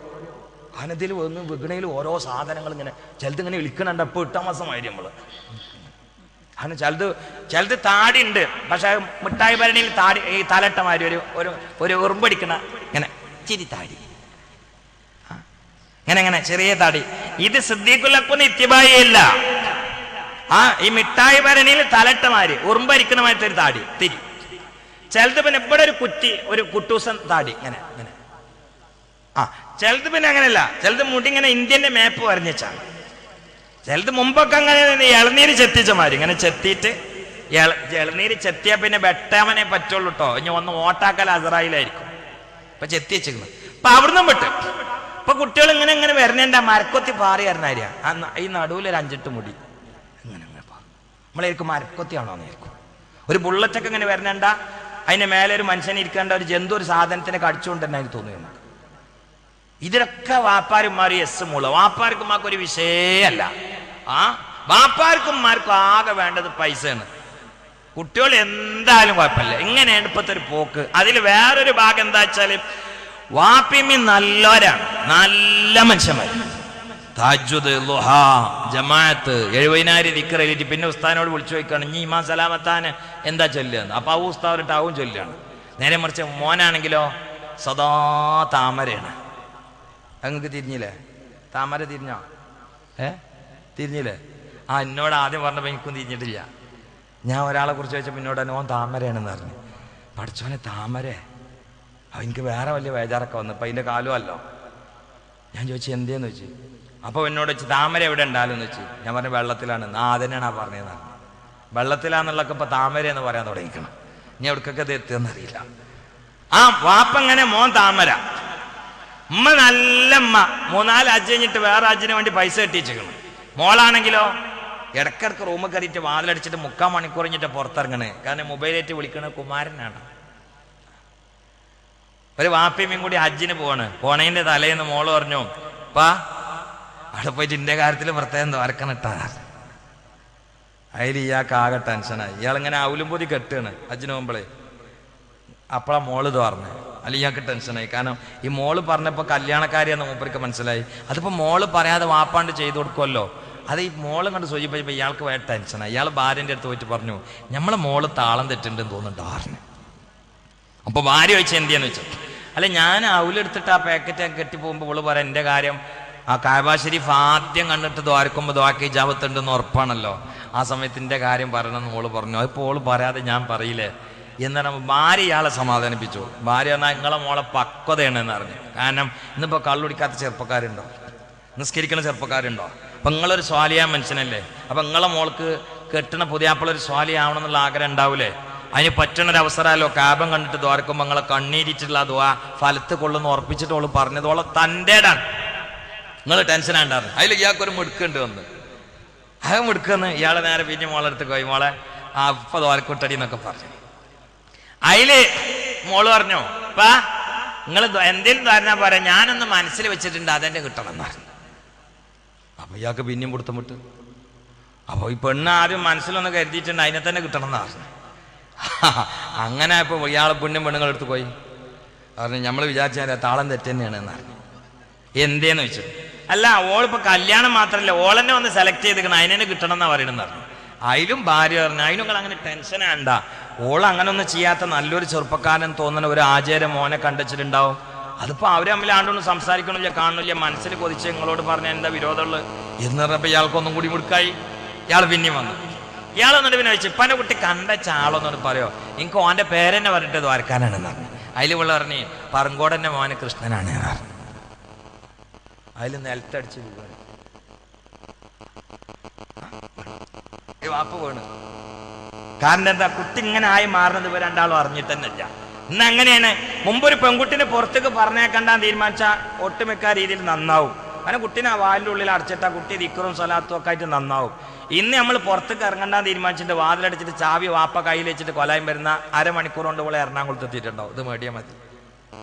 അനതിൽ വന്ന് വിഗണയിൽ ഓരോ സാധനങ്ങൾ ഇങ്ങനെ ചിലത് ഇങ്ങനെ വിളിക്കണുണ്ട്. ഇപ്പൊ 8ാം മാസമായിരുന്നു നമ്മള്. ആണ്. ചിലത് താടി ഉണ്ട്, പക്ഷെ മിഠായി ഭരണിയിൽ താടി ഈ തലട്ടമാര് ഒരു ഉറുമ്പടിക്കണ ഇങ്ങനെ ചിരി താടി, ഇങ്ങനെ ചെറിയ താടി. ഇത് സിദ്ദീഖുൽ അക്ബറിന് ഇത്തിബായില്ല. ഈ മിഠായി ഭരണിയിൽ തലട്ടമാര് ഉറുമ്പരിക്കണമായിട്ട് ഒരു താടി തിരി. ചിലത് പിന്നെ ഇവിടെ ഒരു കുട്ടൂസൻ താടി ഇങ്ങനെ. ചിലത് പിന്നെ അങ്ങനെയല്ല, ചിലത് മുടി ഇങ്ങനെ ഇന്ത്യന്റെ മാപ്പ് വരഞ്ഞാണ്. ചിലത് മുമ്പൊക്കെ അങ്ങനെ ഇളനീര് ചെത്തിച്ചമാര് ഇങ്ങനെ ചെത്തിയിട്ട് ഇളനീര് ചെത്തിയാ പിന്നെ വെട്ടാമനെ പറ്റുള്ളൂ കേട്ടോ. ഇനി ഒന്ന് ഓട്ടാക്കൽ അസറായിലായിരിക്കും. ഇപ്പൊ ചെത്തി വെച്ചിരുന്നു. അപ്പൊ അവിടുന്ന് വിട്ട് ഇപ്പൊ കുട്ടികൾ ഇങ്ങനെ വരണേണ്ട മരക്കൊത്തി പാറി വരണാര്യ. ഈ നടുവിലൊരു 5-8 മുടി ഇങ്ങനെ നമ്മളായിരിക്കും മരക്കൊത്തിയാണോ എന്നായിരിക്കും. ഒരു ബുള്ളറ്റൊക്കെ ഇങ്ങനെ വരണേണ്ട, അതിന്റെ മേലെ ഒരു മനുഷ്യനെ ഇരിക്കേണ്ട, ഒരു ജന്തു ഒരു സാധനത്തിനെ കടിച്ചുകൊണ്ട് തന്നെ അതിന് തോന്നുന്നു. ഇതിലൊക്കെ വാപ്പാരുമാർ എസ് മൂള. വാപ്പാർക്കുമാർക്ക് ഒരു വിഷയമല്ല. വാപ്പാർക്കുമാർക്കും ആകെ വേണ്ടത് പൈസയാണ്. കുട്ടികൾ എന്തായാലും കുഴപ്പമില്ല. ഇങ്ങനെയാണ് ഇപ്പോഴത്തെ ഒരു പോക്ക്. അതിൽ വേറൊരു ഭാഗം എന്താ വെച്ചാല് വാപ്പിമി നല്ലവരാണ്, നല്ല മനുഷ്യന്മാർ. തഹജ്ജുദ്, ളുഹാ, ജമാഅത്ത് 70,000 ദിക്ർ എഴുതിയിട്ട് പിന്നെ ഉസ്താദിനോട് വിളിച്ചു ചോദിക്കുകയാണ്, ഇനി ഇമാം സലാമത്താന് എന്താ ചൊല്ലുകയെന്ന്. അപ്പൊ ആ ഉസ്താദിട്ട് ആവും ചൊല്ലുകയാണ്. നേരെ മറിച്ച് മോനാണെങ്കിലോ സദാ താമരയാണ്. അങ്ങക്ക് തിരിഞ്ഞില്ലേ? താമര തിരിഞ്ഞോ? തിരിഞ്ഞില്ലേ? എന്നോട് ആദ്യം പറഞ്ഞപ്പോ എനിക്കും തിരിഞ്ഞിട്ടില്ല. ഞാൻ ഒരാളെ കുറിച്ച് ചോദിച്ചപ്പോൾ എന്നോട് ഓൻ താമരയാണെന്ന് പറഞ്ഞു. പഠിച്ചോനെ താമരേ? എനിക്ക് വേറെ വലിയ വേജാറൊക്കെ വന്നു. ഇപ്പം അതിൻ്റെ കാലുമല്ലോ. ഞാൻ ചോദിച്ചു എന്തേന്ന് വെച്ച്. അപ്പോൾ എന്നോട് വെച്ച് താമര എവിടെ ഉണ്ടാലെന്ന് വെച്ച്. ഞാൻ പറഞ്ഞു വെള്ളത്തിലാണ്. അതന്നെയാണ് ആ പറഞ്ഞതെന്ന് പറഞ്ഞു. വെള്ളത്തിലാന്നുള്ളൊക്കെ ഇപ്പം താമര എന്ന് പറയാൻ തുടങ്ങിക്കണം. ഇനി എവിടേക്കൊക്കെ ഇത് എത്തുമെന്നറിയില്ല. വാപ്പങ്ങനെ മോൻ താമര, ഉമ്മ നല്ല ഉമ്മ. 3-4 ഹജ്ജ് കഴിഞ്ഞിട്ട് വേറെ ഹജ്ജിന് വേണ്ടി പൈസ കെട്ടിച്ചിരിക്കണം. മോളാണെങ്കിലോ ഇടക്കിടക്ക് റൂമ് കയറിയിട്ട് വാതിലടിച്ചിട്ട് 3/4 മണിക്കൂർ കഴിഞ്ഞിട്ട് പുറത്തിറങ്ങണേ. കാരണം മൊബൈലായിട്ട് വിളിക്കണത് കുമാരനാണ്. ഒരു വാപ്പിയമ്മയും കൂടി ഹജ്ജിന് പോണേന്റെ തലേന്ന് മോള് പറഞ്ഞു, പാ അവിടെ പോയിട്ട് ഇന്റെ കാര്യത്തിൽ പ്രത്യേകം ദ്വാരക്കണിട്ടാ. അതിൽ ഇയാൾക്ക് ആകെ ടെൻഷനായി. ഇയാളിങ്ങനെ ഔലുംപൊതി കെട്ടുകയാണ് ഹജ്ജിന് പോകുമ്പോളേ. അപ്പോഴാ മോള് ഇത് പറഞ്ഞു. അല്ല ഇയാൾക്ക് ടെൻഷനായി. കാരണം ഈ മോള് പറഞ്ഞപ്പോൾ കല്യാണക്കാരിയാന്ന് മൂപ്പർക്ക് മനസ്സിലായി. അതിപ്പോൾ മോള് പറയാതെ വാപ്പാണ്ട് ചെയ്തു കൊടുക്കുമല്ലോ. അത് ഈ മോള് കണ്ട് സൂചിപ്പിച്ചപ്പോൾ ഇയാൾക്ക് വേറെ ടെൻഷനായി. ഇയാൾ ഭാര്യൻ്റെ അടുത്ത് പോയിട്ട് പറഞ്ഞു, നമ്മളെ മോള് താളം തെറ്റുണ്ടെന്ന് തോന്നുന്നുണ്ടോ പറഞ്ഞു. അപ്പോൾ ഭാര്യ ചോദിച്ചാൽ എന്തിയാന്ന് വെച്ചു. അല്ല ഞാൻ ഔലെടുത്തിട്ട് ആ പാക്കറ്റ് കെട്ടി പോകുമ്പോൾ ഇവള് പറയാം എൻ്റെ കാര്യം ആ കാബ ശരീഫ് ആദ്യം കണ്ടിട്ട് ദ്വാരക്കുമ്പോൾ ദ്വാരക്ക് ഇജാബത്തുണ്ടെന്ന് ഉറപ്പാണല്ലോ. ആ സമയത്തിൻ്റെ കാര്യം പറയണമെന്ന് മോള് പറഞ്ഞു. അതിപ്പോൾ ഓള് പറയാതെ ഞാൻ പറയില്ലേ എന്നാണ് ഭാര്യ ഇയാളെ സമാധാനിപ്പിച്ചു. ഭാര്യ പറഞ്ഞാൽ നിങ്ങളെ മോളെ പക്വതയാണെന്ന് അറിഞ്ഞു. കാരണം ഇന്നിപ്പോൾ കള്ളുടിക്കാത്ത ചെറുപ്പക്കാരുണ്ടോ, നിസ്കരിക്കുന്ന ചെറുപ്പക്കാരുണ്ടോ? അപ്പം നിങ്ങളൊരു സ്വാലിയാ മനുഷ്യനല്ലേ. അപ്പം നിങ്ങളെ മോൾക്ക് കെട്ടണ പുതിയാപ്പിളൊരു സ്വാലിയാവണം എന്നുള്ള ആഗ്രഹം ഉണ്ടാവൂലേ? അതിന് പറ്റണൊരവസരമല്ലോ. കാബം കണ്ടിട്ട് ദ്വാരക്കുമ്പോൾ നിങ്ങളെ കണ്ണീരിച്ചിട്ടുള്ള ദ്വാ ഫലത്ത് കൊള്ളുന്ന ഉറപ്പിച്ചിട്ട് ഓള് പറഞ്ഞതോളം തൻ്റെ ഇടാണ്. നിങ്ങൾ ടെൻഷൻ ആണ്ടായിരുന്നു. അതിൽ ഇയാൾക്കൊരു മിടുക്കുണ്ട് വന്ന്. അത് മിടുക്കെന്ന് ഇയാളെ നേരെ പിന്നെ മോളെടുത്ത് പോയി, മോളെ ഇപ്പൊ ദ്വാരക്കൊട്ടടി എന്നൊക്കെ പറഞ്ഞു. അതില് മോള് പറഞ്ഞു, അപ്പാ നിങ്ങൾ എന്തേലും ധാരണ പറയാം, ഞാനൊന്ന് മനസ്സിൽ വെച്ചിട്ടുണ്ട് അതെന്നെ കിട്ടണം എന്ന് പറഞ്ഞു. അപ്പൊ ഇയാൾക്ക് പിന്നെയും പിടുത്തം വിട്ട്. അപ്പൊ ഈ പെണ്ണ് ആദ്യം മനസ്സിലൊന്ന് കരുതിയിട്ടുണ്ട് അതിനെ തന്നെ കിട്ടണം എന്ന് പറഞ്ഞു. അങ്ങനെ ഇപ്പൊ ഇയാളെ പെണ്ണുങ്ങളെടുത്ത് പോയി പറഞ്ഞു, നമ്മൾ വിചാരിച്ചാൽ താളം തെറ്റന്നെയാണ് എന്ന് പറഞ്ഞു. എന്തേന്ന് വെച്ചു. അല്ല ഓളിപ്പോ കല്യാണം മാത്രമല്ല ഓളെന്നെ വന്ന് സെലക്ട് ചെയ്തിരിക്കണം, അതിനെ കിട്ടണം എന്നാ പറയണെന്ന് പറഞ്ഞു. അതിലും ഭാര്യ പറഞ്ഞു, അതിനൊക്കെ അങ്ങനെ ടെൻഷൻ ആണ്ട, ഓൾ അങ്ങനെ ഒന്നും ചെയ്യാത്ത നല്ലൊരു ചെറുപ്പക്കാരൻ തോന്നുന്ന ഒരു ആചാരം മോനെ കണ്ടിച്ചിട്ടുണ്ടാവും. അതിപ്പോ അവര് തമ്മിൽ ആണ്ടൊന്നും സംസാരിക്കണില്ല, കാണണില്ല, മനസ്സിൽ കൊതിച്ച് നിങ്ങളോട് പറഞ്ഞ എന്താ വിരോധമുള്ളത് എന്ന് പറഞ്ഞപ്പോ ഇയാൾക്കൊന്നും കൂടി മുടുക്കായി. ഇയാൾ പിന്നെയും വന്നു. ഇയാൾ എന്നിട്ട് പിന്നെ വെച്ചു, ഇപ്പൻ്റെ കുട്ടി കണ്ട ചാളൊന്നു പറയോ, എനിക്ക് ഓൻ്റെ പേരെന്നെ പറഞ്ഞിട്ട് ദ്വാരക്കാനാണെന്ന് പറഞ്ഞു. അതിൽ ഉള്ള പറഞ്ഞ് പറങ്കോടൻ്റെ മോനെ കൃഷ്ണനാണ് പറഞ്ഞു. അതിൽ നിലത്തടിച്ച് വീണ് വാപ്പ് വീണ്. കാരണം എന്താ, കുട്ടി ഇങ്ങനെ ആയി മാറുന്നത് ഇവർ രണ്ടാളും അറിഞ്ഞിട്ട് തന്നെ ഇല്ല. ഇന്ന് അങ്ങനെയാണ്. മുമ്പൊരു പെൺകുട്ടിനെ പുറത്തേക്ക് പറഞ്ഞേക്കണ്ടാൻ തീരുമാനിച്ച ഒട്ടുമിക്ക രീതിയിൽ നന്നാവും. കാരണം കുട്ടീനെ ആ വാലിൻ്റെ ഉള്ളിൽ അടച്ചിട്ട് ആ കുട്ടി ദിക്റും സ്വലാത്തും ഒക്കെ ആയിട്ട് നന്നാവും. ഇന്ന് നമ്മൾ പുറത്തേക്ക് ഇറങ്ങണ്ടാൻ തീരുമാനിച്ചിട്ട് വാതിലടിച്ചിട്ട് ചാവി വാപ്പ കയ്യിൽ വെച്ചിട്ട് കൊലായും വരുന്ന അരമണിക്കൂർ കൊണ്ട് ഇവിടെ എറണാകുളത്ത് എത്തിയിട്ടുണ്ടാവും. ഇത് മേടിയാൽ മതി.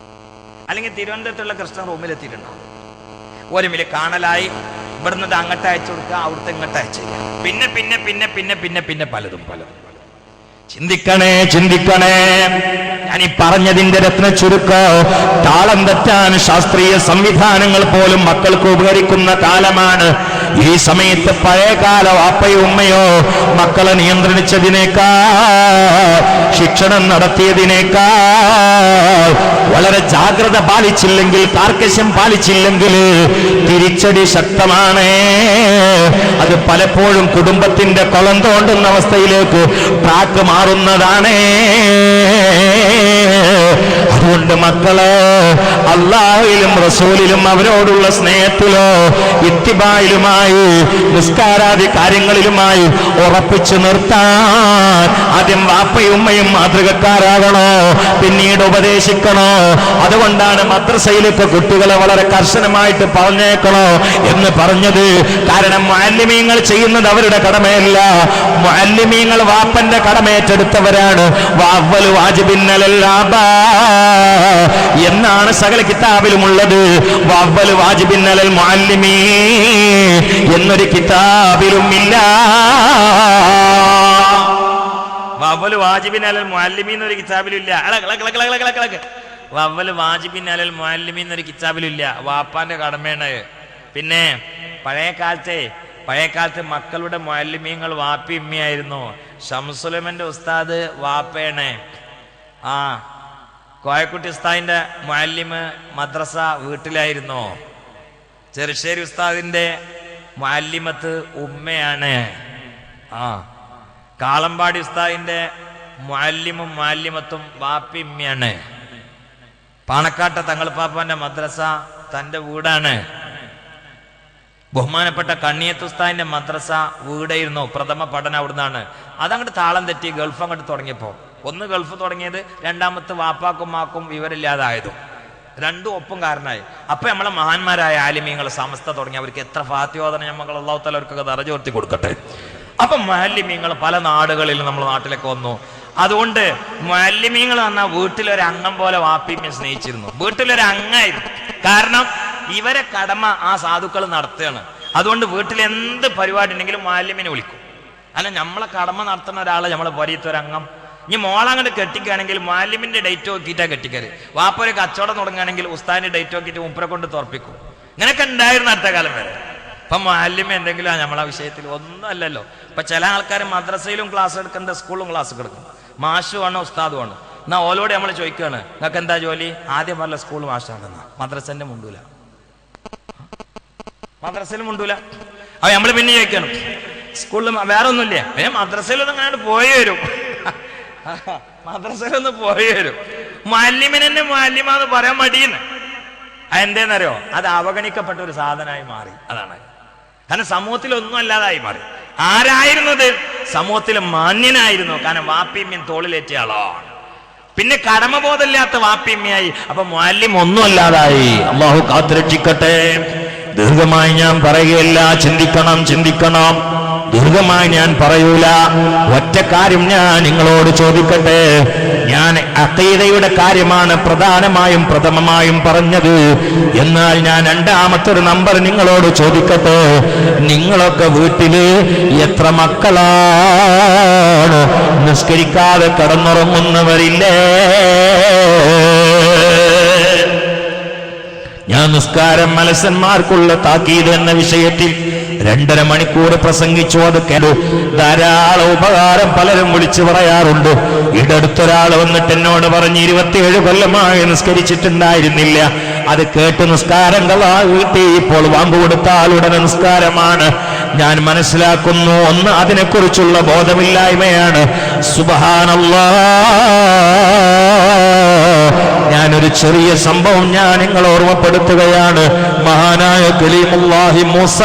അല്ലെങ്കിൽ തിരുവനന്തപുരത്തുള്ള കൃഷ്ണൻ റൂമിലെത്തിയിട്ടുണ്ടാവും. ഒരു മില് കാണലായി ഇവിടുന്ന് അങ്ങോട്ട് അയച്ചു കൊടുക്കുക, അവിടുത്തെ ഇങ്ങോട്ട് അയച്ചു പിന്നെ പിന്നെ പിന്നെ പിന്നെ പിന്നെ പിന്നെ പലതും പലതും. ചിന്തിക്കണേ ചിന്തിക്കണേ. ഞാൻ ഈ പറഞ്ഞതിന്റെ രത്ന ചുരുക്കോ, താളം തെറ്റാൻ ശാസ്ത്രീയ സംവിധാനങ്ങൾ പോലും മക്കൾക്ക് ഉപകരിക്കുന്ന കാലമാണ്. ഈ സമയത്ത് പഴയകാല വാപ്പയോ ഉമ്മയോ മക്കളെ നിയന്ത്രിച്ചതിനേക്കാൾ, ശിക്ഷണം നടത്തിയതിനേക്കാൾ വളരെ ജാഗ്രത പാലിച്ചില്ലെങ്കിൽ, കാർക്കശ്യം പാലിച്ചില്ലെങ്കിൽ തിരിച്ചടി ശക്തമാണ്. അത് പലപ്പോഴും കുടുംബത്തിന്റെ കുളം തോണ്ടുന്ന അവസ്ഥയിലേക്ക് ട്രാക്ക് മാറുന്നതാണ്. അതുകൊണ്ട് മക്കളെ അല്ലാഹുവിലും റസൂലിലും അവരോടുള്ള സ്നേഹത്തിലോ ഇത്തിബായിലുമായി നിസ്കാരാദി കാര്യങ്ങളിലുമായി ഉറപ്പിച്ചു നിർത്താൻ ആദ്യം വാപ്പയും ഉമ്മയും മാതൃകക്കാരാകണോ, പിന്നീട് ഉപദേശിക്കണോ. അതുകൊണ്ടാണ് മദ്രസയിലേക്ക് കുട്ടികളെ വളരെ കർശനമായിട്ട് പറഞ്ഞേക്കണോ എന്ന് പറഞ്ഞത്. കാരണം മുഅല്ലിമീങ്ങൾ ചെയ്യുന്നത് അവരുടെ കടമയല്ല, മുഅല്ലിമീങ്ങൾ വാപ്പന്റെ കടമേറ്റെടുത്തവരാണ്. വഅവ്വലു വാജിബിൻ അലൽ ആബാ എന്നാണ് സകല കിതാബിലുമുള്ളത്. വഅവ്വലു വാജിബിൻ അലൽ മുഅല്ലിമീ എന്നൊരു കിതാബിലും ഇല്ല. വഅവ്വലു വാജിബിൻ അലൽ മുഅല്ലിമീ എന്നൊരു കിതാബിലും ഇല്ല. വഅവ്വലു വാജിബിൻ അലൽ മുഅല്ലിമീ എന്നൊരു കിതാബിലും ഇല്ല. വാപ്പാന്റെ കടമയാണ്. പിന്നെ പഴയ കാലത്ത് മക്കളുടെ മുഅല്ലിമീങ്ങൾ വാപ്പി ഉമ്മയായിരുന്നു. ശംസുലമന്റെ ഉസ്താദ് വാപ്പയാണ്. കോയക്കുട്ടി ഉസ്താദിന്റെ മുഅല്ലിമ് മദ്രസ വീട്ടിലായിരുന്നു. ചെറുശ്ശേരി ഉസ്താദിന്റെ മുഅല്ലിമത്ത് ഉമ്മയാണ്. കാളമ്പാടി ഉസ്താദിന്റെ മുഅല്ലിമും മുഅല്ലിമത്തും വാപ്പി ഉമ്മയാണ്. പാണക്കാട്ടെ തങ്ങൾപ്പാപ്പാന്റെ മദ്രസ തന്റെ വീടാണ്. ബഹുമാനപ്പെട്ട കണ്ണിയത്ത് ഉസ്താദിന്റെ മദ്രസ വീടായിരുന്നു. പ്രഥമ പഠനം അവിടുന്നാണ്. അതങ്ങോട്ട് താളം തെറ്റി ഗൾഫ് അങ്ങോട്ട് തുടങ്ങിയപ്പോ, ഒന്ന് ഗൾഫ് തുടങ്ങിയത്, രണ്ടാമത്തെ വാപ്പാക്കും മാക്കും വിവരമില്ലാതായതും, രണ്ടും ഒപ്പം കാരണമായി. അപ്പൊ നമ്മളെ മഹാന്മാരായ ആലിമീങ്ങൾ സമസ്ത തുടങ്ങി. അവർക്ക് എത്ര ഫാത്തിയോദന നമ്മൾ അല്ലാഹു തആല അവർക്കൊക്കെ ദറജ ഉയർത്തി കൊടുക്കട്ടെ. അപ്പൊ മുഅല്ലിമീങ്ങൾ പല നാടുകളിലും നമ്മുടെ നാട്ടിലേക്ക് വന്നു. അതുകൊണ്ട് മുഅല്ലിമീങ്ങൾ പറഞ്ഞാൽ വീട്ടിലൊരു അംഗം പോലെ വാപ്പിമ്മയെ സ്നേഹിച്ചിരുന്നു. വീട്ടിലൊരു അംഗമായിരുന്നു. കാരണം ഇവരെ കടമ ആ സാധുക്കൾ നടത്തുകയാണ്. അതുകൊണ്ട് വീട്ടിൽ എന്ത് പരിപാടി ഉണ്ടെങ്കിലും മുഅല്ലിമിനെ വിളിക്കും. അല്ല, നമ്മളെ കടമ നടത്തുന്ന ഒരാളെ നമ്മളെ പൊരീത്തൊരംഗം. ഇനി മോളങ്ങോട്ട് കെട്ടിക്കുകയാണെങ്കിൽ മുഅല്ലിമിന്റെ ഡേറ്റ് നോക്കിയിട്ടാ കെട്ടിക്കല്. വാപ്പ ഒരു കച്ചവടം തുടങ്ങുകയാണെങ്കിൽ ഉസ്താദിന്റെ ഡേറ്റ് നോക്കിയിട്ട് മുപ്പരെ കൊണ്ട് തുറപ്പിക്കും. ഇങ്ങനെയൊക്കെ ഉണ്ടായിരുന്നു അടുത്ത കാലം വരെ. ഇപ്പൊ മുഅല്ലിമ എന്തെങ്കിലും നമ്മളെ വിഷയത്തിൽ ഒന്നും അല്ലല്ലോ. ഇപ്പൊ ചില ആൾക്കാർ മദ്രസയിലും ക്ലാസ് എടുക്കുന്നുണ്ട്, സ്കൂളിലും ക്ലാസ് എടുക്കും. മാഷുമാണ് ഉസ്താദുമാണ്. എന്നാ ഓലോടെ നമ്മൾ ചോദിക്കുകയാണ്, നിങ്ങൾക്ക് എന്താ ജോലി? ആദ്യം പറഞ്ഞ സ്കൂൾ മാഷാണെന്നാ. മദ്രസന്റെ മുണ്ടൂല, മദ്രസയിലും മുണ്ടൂല. അപ്പൊ നമ്മൾ പിന്നെ ചോദിക്കണം, സ്കൂളിൽ വേറെ ഒന്നുമില്ലേ? മദ്രസയിലൊന്നും അങ്ങനെ പോയി വരും, മദ്രസയിലൊന്ന് പോയി വരും. മുഅല്ലിമിനെ മുഅല്ലിമാന്ന് പറയാൻ മടിയെന്ന്. അതെന്തേന്നറിയോ? അത് അവഗണിക്കപ്പെട്ട ഒരു സാധനമായി മാറി. അതാണ് കാരണം സമൂഹത്തിൽ ഒന്നും അല്ലാതായി മാറി. ആരായിരുന്നത്? സമൂഹത്തിൽ മാന്യനായിരുന്നു. കാരണം വാപ്പിയമ്മൻ തോളിലേറ്റിയ ആളാണ്. പിന്നെ കടമബോധമില്ലാത്ത വാപ്പിയമ്മയായി. അപ്പൊ മുഅല്ലിം ഒന്നും അല്ലാതായി. അല്ലാഹു കാത്തുരക്ഷിക്കട്ടെ. ദീർഘമായി ഞാൻ പറയുകയല്ല, ചിന്തിക്കണം. ദീർഘമായി ഞാൻ പറയൂല. ഒറ്റ കാര്യം ഞാൻ നിങ്ങളോട് ചോദിക്കട്ടെ. ഞാൻ അഖീദയുടെ കാര്യമാണ് പ്രധാനമായും പ്രഥമമായും പറഞ്ഞത്. എന്നാൽ ഞാൻ രണ്ടാമത്തൊരു നമ്പർ നിങ്ങളോട് ചോദിക്കട്ടെ. നിങ്ങളൊക്കെ വീട്ടില് എത്ര മക്കളാണ് നിസ്കരിക്കാതെ കിടന്നുറങ്ങുന്നവരില്ലേ? ഞാൻ നിസ്കാരം മലസന്മാർക്കുള്ള താക്കീത് എന്ന വിഷയത്തിൽ 2.5 മണിക്കൂർ പ്രസംഗിച്ചു. അത് കേട്ടു ധാരാളം ഉപകാരം പലരും വിളിച്ചു പറയാറുണ്ട്. ഇടടുത്തൊരാൾ വന്നിട്ട് എന്നോട് പറഞ്ഞ് 27 കൊല്ലമായി നിസ്കരിച്ചിട്ടുണ്ടായിരുന്നില്ല. അത് കേട്ട് നിസ്കാരം വീട്ടി ഇപ്പോൾ വാങ്ക് കൊടുത്താൽ ഉടനെ നിസ്കാരമാണ്. ഞാൻ മനസ്സിലാക്കുന്നു, ഒന്ന് അതിനെക്കുറിച്ചുള്ള ബോധമില്ലായ്മയാണ്. സുബ്ഹാനല്ലാഹ്. ഞാനൊരു ചെറിയ സംഭവം ഞാൻ നിങ്ങൾ ഓർമ്മപ്പെടുത്തുകയാണ്. മഹാനായ കലീമുല്ലാഹി മൂസ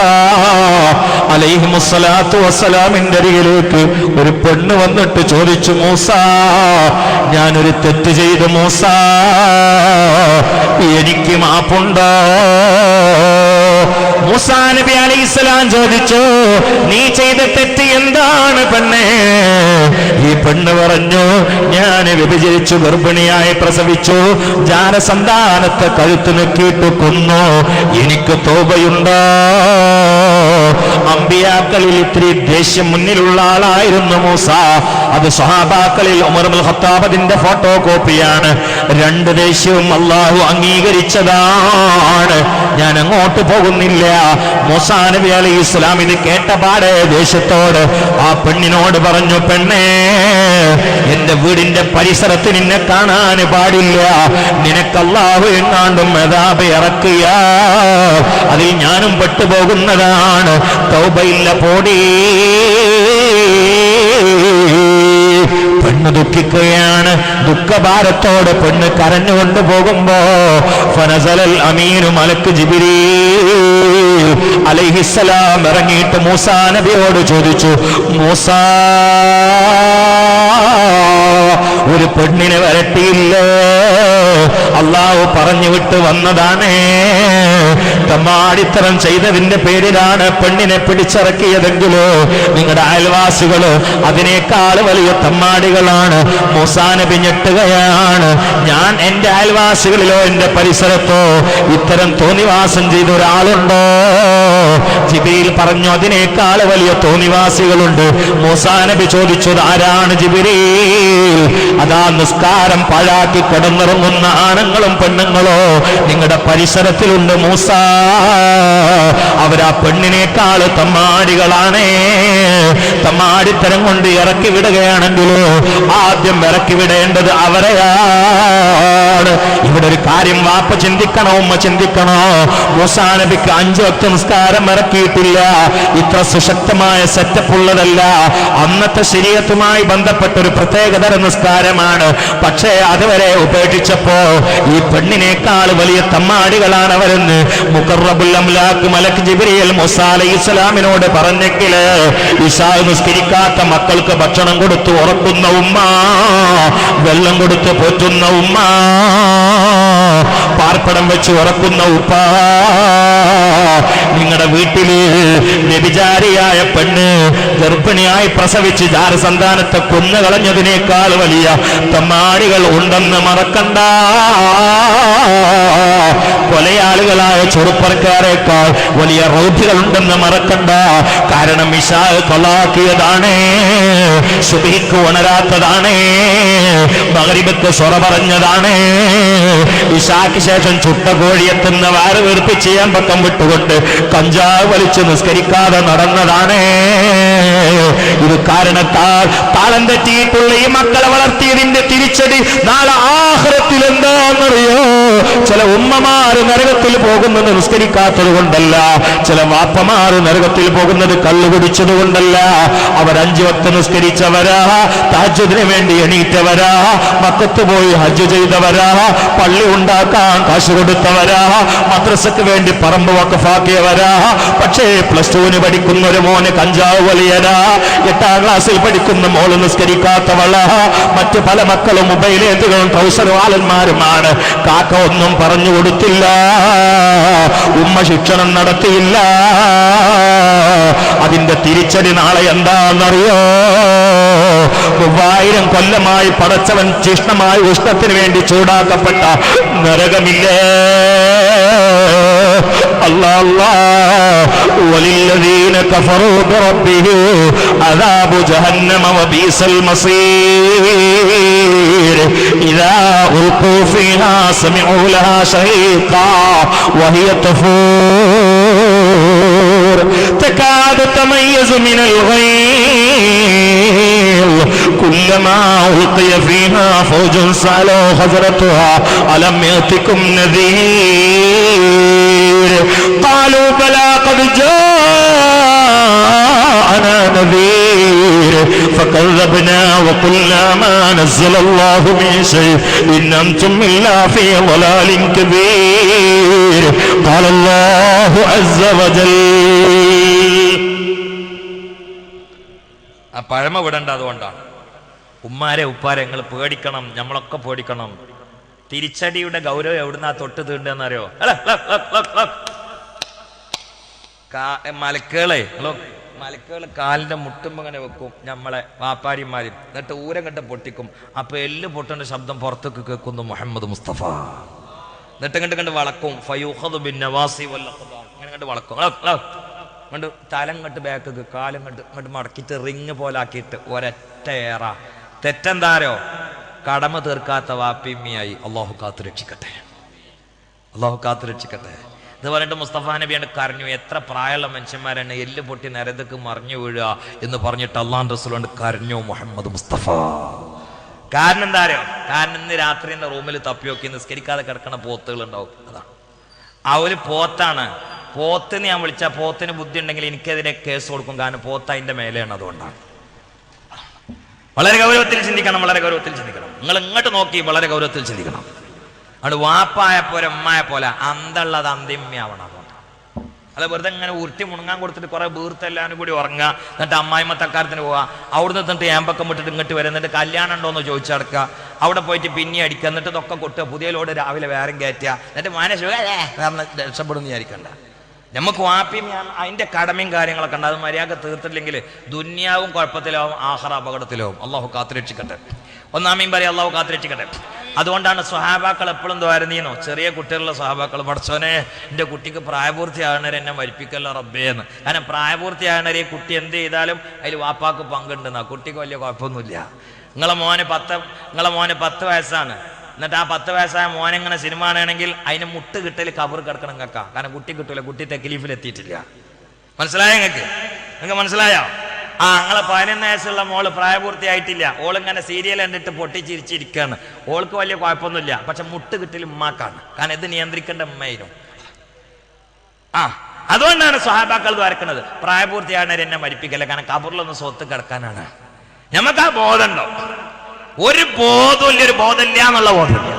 അലൈഹിമുസ്സലാത്തു വസ്സലാമിന്റെ അരികിലേക്ക് ഒരു പെണ്ണ് വന്നിട്ട് ചോദിച്ചു, മൂസ, ഞാനൊരു തെറ്റ് ചെയ്തു മൂസ, എനിക്ക് മാപ്പുണ്ടോ? മൂസാ നബി അലൈഹിസ്സലാം ചോദിച്ചു, നീ ചെയ്ത തെറ്റ് എന്താണ് പെണ്ണേ? ഈ പെണ്ണ് പറഞ്ഞു, ഞാൻ വ്യഭിചരിച്ചു, ഗർഭിണിയായി പ്രസവിച്ചു, ജാരസന്താനത്തെ കഴുത്ത് നെക്കിയിട്ട് കൊന്നു, എനിക്ക് തോബയുണ്ടോ? അമ്പിയാക്കളിൽ ഇത്തിരി ദേഷ്യം മുന്നിലുള്ള ആളായിരുന്നു മൂസ. അത് സ്വഹാബാക്കളിൽ ഉമർ ഇബ്നുൽ ഖത്താബ് അതിന്റെ ഫോട്ടോ കോപ്പിയാണ്. രണ്ട് ദേഷ്യവും അള്ളാഹു അംഗീകരിച്ചതാണ്. ഞാൻ അങ്ങോട്ട് പോകുന്നില്ല. മൂസാ നബി അലൈഹിസ്സലാം ഇത് കേട്ട പാടെ ദേഷ്യത്തോട് ആ പെണ്ണിനോട് പറഞ്ഞു, പെണ്ണേ, എന്റെ വീടിന്റെ പരിസരത്ത് നിന്നെ കാണാൻ പാടില്ല. നിനക്ക് അല്ലാഹു എങ്ങാണ്ടും അദാബ് ഇറക്കിയ അതിൽ ഞാനും പെട്ടുപോകുന്നതാണ്. തൗബയില്ല, പോടി. പെണ്ണ് ദുഃഖിക്കുകയാണ്. ദുഃഖഭാരത്തോടെ പെണ്ണ് കരഞ്ഞുകൊണ്ട് പോകുമ്പോ ഫനസലൽ അമീനു മലക്ക് ജിബ്രീൽ അലൈഹിസ്സലാം ഇറങ്ങിയിട്ട് മൂസാ നബിയോട് ചോദിച്ചു, മൂസാ, ഒരു പെണ്ണിനെ വരട്ടിയില്ലേ? അള്ളാഹു പറഞ്ഞു വിട്ട് വന്നതാണ്. തമ്മാടിത്തരം ചെയ്തതിന്റെ പേരിലാണ് പെണ്ണിനെ പിടിച്ചിറക്കിയതെങ്കിലോ നിങ്ങളുടെ അയൽവാസികള് അതിനേക്കാൾ വലിയ തമ്മാടികളാണ്. മൂസാ നബി ഞെട്ടുകയാണ്. ഞാൻ എന്റെ അയൽവാസികളിലോ എന്റെ പരിസരത്തോ ഇത്തരം തോന്നിവാസം ചെയ്ത ഒരാളുണ്ടോ? ജിബ്രീൽ പറഞ്ഞു, അതിനേക്കാൾ വലിയ തോന്നിവാസികളുണ്ട്. മൂസാ നബി ചോദിച്ചത്, ആരാണ് ജിബ്രീൽ? അതാ നിസ്കാരം പാഴാക്കി കിടന്നിറങ്ങുന്ന ആണുങ്ങളും പെണ്ണുങ്ങളോ നിങ്ങളുടെ പരിസരത്തിലുണ്ട് മൂസാ. അവരാ പെണ്ണിനേക്കാൾ തമ്മാടികളാണ്. തമ്മാടിത്തരം കൊണ്ട് ഇറക്കി വിടുകയാണെങ്കിലോ ആദ്യം ഇറക്കി വിടേണ്ടത് അവരെയാണ്. ഇവിടെ ഒരു കാര്യം വാപ്പ ചിന്തിക്കണോ, ഉമ്മ ചിന്തിക്കണോ? മൂസാ നബിക്ക് 5 വക്ത് നിസ്കാരം ഇറക്കിയിട്ടില്ല. ഇത്ര സുശക്തമായ സെറ്റപ്പ് ഉള്ളതല്ല. അന്നത്തെ ശരീഅത്തുമായി ബന്ധപ്പെട്ട ഒരു പ്രത്യേകതര നിസ്കാരമാണ്. പക്ഷേ അതുവരെ ഉപേക്ഷിച്ചപ്പോ ഈ പെണ്ണിനേക്കാൾ വലിയ തമ്മാടികളാണ് അവരെന്ന് മുഖറബുൽ അംലാക്ക് മലക്ക് ജിബ്രീൽ മൂസാ അലൈഹിസ്സലാമിനോട് പറഞ്ഞെങ്കില് ഇശാ നിസ്കരിക്കാത്ത മക്കൾക്ക് ഭക്ഷണം കൊടുത്തു ഉറക്കുന്ന ഉമ്മ, വെള്ളം കൊടുത്ത് പോറ്റുന്ന ഉമ്മ, പാർപ്പടം വെച്ച് ഉറക്കുന്ന ഉപ്പ, നിങ്ങളുടെ വീട്ടില് വ്യഭിചാരിയായ പെണ്ണ് ഗർഭിണിയായി പ്രസവിച്ച് ജാരസന്താനത്തെ കൊന്നുകളഞ്ഞതിനേക്കാൾ വലിയ തമ്മാടികൾ ഉണ്ടെന്ന് മറക്കണ്ട. കൊലയാളികളായ ചെറുപ്പക്കാരേക്കാൾ വലിയ റൗഡികൾ ഉണ്ടെന്ന് മറക്കണ്ട. കാരണം ഇശാ ഖലാക്കിയതാണ്, സുബ്ഹിക്ക് ഉണരാത്തതാണ്, മഗ്രിബിക്ക് സ്വറ പറഞ്ഞതാണ്, ഇശാക്ക് ശേഷം ചുട്ട കോഴിയെത്തുന്ന വാര വീർപ്പിച്ച് ചെയ്യാൻ പക്കം വിട്ടുകൊണ്ട് കഞ്ചാവ് വലിച്ച് നിസ്കരിക്കാതെ നടന്നതാണ്. ഇത് കാരണത്താൽ താളം തെറ്റിയിട്ടുള്ള ഈ മക്കളെ വളർത്തിയതിന്റെ തിരിച്ചടി നാളെ ആഖിറത്തിൽ എന്താണെന്നറിയോ? ചില ഉമ്മമാര് നരകത്തിൽ പോകുന്നത് നിസ്കരിക്കാത്തത് കൊണ്ടല്ല, ചില വാപ്പമാര് നരകത്തിൽ പോകുന്നത് കള്ളു കുടിച്ചത് കൊണ്ടല്ല. അവർ 5 വക്ത് നിസ്കരിച്ചവരാ, തഹജ്ജുദിന് വേണ്ടി എണീറ്റവരാ, മക്കത്ത് പോയി ഹജ്ജ് ചെയ്തവരാ, പള്ളി ഉണ്ടാക്കാൻ കാശ് കൊടുത്തവരാ, മദ്രസക്ക് വേണ്ടി പറമ്പ് വഖഫാക്കിയവരാ. പക്ഷേ +2 പഠിക്കുന്ന ഒരു മോന് കഞ്ചാവ് വലിയരാ, 8ാം ക്ലാസ്സിൽ പഠിക്കുന്ന മോള് നിസ്കരിക്കാത്തവളാ, മറ്റു പല മക്കളും മൊബൈലേറ്റുകളും ട്രൗസർവാലന്മാരുമാണ്. കാക്ക ഒന്നും പറഞ്ഞു കൊടുത്തില്ല, ഉമ്മ ശിക്ഷണം നടത്തിയില്ല. അതിന്റെ തിരിച്ചടി നാളെ എന്താണെന്നറിയോ? 3000 കൊല്ലമായി പടച്ചവൻ ശിഷ്ടമായ ഉഷ്ണത്തിന് വേണ്ടി ചൂടാക്കപ്പെട്ട നരകമില്ലേ? അല്ലാഹ് അല്ലാഹ് വലില്ലദീന കഫറൂ ബിറബ്ബിഹിം അദാബു ജഹന്നമ വബീസൽ മസീർ ഇദാ ഉൽഖൂ ഫീഹാ സമിഉ ലഹാ ശഹീഖാ വഹിയ തഫൂർ തകാദു തമയ്യസു മിനൽ ഗൈൽ കുല്ലമാ ഉൽഖിയ ഫീഹാ ഫൗജുൻ സഅലൂ ഖസറതുഹാ അലം യഅതികും നദീർ قالوا بلى قد جاءنا نذير فكذبنا وقلنا ما نزل الله من شيء إن أنتم إلا في ضلال كبير قال الله عز وجل. ആ പഴമ വിടണ്ട. അതുകൊണ്ടാണ് ഉമ്മാരെ ഉപ്പാരെ നിങ്ങൾ പേടിക്കണം, നമ്മളൊക്കെ പേടിക്കണം. തിരിച്ചടിയുടെ ഗൗരവം എവിടുന്നാ തൊട്ട് തീണ്ടെന്നറിയോ? മലക്കുകളെ കാലിന്റെ മുട്ടുമ്പോ ഇങ്ങനെ വെക്കും നമ്മളെ വാപ്പാരിമാരും, എന്നിട്ട് ഊരം കണ്ട് പൊട്ടിക്കും. അപ്പൊ എല്ല് പൊട്ടേണ്ട ശബ്ദം പുറത്തേക്ക് കേൾക്കുന്നു മുഹമ്മദ് മുസ്തഫ. എന്നിട്ട് കണ്ട് വളക്കും ഫയൂഖദു ബിൻ നവാസി വൽ അഖ്ദാം, ഇങ്ങനെ കണ്ട് വളക്കും. കണ്ട് തലം കണ്ട് ബാക്ക് കാലം കണ്ട് മടക്കിയിട്ട് റിങ് പോലെ ആക്കിയിട്ട് ഒരൊറ്റ ഏറ. തെറ്റെന്താരോ കടമ തീർക്കാത്ത വാപ്പിമ്മിയായി. അള്ളാഹു കാത്തു രക്ഷിക്കട്ടെ, അള്ളാഹു കാത്തു രക്ഷിക്കട്ടെ. ഇത് പറഞ്ഞിട്ട് മുസ്തഫ നബിയാണ് കരഞ്ഞു. എത്ര പ്രായമുള്ള മനുഷ്യന്മാരാണ് എല്ല് പൊട്ടി നരകത്തേക്ക് മറിഞ്ഞു വീഴുക എന്ന് പറഞ്ഞിട്ട് അള്ളാഹു റസൂലുണ്ട് കരഞ്ഞു മുഹമ്മദ് മുസ്തഫ. കാരണം എന്താ അറിയോ? കാരണം ഇന്ന് രാത്രി എൻ്റെ റൂമിൽ തപ്പിയൊക്കെ നിസ്കരിക്കാതെ കിടക്കണ പോത്തുകൾ ഉണ്ടാവും. അതാണ് ആ ഒരു പോത്താണ്. പോത്തിന് ഞാൻ വിളിച്ചാൽ പോത്തിന് ബുദ്ധി ഉണ്ടെങ്കിൽ എനിക്കെതിരെ കേസ് കൊടുക്കും. കാരണം പോത്ത് അതിൻ്റെ മേലെയാണ്. അതുകൊണ്ടാണ് വളരെ ഗൗരവത്തിൽ ചിന്തിക്കണം, വളരെ ഗൗരവത്തിൽ ചിന്തിക്കണം. നിങ്ങൾ ഇങ്ങോട്ട് നോക്കി വളരെ ഗൗരവത്തിൽ ചിന്തിക്കണം. അവിടെ വാപ്പായ പോലെ ഉമ്മായ പോലെ അന്തള്ളത് അന്തിമ്യാവണം. അതുകൊണ്ട് അത് വെറുതെ ഇങ്ങനെ ഉരുട്ടി മുണങ്ങാൻ കൊടുത്തിട്ട് കുറെ വീർത്തെല്ലാവരും കൂടി ഉറങ്ങുക, എന്നിട്ട് അമ്മായിമ്മ തക്കാരത്തിന് പോവുക, അവിടെ നിന്നിട്ട് ഏമ്പക്കം വിട്ടിട്ട് ഇങ്ങോട്ട് വരും, എന്നിട്ട് കല്യാണം ഉണ്ടോ എന്ന് ചോദിച്ചടക്കുക, അവിടെ പോയിട്ട് പിന്നെ അടിക്കുക, എന്നിട്ട് ഇതൊക്കെ കൊട്ടുക, പുതിയ ലോഡ് രാവിലെ വേറെ കയറ്റുക, എന്നിട്ട് രക്ഷപ്പെടുന്നു വിചാരിക്കണ്ട. നമുക്ക് വാപ്പിയും അതിന്റെ കടമയും കാര്യങ്ങളൊക്കെ ഉണ്ട്. അത് മര്യാദ തീർത്തില്ലെങ്കിൽ ദുന്യാവും കുഴപ്പത്തിലാവും, ആഖിറ അപകടത്തിലാവും. അള്ളാഹു കാത്തുരക്ഷിക്കട്ടെ. ഒന്നാമയും പറയാം, അള്ളാഹു കാത്തുരക്ഷിക്കട്ടെ. അതുകൊണ്ടാണ് സ്വഹാബാക്കൾ എപ്പോഴും ദ്വാരുന്നീനോ, ചെറിയ കുട്ടികളുള്ള സ്വഹാബാക്കൾ, പഠിച്ചോനെ എൻ്റെ കുട്ടിക്ക് പ്രായപൂർത്തിയാകണവരെ എന്നെ മരിപ്പിക്കല്ല റബ്ബേന്ന്. കാരണം പ്രായപൂർത്തിയാകണവരെ കുട്ടി എന്ത് ചെയ്താലും അതിൽ വാപ്പാക്ക് പങ്കുണ്ടെന്നാ. കുട്ടിക്ക് വലിയ കുഴപ്പമൊന്നുമില്ല. നിങ്ങളെ മോന് 10 വയസ്സാണ്, എന്നിട്ട് ആ 10 വയസ്സായ മോനെങ്ങനെ സിനിമ ആണെങ്കിൽ അതിന് മുട്ട് കിട്ടൽ കബർ കിടക്കണം കേൾക്കാം. കാരണം കുട്ടി കിട്ടൂല, കുട്ടി തെക്കലീഫിൽ എത്തിയിട്ടില്ല. മനസ്സിലായോ നിങ്ങൾക്ക് മനസ്സിലായോ? നിങ്ങളെ 11 വയസ്സുള്ള മോള് പ്രായപൂർത്തിയായിട്ടില്ല, ഓളിങ്ങനെ സീരിയൽ കണ്ടിട്ട് പൊട്ടിച്ചിരിച്ചിരിക്കുകയാണ്. ഓൾക്ക് വലിയ കുഴപ്പമൊന്നുമില്ല, പക്ഷെ മുട്ട് കിട്ടൽ ഉമ്മാക്കാണ്. കാരണം ഇത് നിയന്ത്രിക്കേണ്ട ഉമ്മയിലും. അതുകൊണ്ടാണ് സ്വഹാബാക്കൾ വരക്കുന്നത് പ്രായപൂർത്തിയാണവർ എന്നെ മരിപ്പിക്കല്ല. കാരണം കബറിലൊന്ന് സ്വത്ത് കിടക്കാനാണ്. നമുക്ക് ആ ബോധമുണ്ടോ? ഒരു ബോധമില്ല, ഒരു ബോധമില്ല എന്നുള്ള ബോധമില്ല.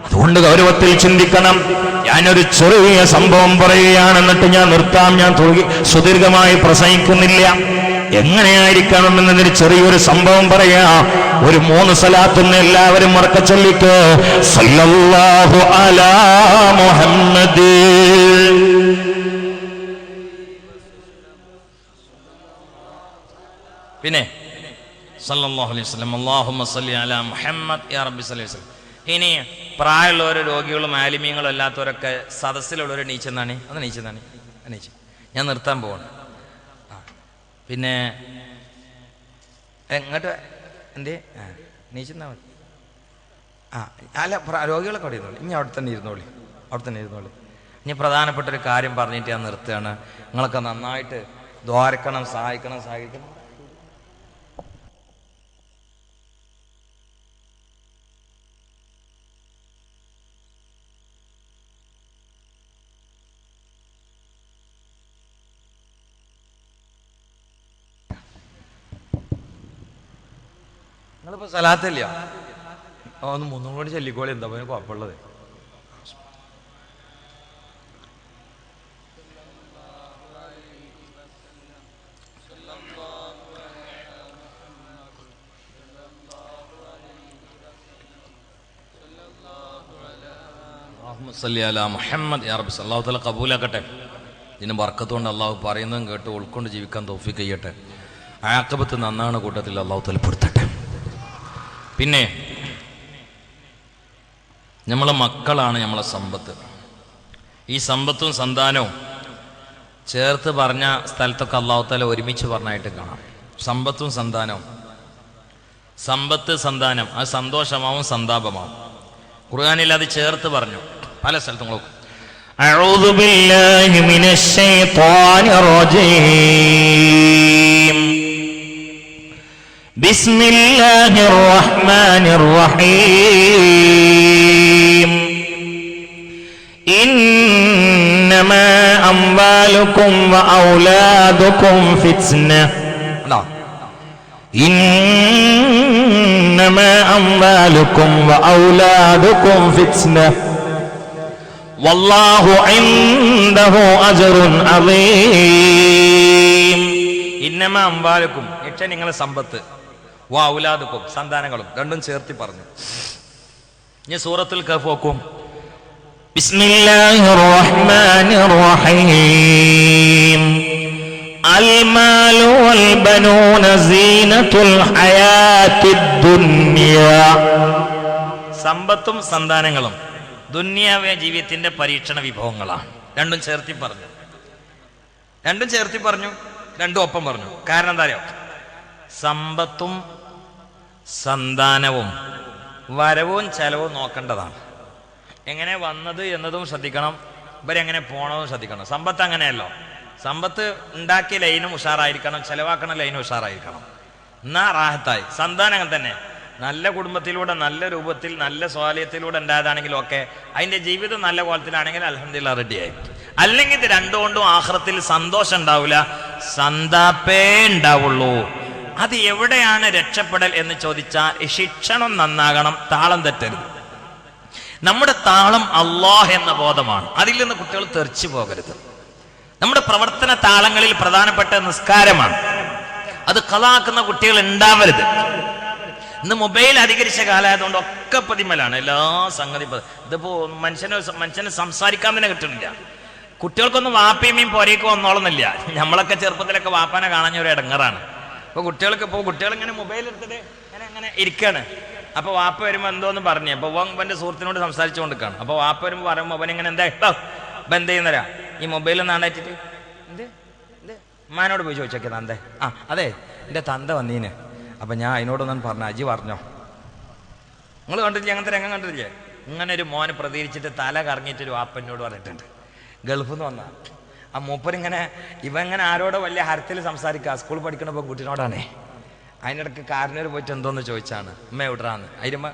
അതുകൊണ്ട് ഗൗരവത്തിൽ ചിന്തിക്കണം. ഞാനൊരു ചെറിയ സംഭവം പറയുകയാണ്, എന്നിട്ട് ഞാൻ നിർത്താം. ഞാൻ സുദീർഘമായി പ്രസംഗിക്കുന്നില്ല. എങ്ങനെയായിരിക്കണം എന്നതിന് ചെറിയൊരു സംഭവം പറയാ. ഒരു 3 സലാത്തുന്ന് എല്ലാവരും ഉറക്കെ ചൊല്ലിക്കോ. സല്ലല്ലാഹു അലാ മുഹമ്മദ്. പിന്നെ സല്ലല്ലാഹു അലൈഹി വസല്ലം, അല്ലാഹുമ്മ സല്ലി അലാ മുഹമ്മദ് യാ റബ്ബി സല്ലി അലൈഹി വസല്ലം. ഇനി പ്രായമുള്ളവരും രോഗികളും ആലിമീങ്ങളും അല്ലാത്തവരൊക്കെ സദസ്സിലുള്ളവർ നീച്ചെന്നാണ്. അത് നീച്ചെന്നാണ് നീച്ച്. ഞാൻ നിർത്താൻ പോവാണ്. പിന്നെ എങ്ങോട്ട് എന്തേ നീച്ചെന്നാ മതി. അല്ല, രോഗികളൊക്കെ അവിടെ ഇരുന്നോളി. ഇനി അവിടെ തന്നെ ഇരുന്നോളി. ഇനി പ്രധാനപ്പെട്ട ഒരു കാര്യം പറഞ്ഞിട്ട് ഞാൻ നിർത്തുകയാണ്. നിങ്ങളൊക്കെ നന്നായിട്ട് ദ്വാരക്കണം, സഹായിക്കണം. നിങ്ങളിപ്പോ സലാത്തില്ല, ഒന്ന് 3 കൂടി ചൊല്ലിക്കോളി. എന്താ കുഴപ്പമുള്ളത്? മുഹമ്മദ് യാ റബ്ബി. അല്ലാഹു തആല കബൂലാക്കട്ടെ. ഇതിന് ബർക്കത്തുകൊണ്ട് അള്ളാഹു പറയുന്നതും കേട്ട് ഉൾക്കൊണ്ട് ജീവിക്കാൻ തൗഫീഖ് ചെയ്യട്ടെ. ആഖിബത്ത് നന്നാണ് കൂട്ടത്തിൽ അള്ളാഹു തആല പെടുത്തട്ടെ. പിന്നെ നമ്മളെ മക്കളാണ് നമ്മളെ സമ്പത്ത്. ഈ സമ്പത്തും സന്താനവും ചേർത്ത് പറഞ്ഞ സ്ഥലത്തൊക്കെ അള്ളാഹു തആല ഒരുമിച്ച് പറഞ്ഞായിട്ട് കാണാം. സമ്പത്തും സന്താനവും. സമ്പത്ത് സന്താനം അത് സന്തോഷമാവും സന്താപമാവും. ഖുർആനിൽ അത് ചേർത്ത് പറഞ്ഞു പല സ്ഥലത്തും. നോക്കും. അഊദു ബില്ലാഹി മിനശ് ശൈത്വാനിർ റജീം. ബിസ്മില്ലാഹിർ റഹ്മാനിർ റഹീം. ഇന്നമാ അംവാലുകും വഔലാദുകും ഫിത്ന. ഇന്നമാ അംവാലുകും വഔലാദുകും ഫിത്ന വല്ലാഹു ഇൻദഹു അജ്റുൻ അളീം. ഇന്നമാ അംവാലുകും ഏറ്റവും നിങ്ങളെ സമ്പത്ത്, വാ ഔലാദുക്കും സന്താനങ്ങളും രണ്ടും ചേർത്തി പറഞ്ഞു. ഇനി സൂറത്തുൽ കഹ്ഫ് നോക്കും. ബിസ്മില്ലാഹിർ റഹ്മാനിർ റഹീം. അൽമാലു വൽ ബനൂന സീനത്തുൽ ഹയാത്തിദ് ദുനിയ. സമ്പത്തും സന്താനങ്ങളും ദുനിയാവേ ജീവിതത്തിന്റെ പരീക്ഷണ വിഭവങ്ങളാണ്. രണ്ടും ചേർത്തി പറഞ്ഞു, രണ്ടും ഒപ്പം പറഞ്ഞു. കാരണം എന്താ അറിയോ? സമ്പത്തും സന്താനവും വരവും ചെലവും നോക്കേണ്ടതാണ്. എങ്ങനെ വന്നത് എന്നതും ശ്രദ്ധിക്കണം, ഇവരെങ്ങനെ പോണതും ശ്രദ്ധിക്കണം. സമ്പത്ത് അങ്ങനെയല്ലോ, സമ്പത്ത് ഉണ്ടാക്കിയ ലൈനും ഉഷാറായിരിക്കണം, ചെലവാക്കണ ലൈനും ഉഷാറായിരിക്കണം, എന്നാ റാഹത്തായി. സന്താനം അങ്ങനെ തന്നെ, നല്ല കുടുംബത്തിലൂടെ നല്ല രൂപത്തിൽ നല്ല സ്വാലയത്തിലൂടെ ഉണ്ടായതാണെങ്കിലും ഒക്കെ അതിൻ്റെ ജീവിതം നല്ല കോലത്തിലാണെങ്കിൽ അൽഹംദുലില്ലാ റെഡിയായി. അല്ലെങ്കിൽ ഇത് രണ്ടുകൊണ്ടും ആഖിറത്തിൽ സന്തോഷം ഉണ്ടാവില്ല, സന്താപേ ഉണ്ടാവുള്ളൂ. അത് എവിടെയാണ് രക്ഷപ്പെടൽ എന്ന് ചോദിച്ചാൽ ശിക്ഷണം നന്നാകണം, താളം തെറ്റരുത്. നമ്മുടെ താളം അല്ലാഹ് എന്ന ബോധമാണ്, അതിൽ നിന്ന് കുട്ടികൾ തെറിച്ചു പോകരുത്. നമ്മുടെ പ്രവർത്തന താളങ്ങളിൽ പ്രധാനപ്പെട്ട നിസ്കാരമാണ്, അത് ഖളാക്കുന്ന കുട്ടികൾ ഉണ്ടാവരുത്. ഇന്ന് മൊബൈൽ അധികരിച്ച കാലമായതുകൊണ്ട് ഒക്കെ പതിമലാണ് എല്ലാ സംഗതി. ഇതിപ്പോ മനുഷ്യന് സംസാരിക്കാൻ തന്നെ കിട്ടുന്നില്ല. കുട്ടികൾക്കൊന്നും വാപ്പയും പോരേക്കും വന്നോളുന്നില്ല. നമ്മളൊക്കെ ചെറുപ്പത്തിലൊക്കെ വാപ്പാനെ കാണാൻ ഒരു ഇടങ്ങറാണ്. കുട്ടികൾ ഇങ്ങനെ മൊബൈൽ എടുത്തിട്ട് അങ്ങനെ ഇരിക്കാണ്. അപ്പൊ വാപ്പ വരുമ്പോ എന്തോന്ന് പറഞ്ഞു, അപ്പൊ അവന്റെ സുഹൃത്തിനോട് സംസാരിച്ചു കൊണ്ടിരിക്കാണ്. അപ്പൊ വാപ്പ വരുമ്പോ പറയുമ്പോ അവൻ ഇങ്ങനെ എന്താ എന്ത് ചെയ്യുന്നരാ ഈ മൊബൈലിൽ നാണ്ടായിട്ടിട്ട് എന്ത് ഉമ്മാനോട് പോയി ചോദിച്ചോക്കെ തന്തേ. അതെ എന്റെ തന്ത വന്നീന്, അപ്പൊ ഞാൻ അതിനോടൊന്നും പറഞ്ഞ അജി പറഞ്ഞോ. നിങ്ങൾ കണ്ടിട്ടില്ലേ അങ്ങനത്തെ രംഗം കണ്ടിട്ടില്ലേ? ഇങ്ങനെ ഒരു മോനെ പ്രതികരിച്ചിട്ട് തല കറങ്ങിയിട്ടൊരു വാപ്പനോട് പറഞ്ഞിട്ടുണ്ട്. ഗൾഫിൽ നിന്ന് വന്ന ആ മൂപ്പരിങ്ങനെ ഇവങ്ങനെ ആരോടോ വലിയ ഹരത്തിൽ സംസാരിക്കുക, സ്കൂൾ പഠിക്കുന്ന പെൺകുട്ടിനോടാണേ. അതിനിടയ്ക്ക് കാരനൂർ പോയിട്ട് എന്തോന്ന് ചോദിച്ചാണ്, ഉമ്മ എവിടെയാന്ന്. അതിരുമ്മ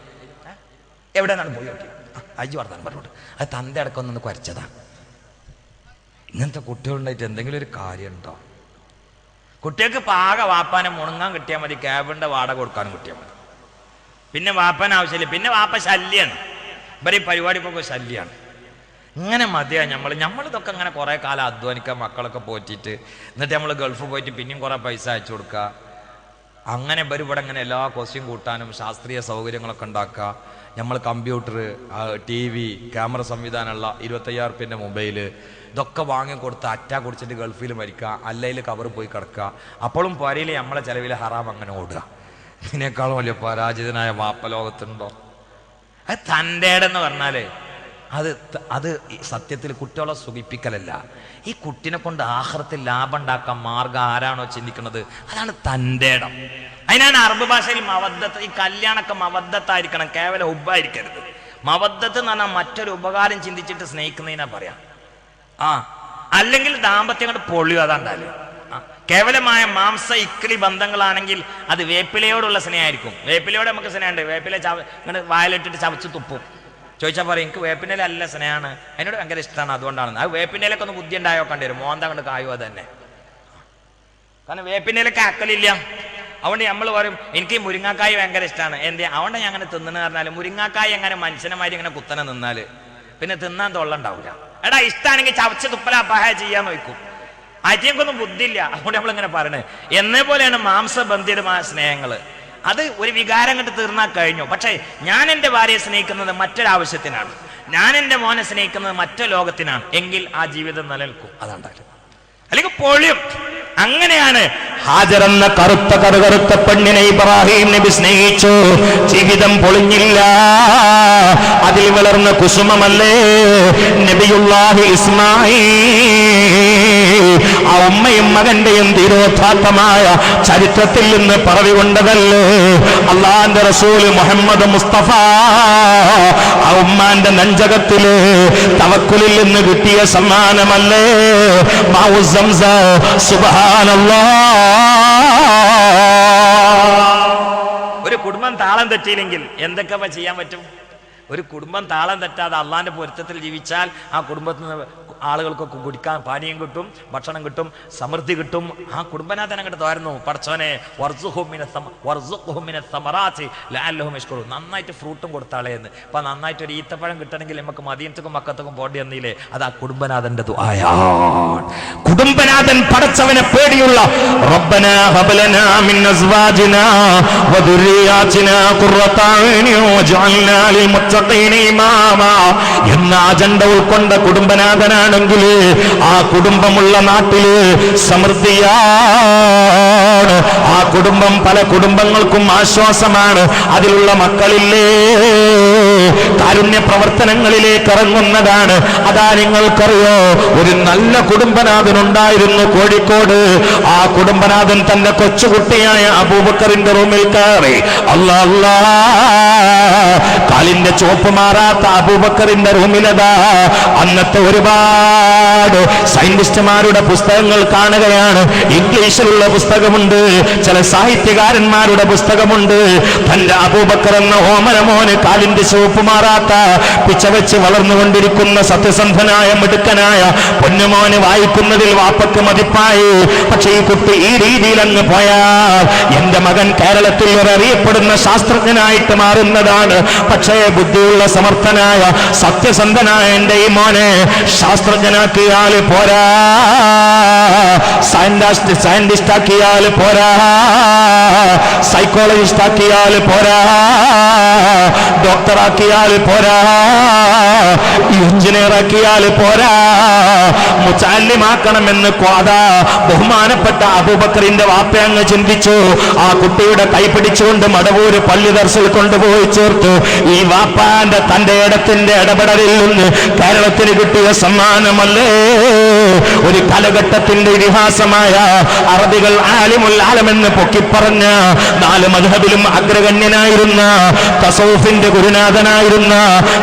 എവിടെയാണ് പോയി നോക്കി, അജി വർത്താനം പറഞ്ഞോട്ട് അത് തന്ത അടക്കമൊന്ന് കുരച്ചതാ. ഇങ്ങനത്തെ കുട്ടികളുണ്ടായിട്ട് എന്തെങ്കിലും ഒരു കാര്യമുണ്ടോ? കുട്ടികൾക്ക് പാക വാപ്പാനെ മുണങ്ങാൻ കിട്ടിയാൽ മതി, ക്യാബിൻ്റെ വാടക കൊടുക്കാനും കിട്ടിയാൽ മതി. പിന്നെ വാപ്പാൻ ആവശ്യമില്ല, പിന്നെ വാപ്പ ശല്യാണ്. ഇവരെ ഈ പരിപാടിക്കൊക്കെ ശല്യമാണ്. ഇങ്ങനെ മതിയാ നമ്മളിതൊക്കെ അങ്ങനെ കുറേ കാലം അധ്വാനിക്കുക, മക്കളൊക്കെ പോറ്റിയിട്ട് എന്നിട്ട് നമ്മൾ ഗൾഫ് പോയിട്ട് പിന്നെയും കുറേ പൈസ അയച്ചു കൊടുക്കുക. അങ്ങനെ ഇവിടെ ഇങ്ങനെ എല്ലാ കോസ്റ്റ്യൂം കൂട്ടാനും ശാസ്ത്രീയ സൗകര്യങ്ങളൊക്കെ ഉണ്ടാക്കുക. നമ്മൾ കമ്പ്യൂട്ടർ, TV, ക്യാമറ സംവിധാനമുള്ള 25,000 റുപ്യൻ്റെ മൊബൈല് ഇതൊക്കെ വാങ്ങിക്കൊടുത്ത് അറ്റാ കുടിച്ചിട്ട് ഗൾഫിൽ മരിക്കുക, അല്ലെങ്കിൽ കവർ പോയി കിടക്കുക. അപ്പോഴും പോരയിൽ നമ്മളെ ചിലവിൽ ഹറാം അങ്ങനെ ഓടുക. ഇതിനേക്കാളും വലിയ പരാജിതനായ വാപ്പ ലോകത്തുണ്ടോ? അത് തൻ്റെടെന്ന് പറഞ്ഞാൽ അത് സത്യത്തിൽ കുട്ടികളെ സുഖിപ്പിക്കലല്ല. ഈ കുട്ടിനെ കൊണ്ട് ആഖിറത്തിൽ ലാഭം ഉണ്ടാക്കാൻ മാർഗം ആരാണോ ചിന്തിക്കുന്നത് അതാണ് തൻ്റെ ഇടം. അതിനാണ് അറബ് ഭാഷയിൽ മവദ്ദത്ത്, ഈ കല്യാണമൊക്കെ മവദ്ദത്തായിരിക്കണം, കേവലം ഹുബ്ബായിരിക്കരുത്. മവദ്ദത്ത് എന്ന് പറഞ്ഞാൽ മറ്റൊരു ഉപകാരം ചിന്തിച്ചിട്ട് സ്നേഹിക്കുന്നതിനാ പറയാം. അല്ലെങ്കിൽ ദാമ്പത്യം കൊണ്ട് പൊളിയോ അതാണ്ടാല്. കേവലമായ മാംസ ഇക്കിളി ബന്ധങ്ങളാണെങ്കിൽ അത് വേപ്പിലയോടുള്ള സ്നേഹമായിരിക്കും. വേപ്പിലയോട് നമുക്ക് സ്നേഹമുണ്ട്, വേപ്പില ഇങ്ങനെ വായിലിട്ടിട്ട് ചവച്ച് തുപ്പും. ചോദിച്ചാൽ പറയും എനിക്ക് വേപ്പിൻ്റെ നല്ല സ്നേഹമാണ്, അതിനോട് ഭയങ്കര ഇഷ്ടമാണ്, അതുകൊണ്ടാണ്. അത് വേപ്പിൻ്റെലൊക്കെ ഒന്ന് ബുദ്ധി ഉണ്ടായോ കണ്ടുവരും, മോന്ത കൊണ്ട് കായോ അത് തന്നെ. കാരണം വേപ്പിൻ്റെലൊക്കെ അക്കലില്ല. അതുകൊണ്ട് നമ്മൾ പറയും എനിക്ക് മുരിങ്ങാക്കായ് ഭയങ്കര ഇഷ്ടമാണ്. എന്തേ അതുകൊണ്ട് ഞാൻ അങ്ങനെ തിന്നെന്ന് പറഞ്ഞാൽ മുരിങ്ങാക്കായ് എങ്ങനെ മനുഷ്യന്മാരി ഇങ്ങനെ കുത്തനെ നിന്നാൽ പിന്നെ തിന്നാൻ തൊള്ളുണ്ടാവില്ല. എടാ ഇഷ്ടമാണെങ്കിൽ ചവച്ച് തുപ്പല അപായ ചെയ്യാൻ നോക്കും. അറ്റിയൊക്കൊന്നും ബുദ്ധിയില്ല. അതുകൊണ്ട് നമ്മളിങ്ങനെ പറയണേ. എന്നേ പോലെയാണ് മാംസബന്ധിതമായ സ്നേഹങ്ങൾ. അത് ഒരു വികാരം കണ്ട് തീർന്നാൽ കഴിഞ്ഞു. പക്ഷേ ഞാൻ എൻ്റെ ഭാര്യയെ സ്നേഹിക്കുന്നത് മറ്റൊരാവശ്യത്തിനാണ്, ഞാൻ എൻ്റെ മോനെ സ്നേഹിക്കുന്നത് മറ്റു ലോകത്തിനാണ്, എങ്കിൽ ആ ജീവിതം നിലനിൽക്കും. അതാണ്ടായിരുന്നു, അല്ലെങ്കിൽ പൊളിയും. അങ്ങനെയാണ് ഹാജർ എന്ന കറുത്ത പെണ്ണിനെ ഇബ്രാഹിം നബി സ്നേഹിച്ചു. ജീവിതം പൊളിഞ്ഞില്ല, അതിൽ വളർന്ന കുസുമമല്ലേ നബിയുല്ലാഹി ഇസ്മാഈൽ. ആ ഉമ്മയും മകന്റെയും തീരോധാത്തമായ ചരിത്രത്തിൽ നിന്ന് പറവികൊണ്ടതല്ലേ അള്ളാന്റെ റസൂൽ മുഹമ്മദ് മുസ്തഫ. ആ ഉമ്മാന്റെ നെഞ്ചകത്തില് തവക്കുലിൽ നിന്ന് കിട്ടിയ സമ്മാനമല്ലേ മാഉ സംസം. ഒരു കുടുംബം താളം തെറ്റിയില്ലെങ്കിൽ എന്തൊക്കെ ചെയ്യാൻ പറ്റും? ഒരു കുടുംബം താളം തെറ്റാതെ അള്ളാന്റെ പൊരുത്തത്തിൽ ജീവിച്ചാൽ ആ കുടുംബത്തിൽ നിന്ന് ആളുകൾക്കൊക്കെ കുടിക്കാൻ പാനീയം കിട്ടും, ഭക്ഷണം കിട്ടും, സമൃദ്ധി കിട്ടും. ആ കുടുംബനാഥൻ അങ്ങോട്ട് തോരുന്നു, പടച്ചോനെ നന്നായിട്ട് ഫ്രൂട്ടും കൊടുത്താളേന്ന്. അപ്പൊ നന്നായിട്ട് ഒരു ഈത്തപ്പഴം കിട്ടണമെങ്കിൽ നമുക്ക് മദീനത്തും മക്കത്തും പോണ്ടി വന്നില്ലേ? അത് ആ കുടുംബനാഥന്റെ ദുആയാണ്. കുടുംബനാഥൻ പടച്ചവനെ പേടിയുള്ള റബ്ബനാ ഹബ് ലനാ മിൻ അസ്വാജിനാ വദുരിയാതിനാ ഖുർറത അയ്നി വജഅൽനാ ലിൽ എന്ന അജണ്ട ഉൾക്കൊണ്ട കുടുംബനാഥനാണെങ്കിൽ ആ കുടുംബമുള്ള നാട്ടില് സമൃദ്ധിയാണ്. ആ കുടുംബം പല കുടുംബങ്ങൾക്കും ആശ്വാസമാണ്. അതിലുള്ള മക്കളില്ലേ കാരുണ്യ പ്രവർത്തനങ്ങളിലേക്ക് ഇറങ്ങുന്നതാണ്. അതാ നിങ്ങൾക്കറിയോ, ഒരു നല്ല കുടുംബനാഥനുണ്ടായിരുന്നു കോഴിക്കോട്. ആ കുടുംബനാഥൻ തന്റെ കൊച്ചുകുട്ടിയായ അബൂബക്കറിന്റെ റൂമിൽ കയറി. അല്ലാ അല്ലാ, കാലിന്റെ ചോപ്പ് മാറാത്ത അബൂബക്കറിന്റെ റൂമിലതാ അന്നത്തെ ഒരുപാട് സയന്റിസ്റ്റുമാരുടെ പുസ്തകങ്ങൾ കാണുകയാണ്. ഇംഗ്ലീഷിലുള്ള പുസ്തകമുണ്ട്, ചില സാഹിത്യകാരന്മാരുടെ പുസ്തകമുണ്ട്. തന്റെ അബൂബക്കർ എന്ന ഓമനമോന് കാലിന്റെ ചോപ്പ് മാറാത്ത പിച്ചവെച്ച് വളർന്നുകൊണ്ടിരിക്കുന്ന സത്യസന്ധനായ മിടുക്കനായ പൊന്നുമോന് വായിക്കുന്നതിൽ വാപ്പക്ക് മതിപ്പായി. പക്ഷേ ഈ കുട്ടി ഈ രീതിയിൽ അങ്ങ് പോയാൽ എന്റെ മകൻ കേരളത്തിൽ ഒരറിയപ്പെടുന്ന ശാസ്ത്രജ്ഞനായിട്ട് മാറുന്നതാണ്. പക്ഷേ ബുദ്ധിയുള്ള സമർത്ഥനായ സത്യസന്ധനായ എന്റെ ഈ മോനെ ശാസ്ത്രജ്ഞനാക്കിയാൽ പോരാ, സയന്റിസ്റ്റ് ആക്കിയാൽ പോരാ, സൈക്കോളജിസ്റ്റ് ആക്കിയാൽ പോരാ, ഡോക്ടറാക്കിയാൽ പോരാ, എഞ്ചിനീയർ ആക്കിയാൽ പോരാ, മുതല്ലിമാക്കണമെന്ന് ബഹുമാനപ്പെട്ട അബൂബക്കറിന്റെ വാപ്പ അങ്ങ് ചിന്തിച്ചു. ആ കുട്ടിയുടെ കൈ പിടിച്ചുകൊണ്ട് മടവൂര് പള്ളി ദർസിൽ കൊണ്ടുപോയി ചേർത്തു. ഈ വാപ്പാന്റെ തന്റെ ഇടത്തിന്റെ ഇടപെടലിൽ നിന്ന് കേരളത്തിന് കിട്ടിയ സമ്മാനമല്ലേ ഒരു കാലഘട്ടത്തിന്റെ ഇതിഹാസമായ അറബികൾ ആലിമുൽ ആലമെന്ന് പൊക്കിപ്പറഞ്ഞ 4 മദ്ഹബിലും അഗ്രഗണ്യനായിരുന്ന തസൗഫിന്റെ ഗുരുനാഥനായിരുന്ന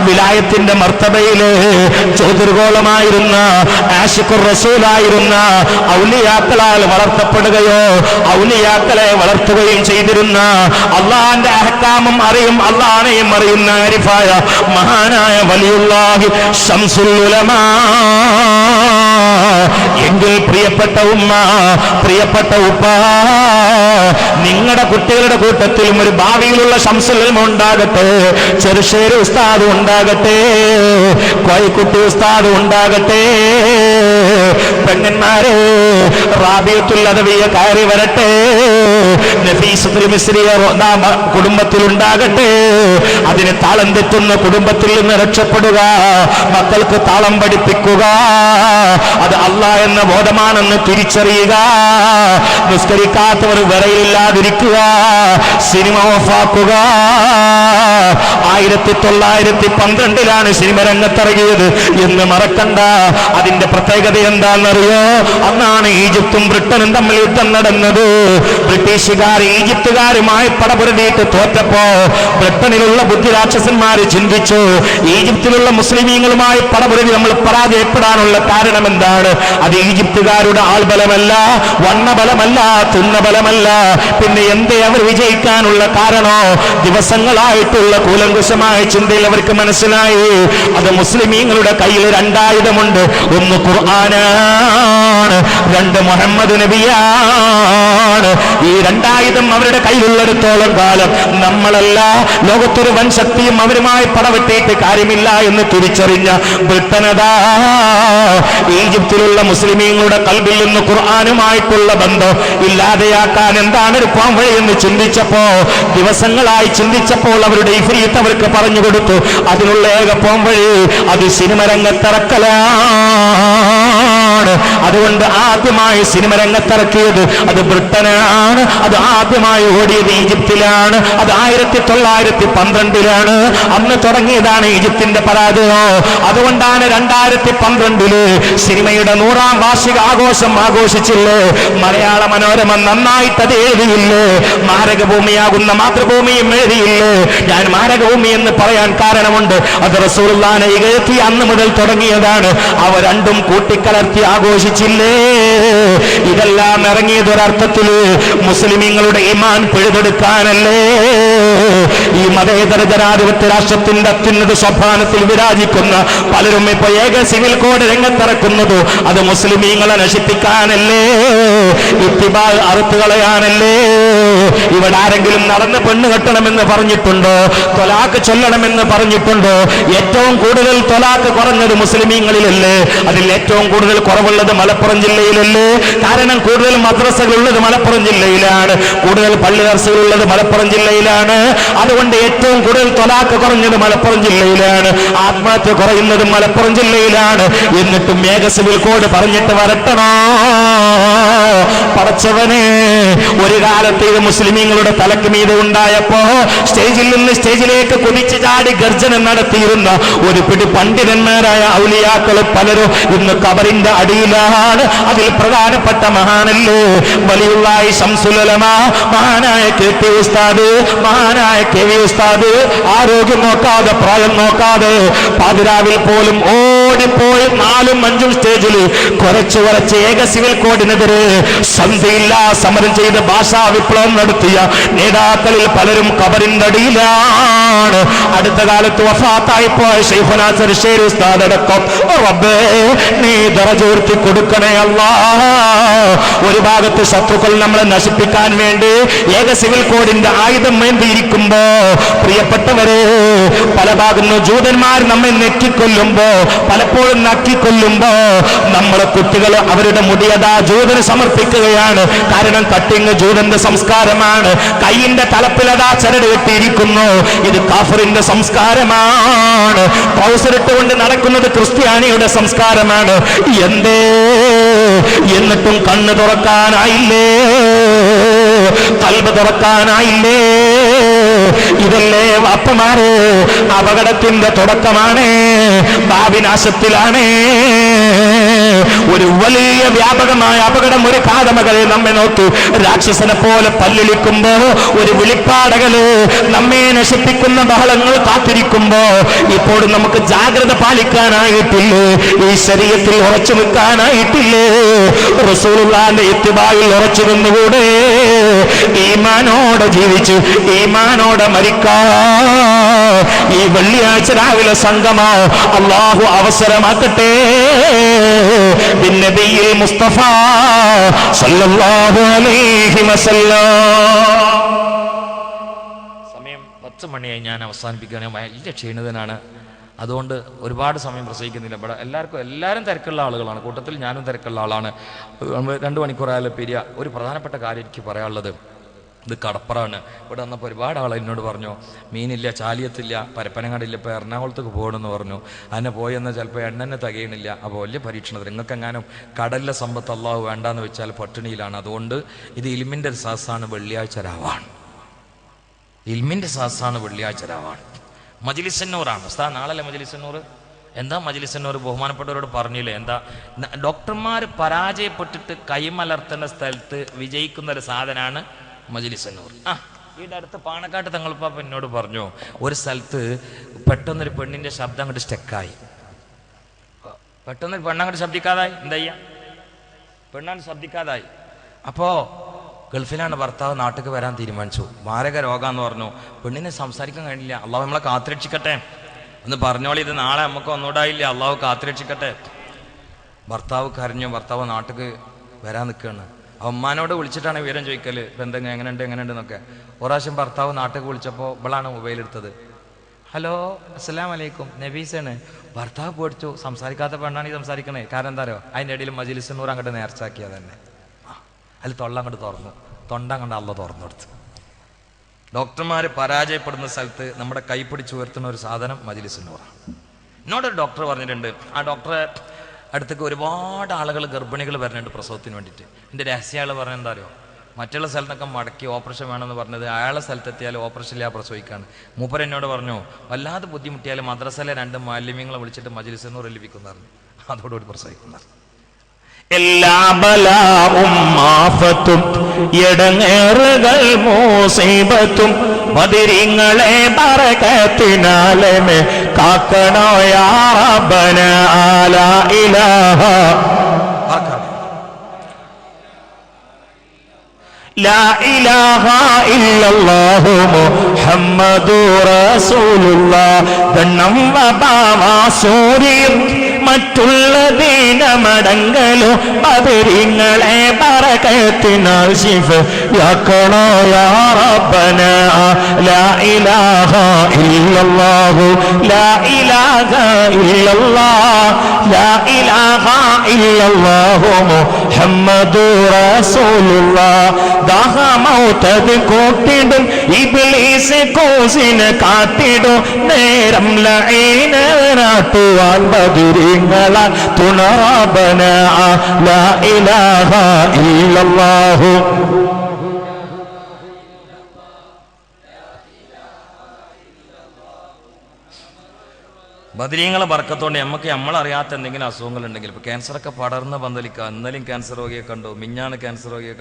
വിലായത്തിന്റെ മർത്തബയിലെ ജ്യോതിർഗോളമായിരുന്ന ആശിഖുർ റസൂലായിരുന്ന ഔലിയാക്കളാൽ വളർത്തപ്പെടുകയോ ഔലിയാക്കളെ വളർത്തുകയും ചെയ്തിരുന്ന അള്ളാന്റെ അഹ്കാമും അറിയും അള്ളാനെയും അറിയുന്ന ആരിഫായ മഹാനായ വലിയുല്ലാഹി ശംസുൽ ഉലമാ. എങ്കിൽ പ്രിയപ്പെട്ട ഉമ്മ, പ്രിയപ്പെട്ട ഉപ്പ, നിങ്ങളുടെ കുട്ടികളുടെ കൂട്ടത്തിലും ഒരു ഭാവിയിലുള്ള ശംസുൽ ഉലമ ഉണ്ടാകട്ടെ. ചെറുശ്ശേരി ഉസ്താദ് ഉണ്ടാകട്ടെ, കോഴിക്കുട്ടി ഉസ്താദ് ഉണ്ടാകട്ടെ. പെണ്ണന്മാരെ റാബിയത്തുൽ അദവിയ കയറി വരട്ടെ. നഫീസത്തുൽ മിസ്രിയ കുടുംബത്തിൽ ഉണ്ടാകട്ടെ. അതിന് താളം തെറ്റുന്ന കുടുംബത്തിൽ നിന്ന് രക്ഷപ്പെടുക, മക്കൾക്ക് താളം പഠിപ്പിക്കുക. അത് അല്ലാഹ് എന്ന ബോധമാണെന്ന് തിരിച്ചറിയുക. നിസ്കരിക്കാത്തവർ വിറയില്ലാതിരിക്കുക, സിനിമ ഓഫാക്കുക. 1912 സിനിമ രംഗത്തിറങ്ങിയത് എന്ന് മറക്കണ്ട. അതിന്റെ പ്രത്യേകത എന്താണെന്നറിയോ? അന്നാണ് ഈജിപ്തും ബ്രിട്ടനും തമ്മിൽ യുദ്ധം നടന്നത്. ബ്രിട്ടീഷുകാർ ഈജിപ്തുകാരുമായി പടപുരടിയിട്ട് തോറ്റപ്പോ ബ്രിട്ടനിലുള്ള ബുദ്ധിരാക്ഷസന്മാര് ചിന്തിച്ചു, ഈജിപ്തിലുള്ള മുസ്ലിമീങ്ങളുമായി പടപുരടി നമ്മൾ പരാജയപ്പെടാനുള്ള കാരണം എന്താണ്? അത് ഈജിപ്തുകാരുടെ ആൾബലമല്ല, വണ്ണബലമല്ല, തുന്നബലമല്ല. പിന്നെ എന്തേ അവർ വിജയിക്കാനുള്ള കാരണോ? ദിവസങ്ങളായിട്ടുള്ള കൂലങ്കുശമായ ചിന്തയിൽ അവർക്ക് മനസ്സിലായി, അത് മുസ്ലിമീങ്ങളുടെ കയ്യിൽ 2 ആയുധമുണ്ട്. ഒന്ന് ഖുർആനാണ്, 2 മുഹമ്മദ് നബിയാണ്. ഈ 2 ആയുധം അവരുടെ കയ്യിലുള്ളിടത്തോളം കാലം നമ്മളല്ല, ലോകത്തൊരു വൻ ശക്തിയും അവരുമായി പടവെട്ടിയിട്ട് കാര്യമില്ല എന്ന് തിരിച്ചറിഞ്ഞ ബ്രിട്ടനതാ ഈജിപ്തിലുള്ള മുസ്ലിമീങ്ങളുടെ കൽബിൽ നിന്ന് ഖുർആനുമായിട്ടുള്ള ബന്ധം ഇല്ലാതെയാക്കാൻ എന്താണ് ഒരു പോംവഴി എന്ന് ചിന്തിച്ചപ്പോ, ദിവസങ്ങളായി ചിന്തിച്ചപ്പോൾ അവരുടെ ഇഫ്രീത്ത് അവർക്ക് പറഞ്ഞു കൊടുത്തു, അതിനുള്ള ഏക പോംവഴി അത് സിനിമ രംഗത്തിറക്കലാണ്. അതുകൊണ്ട് ആദ്യമായി സിനിമ രംഗത്തിറക്കിയത് അത് ബ്രിട്ടനാണ്. അത് ആദ്യമായി ഓടിയത് ഈജിപ്തിലാണ്. അത് 1912 അന്ന് തുടങ്ങിയതാണ് ഈജിപ്തിന്റെ പരാജയം. അതുകൊണ്ടാണ് 2012 സിനിമയുടെ 100ാം വാർഷിക ആഘോഷം ആഘോഷിച്ചില്ലേ? മലയാള മനോരമ നന്നായിട്ട് അത് എഴുതിയില്ലേ? മാരകഭൂമിയാകുന്ന മാതൃഭൂമിയും എഴുതിയില്ലേ? ഞാൻ മാരകഭൂമി എന്ന് പറയാൻ കാരണമുണ്ട്, അത് റസൂലുള്ളാഹിനെ ഇകഴ്ത്തി അന്ന് മുതൽ തുടങ്ങിയതാണ്. അവ രണ്ടും കൂട്ടിക്കലർത്തി ആഘോഷിച്ചില്ലേ? ഇതെല്ലാം ഇറങ്ങിയത് ഒരർത്ഥത്തില് മുസ്ലിമീങ്ങളുടെ ഈമാൻ പിഴുതെടുക്കാനല്ലേ? ഈ മതേതര ജനാധിപത്യ രാഷ്ട്രത്തിന്റെ അത്യുന്നത സ്വഭാവത്തിൽ വിരാജിക്കുന്ന പലരും ഇപ്പൊ ഏക സിവിൽ കോഡ് രംഗത്തിറക്കുന്നത് അത് മുസ്ലിമീങ്ങളെ നശിപ്പിക്കാനല്ലേ? ഇത്തിബാ അറുത്തുകളയാനല്ലേ? ഇവിടെ ആരെങ്കിലും നടന്ന് പെണ്ണ് കെട്ടണമെന്ന് പറഞ്ഞിട്ടുണ്ടോ? ത്വലാഖ് ചൊല്ലണമെന്ന് പറഞ്ഞിട്ടുണ്ടോ? ഏറ്റവും കൂടുതൽ ത്വലാഖ് കുറഞ്ഞത് മുസ്ലിമീങ്ങളിലല്ലേ? അതിൽ ഏറ്റവും കൂടുതൽ കുറവുള്ളത് മലപ്പുറം ജില്ലയിലല്ലേ? കാരണം കൂടുതൽ മദ്രസകളുള്ളത് മലപ്പുറം ജില്ലയിലാണ്, കൂടുതൽ പള്ളി ദർസുകളുള്ളത് മലപ്പുറം ജില്ലയിലാണ്. അതുകൊണ്ട് ഏറ്റവും കൂടുതൽ ത്വലാഖ് കുറഞ്ഞത് മലപ്പുറം ജില്ലയിലാണ്, ആത്മഹത്യ കുറയുന്നത് മലപ്പുറം ജില്ലയിലാണ്. എന്നിട്ടും മേഘ സിവിൽ കോഡ് പറഞ്ഞിട്ട് വരട്ടണോ? പടച്ചവനെ, ഒരു കാലത്ത് ഇത് മുസ്ലിമീങ്ങളുടെ തലക്ക് മീതെ ഉണ്ടായപ്പോ സ്റ്റേജിൽ നിന്ന് സ്റ്റേജിലേക്ക് കുതിച്ചു ചാടി ഗർജനം നടത്തിയിരുന്ന ഒരു പിടി പണ്ഡിതന്മാരായ ഔലിയാക്കൾ പലരും ഇന്ന് കബറിന്റെ അടിയിലാണ്. അതിൽ പ്രധാനപ്പെട്ട മഹാനല്ലേ വലിയുള്ളാഹി ശംസുൽ ഉലമ, മഹാനായ കെ.ടി. ഉസ്താദ്, മഹാനായ കെ.വി. ഉസ്താദ്. ആരോഗ്യം നോക്കാതെ, പ്രായം നോക്കാതെ പാതിരാവിൽ പോലും ഓടിപ്പോയി 4ഉം 5ഉം സ്റ്റേജിൽ കുറച്ച് ഏക സിവിൽ കോഡിനെതിരെ സന്ധിയില്ലാ സമരം ചെയ്ത് ഭാഷാ വിപ്ലവം നടത്തിയ നേതാക്കളിൽ പലരും കബറിന്റെ അടിയിലാണ്. അടുത്ത കാലത്ത് വഫാത്തായി പോയ ശൈഖുനാ ചെറുശ്ശേരി ഉസ്താദ് അടക്കം റബ്ബേ നീ ദറജ ഉയർത്തി കൊടുക്കണേ അല്ലാഹ്. ഒരു ഭാഗത്ത് ശത്രുക്കൾ നമ്മളെ നശിപ്പിക്കാൻ വേണ്ടി ഏക സിവിൽ കോഡിന്റെ ആയുധം വേണ്ടിയിരിക്കുമ്പോ, പ്രിയപ്പെട്ടവരെ, പല ഭാഗത്തുനിന്ന് ജൂതന്മാർ നമ്മെ നെറ്റിക്കൊല്ലുമ്പോ, പലപ്പോഴും നക്കിക്കൊല്ലുമ്പോ നമ്മളെ കുട്ടികൾ അവരുടെ മുടിയതാ ജൂതന് സമർപ്പിക്കുകയാണ്. കാരണം കട്ടിങ് ജൂതന്റെ സംസ്കാരമാണ്. കൈയിന്റെ തലപ്പിലതാ ചരട് കെട്ടിയിരിക്കുന്നു, ഇത് കാഫറിന്റെ സംസ്കാരമാണ്. ട്രൗസർ ഇട്ടുകൊണ്ട് നടക്കുന്നത് ക്രിസ്ത്യാനിയുടെ സംസ്കാരമാണ്. എന്തേ? എന്നിട്ടും കണ്ണ് തുറക്കാനായില്ലേ? കൽബ് തുറക്കാനായില്ലേ? ഇതല്ലേ വാപ്പമാരെ അപകടത്തിന്റെ തുടക്കമാണ്, ഭാവിനാശത്തിലാണ്. ഒരു വലിയ വ്യാപകമായ അപകടം ഒരു കാതമകളെ നമ്മെ നോക്കി രാക്ഷസനെ പോലെ പല്ലിളിക്കുമ്പോ, ഒരു വിളിപ്പാടകള് നമ്മെ നശിപ്പിക്കുന്ന ബഹളങ്ങൾ കാത്തിരിക്കുമ്പോ ഇപ്പോഴും നമുക്ക് ജാഗ്രത പാലിക്കാനായിട്ടില്ലേ? ഈ ശരീരത്തിൽ ഉറച്ചു നിൽക്കാനായിട്ടില്ലേ? റസൂലുള്ളാഹിന്റെ ഇത്തിബായിൽ ഉറച്ചു നിന്നുകൂടെ? ഈമാനോടെ ജീവിച്ച് ഈമാനോടെ മരിക്കാൻ ഈ വെള്ളിയാഴ്ച രാവിലെ സംഗമ അല്ലാഹു അവസരമാക്കട്ടെ. ബിന്നബിയിൽ മുസ്തഫ സല്ലല്ലാഹു അലൈഹി വസല്ലം. സമയം 10 മണിയായി. ഞാൻ അവസാനിപ്പിക്കുകയാണ്. വലിയ ക്ഷീണിതനാണ്, അതുകൊണ്ട് ഒരുപാട് സമയം പ്രസംഗിക്കുന്നില്ല. ഇവിടെ എല്ലാവരും തിരക്കുള്ള ആളുകളാണ്, കൂട്ടത്തിൽ ഞാനും തിരക്കുള്ള ആളാണ്. 2 മണിക്കൂറായാലും പിരിയ. ഒരു പ്രധാനപ്പെട്ട കാര്യം എനിക്ക് പറയാനുള്ളത്, ഇത് കടപ്പുറമാണ്. ഇവിടെ വന്നപ്പോൾ ഒരുപാട് ആൾ എന്നോട് പറഞ്ഞു, മീനില്ല, ചാലിയത്തില്ല, പരപ്പനങ്ങാടില്ല, ഇപ്പോൾ എറണാകുളത്തേക്ക് പോകണമെന്ന് പറഞ്ഞു. അതിനെ പോയെന്നാൽ ചിലപ്പോൾ എണ്ണനെ തികയണില്ല. അപ്പോൾ വലിയ പരീക്ഷണത്തിൽ നിങ്ങൾക്കെങ്ങാനും കടലിലെ സമ്പത്ത് അല്ലാഹു വേണ്ടാന്ന് വെച്ചാൽ പട്ടിണിയിലാണ്. അതുകൊണ്ട് ഇത് ഇൽമിൻ്റെ സാസാണ്, വെള്ളിയാഴ്ച രാവാണ്. ഇൽമിൻ്റെ സാസാണ്, വെള്ളിയാഴ്ച രാവാണ്. മജ്ലിസുന്നൂറാണ് ഉസ്താദ്. നാളെ മജ്ലിസുന്നൂർ. എന്താ മജ്ലിസുന്നൂർ? ബഹുമാനപ്പെട്ടവരോട് പറഞ്ഞില്ലേ, എന്താ ഡോക്ടർമാർ പരാജയപ്പെട്ടിട്ട് കൈമലർത്തുന്ന സ്ഥലത്ത് വിജയിക്കുന്ന ഒരു സാധനമാണ് മജ്ലിസുന്നൂർ. ഇവിടെ അടുത്ത് പാണക്കാട്ട് തങ്ങൾപ്പാപ്പ എന്നോട് പറഞ്ഞു, ഒരു സ്ഥലത്ത് പെട്ടെന്നൊരു പെണ്ണിന്റെ ശബ്ദം അങ്ങോട്ട് സ്റ്റെക്കായി. പെട്ടെന്നൊരു പെണ്ണങ്ങോട്ട് ശബ്ദിക്കാതായി. എന്താ ചെയ്യാ? പെണ്ണാണ് ശബ്ദിക്കാതായി. അപ്പോൾ ഗൾഫിലാണ് ഭർത്താവ്, നാട്ടിലേക്ക് വരാൻ തീരുമാനിച്ചു. മാരക രോഗാന്ന് പറഞ്ഞു. പെണ്ണിനെ സംസാരിക്കാൻ കഴിഞ്ഞില്ല. അള്ളാഹു നമ്മളെ കാത്തുരക്ഷിക്കട്ടെ എന്ന് പറഞ്ഞോളി. ഇത് നാളെ നമുക്ക് ഒന്നുകൂടായില്ല. അള്ളാഹു കാത്തുരക്ഷിക്കട്ടെ. ഭർത്താവ് കരഞ്ഞു. ഭർത്താവ് നാട്ടിലേക്ക് വരാൻ നിൽക്കുകയാണ്. അമ്മാനോട് വിളിച്ചിട്ടാണ് വിവരം ചോദിക്കല്, ഇപ്പം എന്തെങ്കിലും എങ്ങനെയുണ്ട് എന്നൊക്കെ. ഒരു പ്രാവശ്യം ഭർത്താവ് നാട്ടിലേക്ക് വിളിച്ചപ്പോൾ ഇവളാണ് മൊബൈൽ എടുത്തത്. ഹലോ, അസ്സലാമു അലൈക്കും, നബീസാണ്. ഭർത്താവ് പേടിച്ചു. സംസാരിക്കാത്ത പെണ്ണാണ് ഈ സംസാരിക്കണേ. കാരണം എന്താ അറിയോ? അതിൻ്റെ ഇടയിൽ മജ്ലിസുന്നൂർ അങ്ങോട്ട് നേർച്ചാക്കിയത് തന്നെ. അതിൽ തൊള്ള അങ്ങോട്ട് തുറന്നു, തൊണ്ട അങ്ങോട്ട് അള്ള തുറന്നു കൊടുത്തു. ഡോക്ടർമാർ പരാജയപ്പെടുന്ന സ്ഥലത്ത് നമ്മുടെ കൈ പിടിച്ച് ഉയർത്തുന്ന ഒരു സാധനം മജ്ലിസുന്നൂറാണ്. എന്നോടൊരു ഡോക്ടർ പറഞ്ഞിട്ടുണ്ട്. ആ ഡോക്ടറെ അടുത്തേക്ക് ഒരുപാട് ആളുകൾ, ഗർഭിണികൾ വരുന്നുണ്ട് പ്രസവത്തിന് വേണ്ടിയിട്ട്. എൻ്റെ രഹസ്യയാൾ പറഞ്ഞ എന്താ അറിയോ? മറ്റുള്ള സ്ഥലത്തൊക്കെ മടക്കി ഓപ്പറേഷൻ വേണമെന്ന് പറഞ്ഞത് അയാളെ സ്ഥലത്തെത്തിയാൽ ഓപ്പറേഷൻ ഇല്ലാതെ പ്രസവിക്കാണ്. മൂപ്പർ എന്നോട് പറഞ്ഞു, വല്ലാതെ ബുദ്ധിമുട്ടിയാൽ മദ്രസയിലെ 2 മാലിന്യങ്ങളെ വിളിച്ചിട്ട് മജ്ലിസുന്നൂർ ലഭിക്കുന്ന പറഞ്ഞു. അതോടുകൂടി പ്രസവിക്കുന്നത്. എല്ലാ ബലാഉം ആഫത്തും എടങ്ങേറുകൾ മുസീബത്തും ബദരീങ്ങളെ ബറകത്തിനാലെ കാക്കണോ യാ റബ്ബന ലാ ഇലാഹ ലാ ഇലാഹ ഇല്ലല്ലാഹു മുഹമ്മദുർ റസൂലുള്ളാഹ്. ദണ്ണം വബാവാ സൂരിയും മറ്റുള്ള ദീനമടങ്ങലോ ബദരീങ്ങളെ ബറകത്തിനാൽ ശിഫയാക്കണോ യാ റബ്ബന ലാ ഇലാഹ ഇല്ലല്ലാഹു ലാ ഇലാഹ ഇല്ലല്ലാഹ് ലാ ഇലാഹ ഇല്ലല്ലാഹു മുഹമ്മദുർ റസൂലുള്ളാഹ് ദാഹമൗതത് കൂട്ടിടും ഇബ്ലീസ് കോസിനെ കാട്ടിടും നേരം ലഈനാട്ടുവാൻ ബദരീങ്ങളെ തുണ റബ്ബന ലാ ഇലാഹ ഇല്ലല്ലാഹു ബദരീങ്ങളെ ബർക്കത്തോണ്ട് നമുക്ക് നമ്മളറിയാത്ത എന്തെങ്കിലും അസുഖങ്ങൾ ഉണ്ടെങ്കിൽ ഇപ്പൊ ക്യാൻസറൊക്കെ പടർന്ന് പന്തലിക്കുക. ഇന്നലെയും ക്യാൻസർ രോഗിയെ കണ്ടു, മിഞ്ഞാണ് ക്യാൻസർ രോഗിയെ